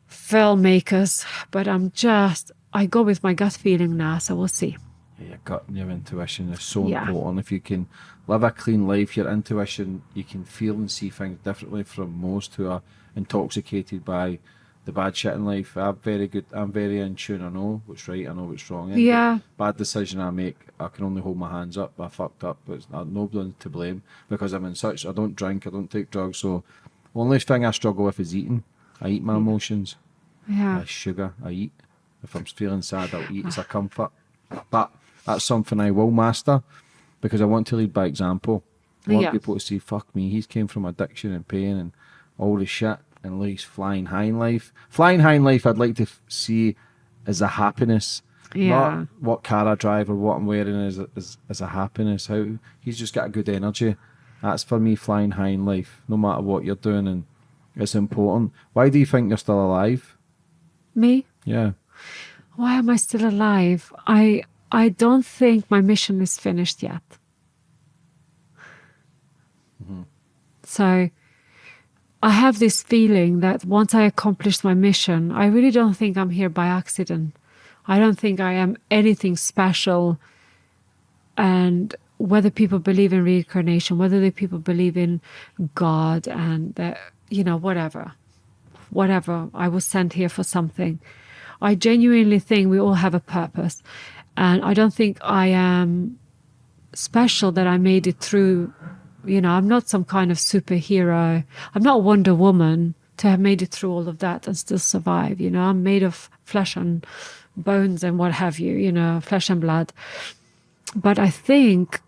filmmakers, but I go with my gut feeling now. So we'll see. Your gut and your intuition is so Yeah. important. If you can live a clean life, your intuition, you can feel and see things differently from most who are intoxicated by the bad shit in life. I'm very in tune. I know what's right, I know what's wrong. Yeah. Bad decision I make, I can only hold my hands up. I fucked up, but nobody's to blame because I don't drink, I don't take drugs. So only thing I struggle with is eating. I eat my emotions. Yeah. Sugar, I eat. If I'm feeling sad, I'll eat. It's a comfort. But that's something I will master because I want to lead by example. I want people to see, fuck me, he's came from addiction and pain and all the shit and likes flying high in life. Flying high in life, I'd like to see as a happiness. Yeah. Not what car I drive or what I'm wearing as a happiness. How he's just got a good energy. That's for me flying high in life, no matter what you're doing, and it's important. Why do you think you're still alive? Me? Yeah. Why am I still alive? I don't think my mission is finished yet. So I have this feeling that once I accomplish my mission, I really don't think I'm here by accident. I don't think I am anything special. And whether people believe in reincarnation, whether the people believe in God and, whatever, I was sent here for something. I genuinely think we all have a purpose. And I don't think I am special that I made it through. I'm not some kind of superhero. I'm not Wonder Woman to have made it through all of that and still survive. I'm made of flesh and bones and what have you, flesh and blood. But I think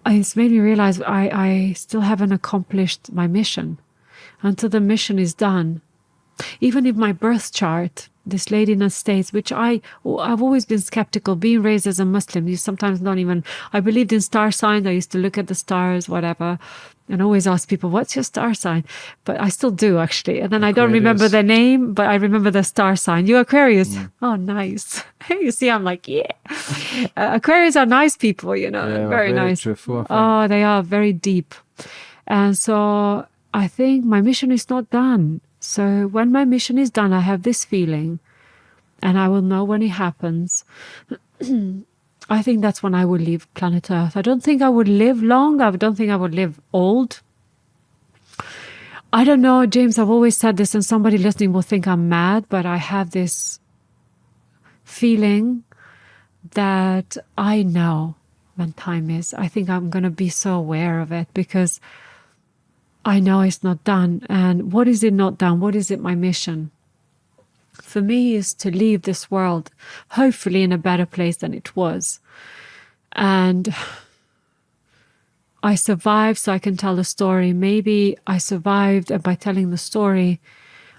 it's made me realize I still haven't accomplished my mission. Until the mission is done. Even if my birth chart, this lady in the States, which I've always been skeptical, being raised as a Muslim, you sometimes don't even, I believed in star signs, I used to look at the stars, whatever, and always ask people, what's your star sign? But I still do, actually. And then Aquarius. I don't remember their name, but I remember the star sign. You Aquarius? Mm. Oh, nice. You see, I'm like, yeah. Aquarius are nice people, very nice. Truthful, oh, they are very deep. And so I think my mission is not done. So when my mission is done, I have this feeling, and I will know when it happens. I think that's when I will leave planet Earth. I don't think I would live long. I don't think I would live old. I don't know, James, I've always said this, and somebody listening will think I'm mad, but I have this feeling that I know when time is. I think I'm going to be so aware of it because I know it's not done. And what is it not done? What is it my mission? For me is to leave this world, hopefully in a better place than it was. And I survived so I can tell the story. Maybe I survived, and by telling the story,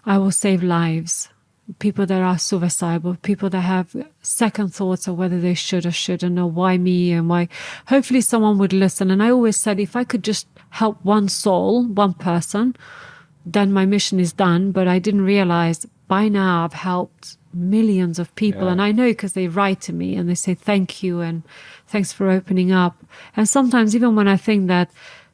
I will save lives. People that are suicidal, people that have second thoughts of whether they should or shouldn't, or why me and why. Hopefully someone would listen. And I always said, if I could just help one soul, one person, then my mission is done. But I didn't realize by now I've helped millions of people. Yeah. And I know because they write to me and they say thank you and thanks for opening up. And sometimes even when I think that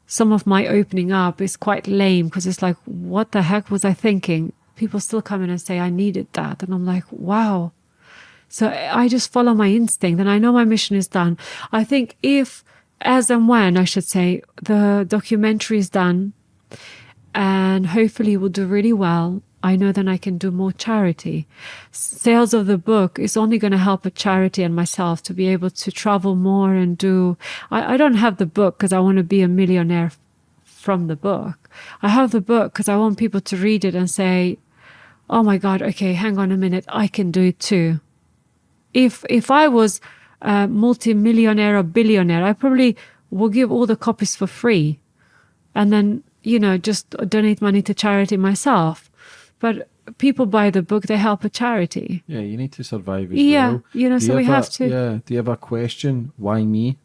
some of my opening up is quite lame because it's like, what the heck was I thinking? People still come in and say, I needed that. And I'm like, wow. So I just follow my instinct and I know my mission is done. I think if, as and when, I should say, the documentary is done and hopefully will do really well, I know then I can do more charity. Sales of the book is only going to help a charity and myself to be able to travel more and do. I don't have the book because I want to be a millionaire from the book. I have the book because I want people to read it and say, oh my God, okay, hang on a minute, I can do it too. If I was a multi-millionaire or billionaire, I probably will give all the copies for free and then, just donate money to charity myself. But people buy the book, they help a charity. Yeah, you need to survive as well. Yeah, so we have to. Yeah, do you have a question? Why me?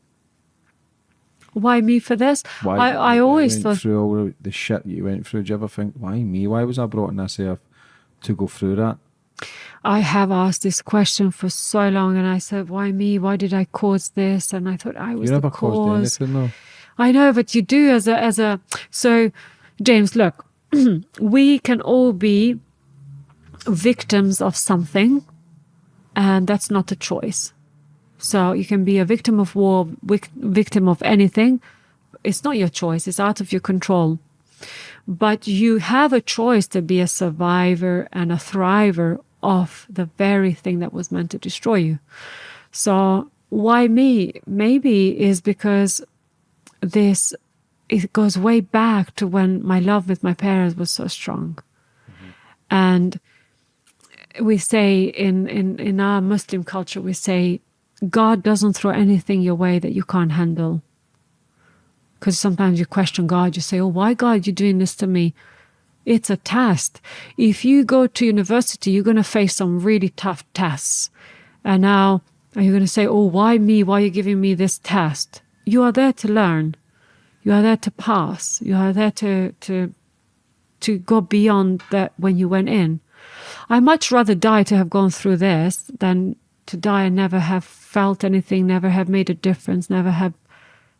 Why me for this? Why I always thought through all the shit that you went through. Do you ever think, why me? Why was I brought in this earth to go through that? I have asked this question for so long, and I said, why me? Why did I cause this? And I thought I was the cause. You never caused anything, though. I know, but you do as a. So, James, look, we can all be victims of something, and that's not a choice. So you can be a victim of war, victim of anything. It's not your choice. It's out of your control. But you have a choice to be a survivor and a thriver of the very thing that was meant to destroy you. So why me? Maybe is because it goes way back to when my love with my parents was so strong. Mm-hmm. And we say in our Muslim culture, we say, God doesn't throw anything your way that you can't handle. Because sometimes you question God, you say, oh, why God, you doing this to me? It's a test. If you go to university, you're going to face some really tough tests. And now, are you going to say, oh, why me? Why are you giving me this test? You are there to learn. You are there to pass. You are there to go beyond that when you went in. I much rather die to have gone through this than to die and never have felt anything, never have made a difference, never have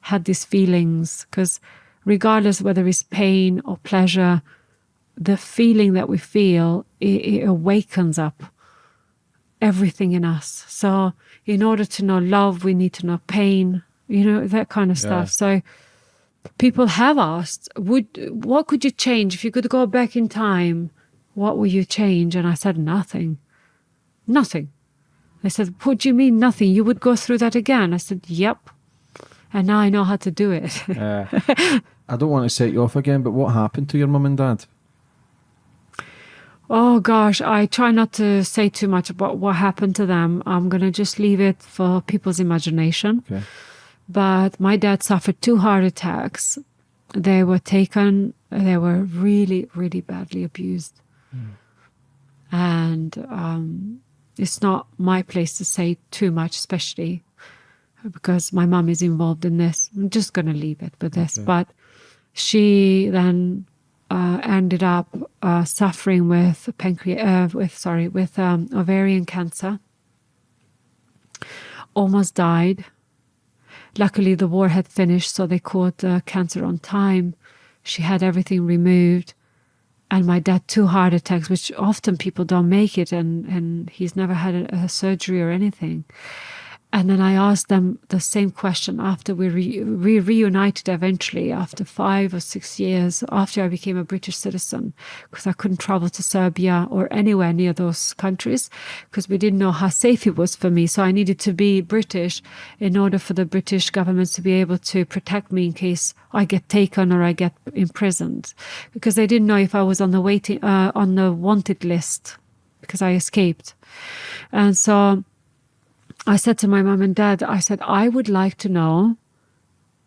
had these feelings. Because regardless whether it's pain or pleasure, the feeling that we feel, it awakens up everything in us. So in order to know love, we need to know pain, that kind of stuff. So people have asked, what could you change if you could go back in time? What would you change? And I said, nothing. Nothing. They said, what do you mean nothing? You would go through that again? I said, yep. And now I know how to do it. I don't want to set you off again, but what happened to your mum and dad? Oh gosh, I try not to say too much about what happened to them. I'm going to just leave it for people's imagination. Okay. But my dad suffered 2 heart attacks. They were really, really badly abused. And it's not my place to say too much, especially because my mum is involved in this. I'm just going to leave it with this. Okay. But she then ended up suffering with ovarian cancer. Almost died. Luckily, the war had finished, so they caught the cancer on time. She had everything removed. And my dad, 2 heart attacks, which often people don't make it, and he's never had a surgery or anything. And then I asked them the same question after we reunited eventually, after 5 or 6 years, after I became a British citizen, because I couldn't travel to Serbia or anywhere near those countries, because we didn't know how safe it was for me. So I needed to be British in order for the British government to be able to protect me in case I get taken or I get imprisoned, because they didn't know if I was on the wanted list, because I escaped. And so I said to my mom and dad, I said, I would like to know,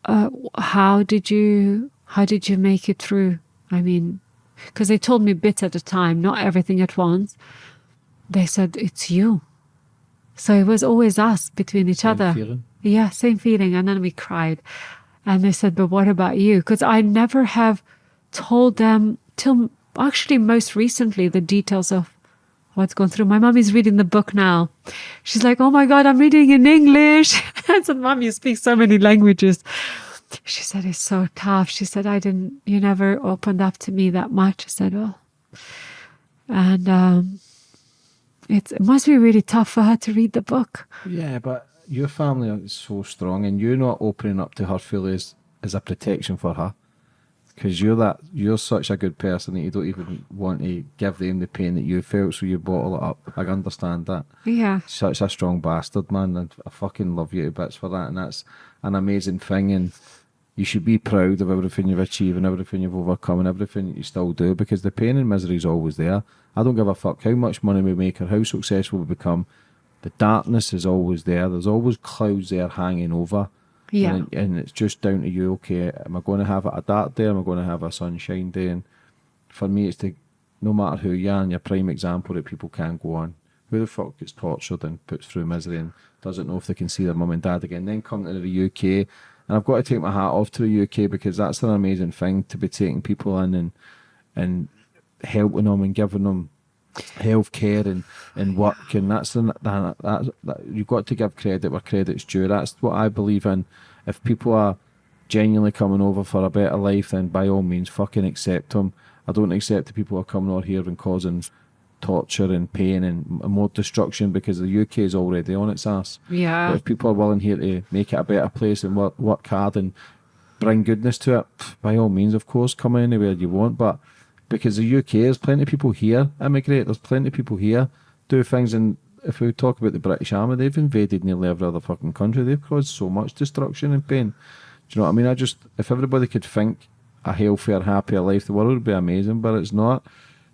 how did you make it through? I mean, because they told me bits at a time, not everything at once. They said, it's you. So it was always us between each other. Feeling. Yeah, same feeling. And then we cried. And they said, but what about you? Because I never have told them till actually most recently the details of what's gone through. My mom is reading the book now. She's like, oh my God, I'm reading in English. I said, Mom, you speak so many languages. She said, it's so tough. She said, you never opened up to me that much. I said, well, and it must be really tough for her to read the book. Yeah, but your family is so strong, and you not opening up to her fully is a protection for her. Because you're such a good person that you don't even want to give them the pain that you felt, so you bottle it up. I understand that. Yeah. Such a strong bastard, man, and I fucking love you to bits for that, and that's an amazing thing, and you should be proud of everything you've achieved and everything you've overcome and everything that you still do, because the pain and misery is always there. I don't give a fuck how much money we make or how successful we become. The darkness is always there. There's always clouds there hanging over. Yeah. And it's just down to you, okay, am I going to have a dark day, am I going to have a sunshine day? And for me, it's no matter who you are, and your prime example that people can't go on. Who the fuck gets tortured and puts through misery and doesn't know if they can see their mum and dad again, then come to the UK. And I've got to take my hat off to the UK, because that's an amazing thing to be taking people in and helping them and giving them healthcare and work, and that's you've got to give credit where credit's due. That's what I believe in. If people are genuinely coming over for a better life, then by all means fucking accept them. I don't accept the people who are coming over here and causing torture and pain and more destruction, because the UK is already on its ass. Yeah. But if people are willing here to make it a better place and work hard and bring goodness to it, by all means, of course, come anywhere you want. But because the UK, there's plenty of people here immigrate, there's plenty of people here do things, and if we talk about the British Army, they've invaded nearly every other fucking country. They've caused so much destruction and pain. Do you know what I mean? If everybody could think a healthier, happier life, the world would be amazing, but it's not.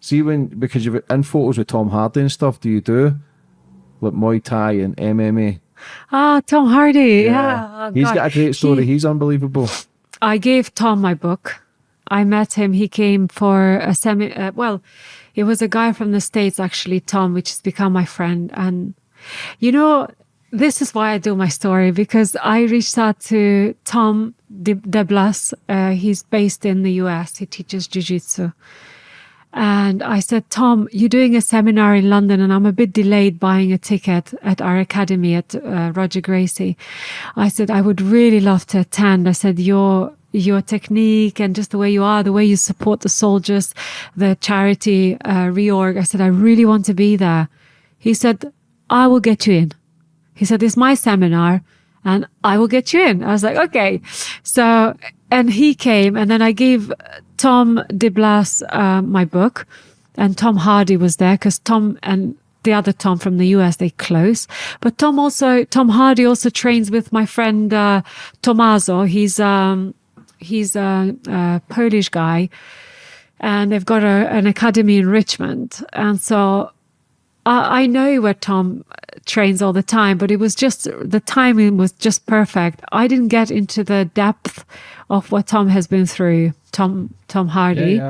See, because you've in photos with Tom Hardy and stuff, do you do like Muay Thai and MMA? Ah, Tom Hardy. Yeah. Oh, He's God. got a great story. He's unbelievable. I gave Tom my book. I met him. He came for a it was a guy from the States, actually, Tom, which has become my friend. And, this is why I do my story, because I reached out to Tom DeBlas. He's based in the US. He teaches jiu-jitsu. And I said, Tom, you're doing a seminar in London and I'm a bit delayed buying a ticket at our academy at Roger Gracie. I said, I would really love to attend. I said, your technique and just the way you are, the way you support the soldiers, the charity reorg. I said, I really want to be there. He said, I will get you in. He said, it's my seminar and I will get you in. I was like, okay. So, and he came, and then I gave Tom DeBlas my book, and Tom Hardy was there because Tom and the other Tom from the US, they close. But Tom Hardy also trains with my friend Tommaso. He's a Polish guy, and they've got an academy in Richmond. And so I know where Tom trains all the time, but it was just, the timing was just perfect. I didn't get into the depth of what Tom has been through, Tom Hardy.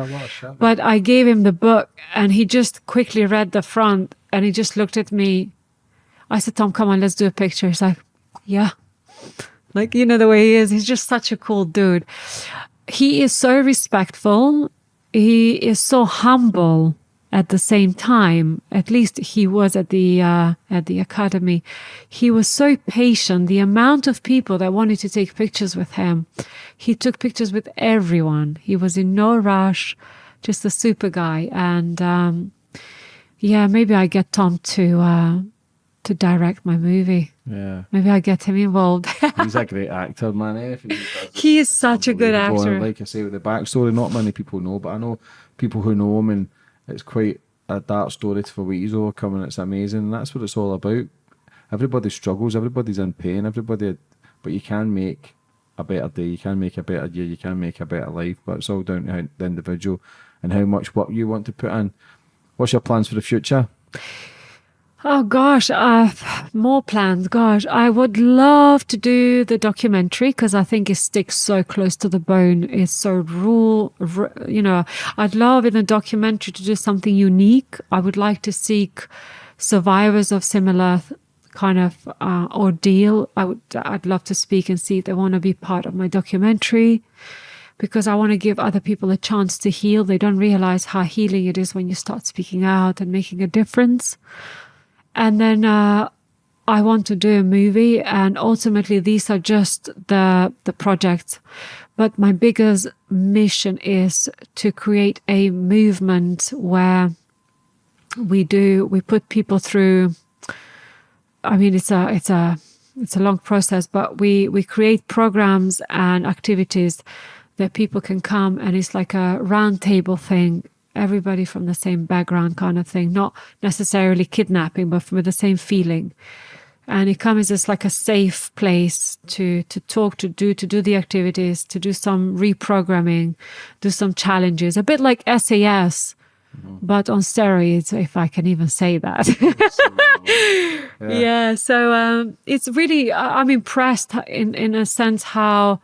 But I gave him the book and he just quickly read the front and he just looked at me. I said, Tom, come on, let's do a picture. He's like, yeah. Like, the way he is, he's just such a cool dude. He is so respectful. He is so humble at the same time. At least he was at the academy. He was so patient. The amount of people that wanted to take pictures with him, he took pictures with everyone. He was in no rush, just a super guy. And maybe I get Tom to direct my movie. Yeah. Maybe I get him involved. He's a great actor, man. Anything he does, he is such a good actor. And like I say, with the backstory, not many people know, but I know people who know him, and it's quite a dark story for what he's overcoming. It's amazing. And that's what it's all about. Everybody struggles. Everybody's in pain. But you can make a better day. You can make a better year. You can make a better life. But it's all down to the individual and how much work you want to put in. What's your plans for the future? Oh gosh, more plans. Gosh, I would love to do the documentary because I think it sticks so close to the bone. It's so raw, I'd love in a documentary to do something unique. I would like to seek survivors of similar kind of ordeal. I'd love to speak and see if they want to be part of my documentary, because I want to give other people a chance to heal. They don't realize how healing it is when you start speaking out and making a difference. And then I want to do a movie, and ultimately these are just the projects. But my biggest mission is to create a movement where we put people through. I mean, it's a long process, but we create programs and activities that people can come, and it's like a round table thing. Everybody from the same background kind of thing, not necessarily kidnapping, but with the same feeling. And it comes as like a safe place to talk, to do the activities, to do some reprogramming, do some challenges, a bit like SAS, but on steroids, if I can even say that. Yeah. So it's really, I'm impressed in a sense how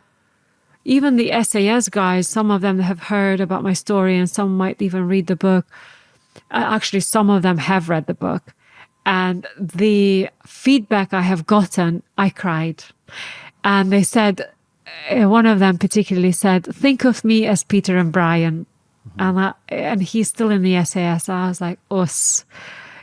even the SAS guys, some of them have heard about my story and some might even read the book. Actually, some of them have read the book. And the feedback I have gotten, I cried. And they said, one of them particularly said, think of me as Peter and Brian. And he's still in the SAS. I was like, us.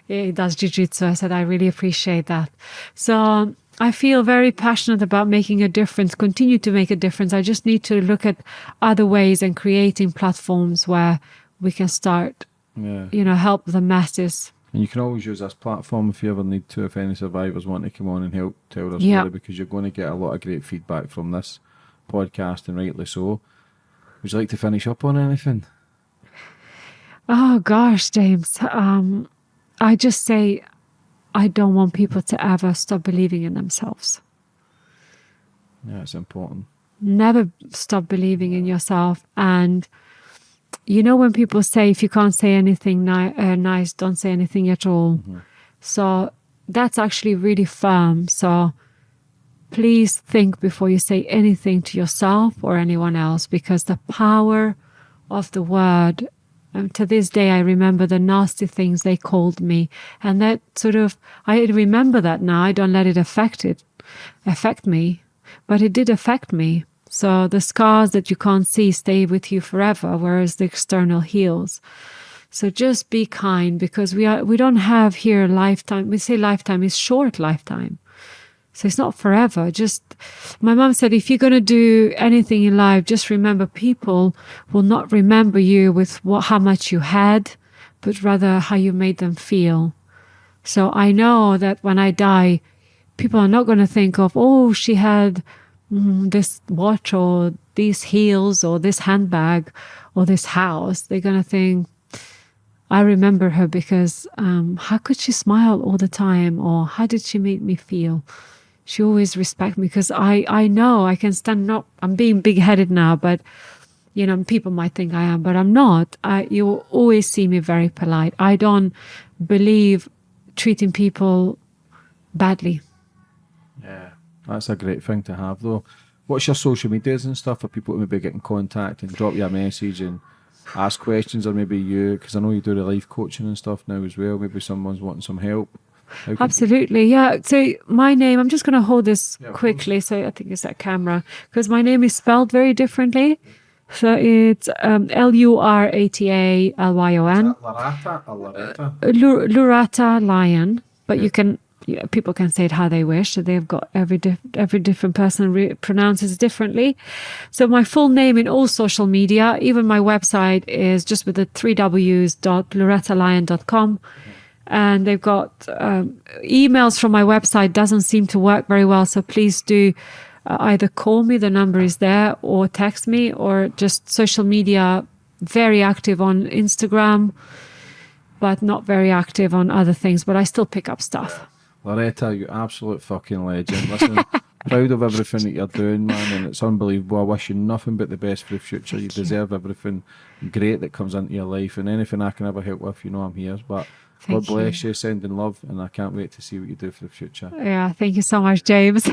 He does jiu-jitsu. I said, I really appreciate that. So I feel very passionate about making a difference, continue to make a difference. I just need to look at other ways and creating platforms where we can start, help the masses. And you can always use this platform if you ever need to, if any survivors want to come on and help tell their story, because you're going to get a lot of great feedback from this podcast, and rightly so. Would you like to finish up on anything? Oh, gosh, James. I just say, I don't want people to ever stop believing in themselves. Yeah, it's important. Never stop believing in yourself. And when people say, if you can't say anything nice, don't say anything at all. Mm-hmm. So that's actually really firm. So please think before you say anything to yourself or anyone else, because the power of the word. To this day, I remember the nasty things they called me. And that sort of, I remember that now. I don't let it affect me. But it did affect me. So the scars that you can't see stay with you forever, whereas the external heals. So just be kind, because we don't have here a lifetime. We say lifetime is short lifetime. So it's not forever. Just, my mom said, if you're going to do anything in life, just remember people will not remember you with how much you had, but rather how you made them feel. So I know that when I die, people are not going to think of, oh, she had this watch or these heels or this handbag or this house. They're going to think, I remember her because how could she smile all the time? Or how did she make me feel? She always respect me, because I know I can stand up. I'm being big-headed now, but people might think I am, but I'm not. You always see me very polite. I don't believe treating people badly. Yeah, that's a great thing to have, though. What's your social medias and stuff for people to maybe get in contact and drop you a message and ask questions, or maybe you, because I know you do the life coaching and stuff now as well. Maybe someone's wanting some help. Absolutely, yeah. So my name, I'm just going to hold this quickly. So I think it's that camera, because my name is spelled very differently. So it's Luratalyon. Lurata or Lurata? Lurata Lyon, but you can. People can say it how they wish. So they've got every different person pronounces differently. So my full name in all social media, even my website, is just with the 3 W's.luratalyon.com. And they've got emails from my website. Doesn't seem to work very well. So please do either call me, the number is there, or text me, or just social media. Very active on Instagram, but not very active on other things. But I still pick up stuff. Lurata, you absolute fucking legend. Listen, proud of everything that you're doing, man, and it's unbelievable. I wish you nothing but the best for the future. You deserve everything great that comes into your life, and anything I can ever help with, I'm here. But God bless you, sending love, and I can't wait to see what you do for the future. Yeah, thank you so much, James.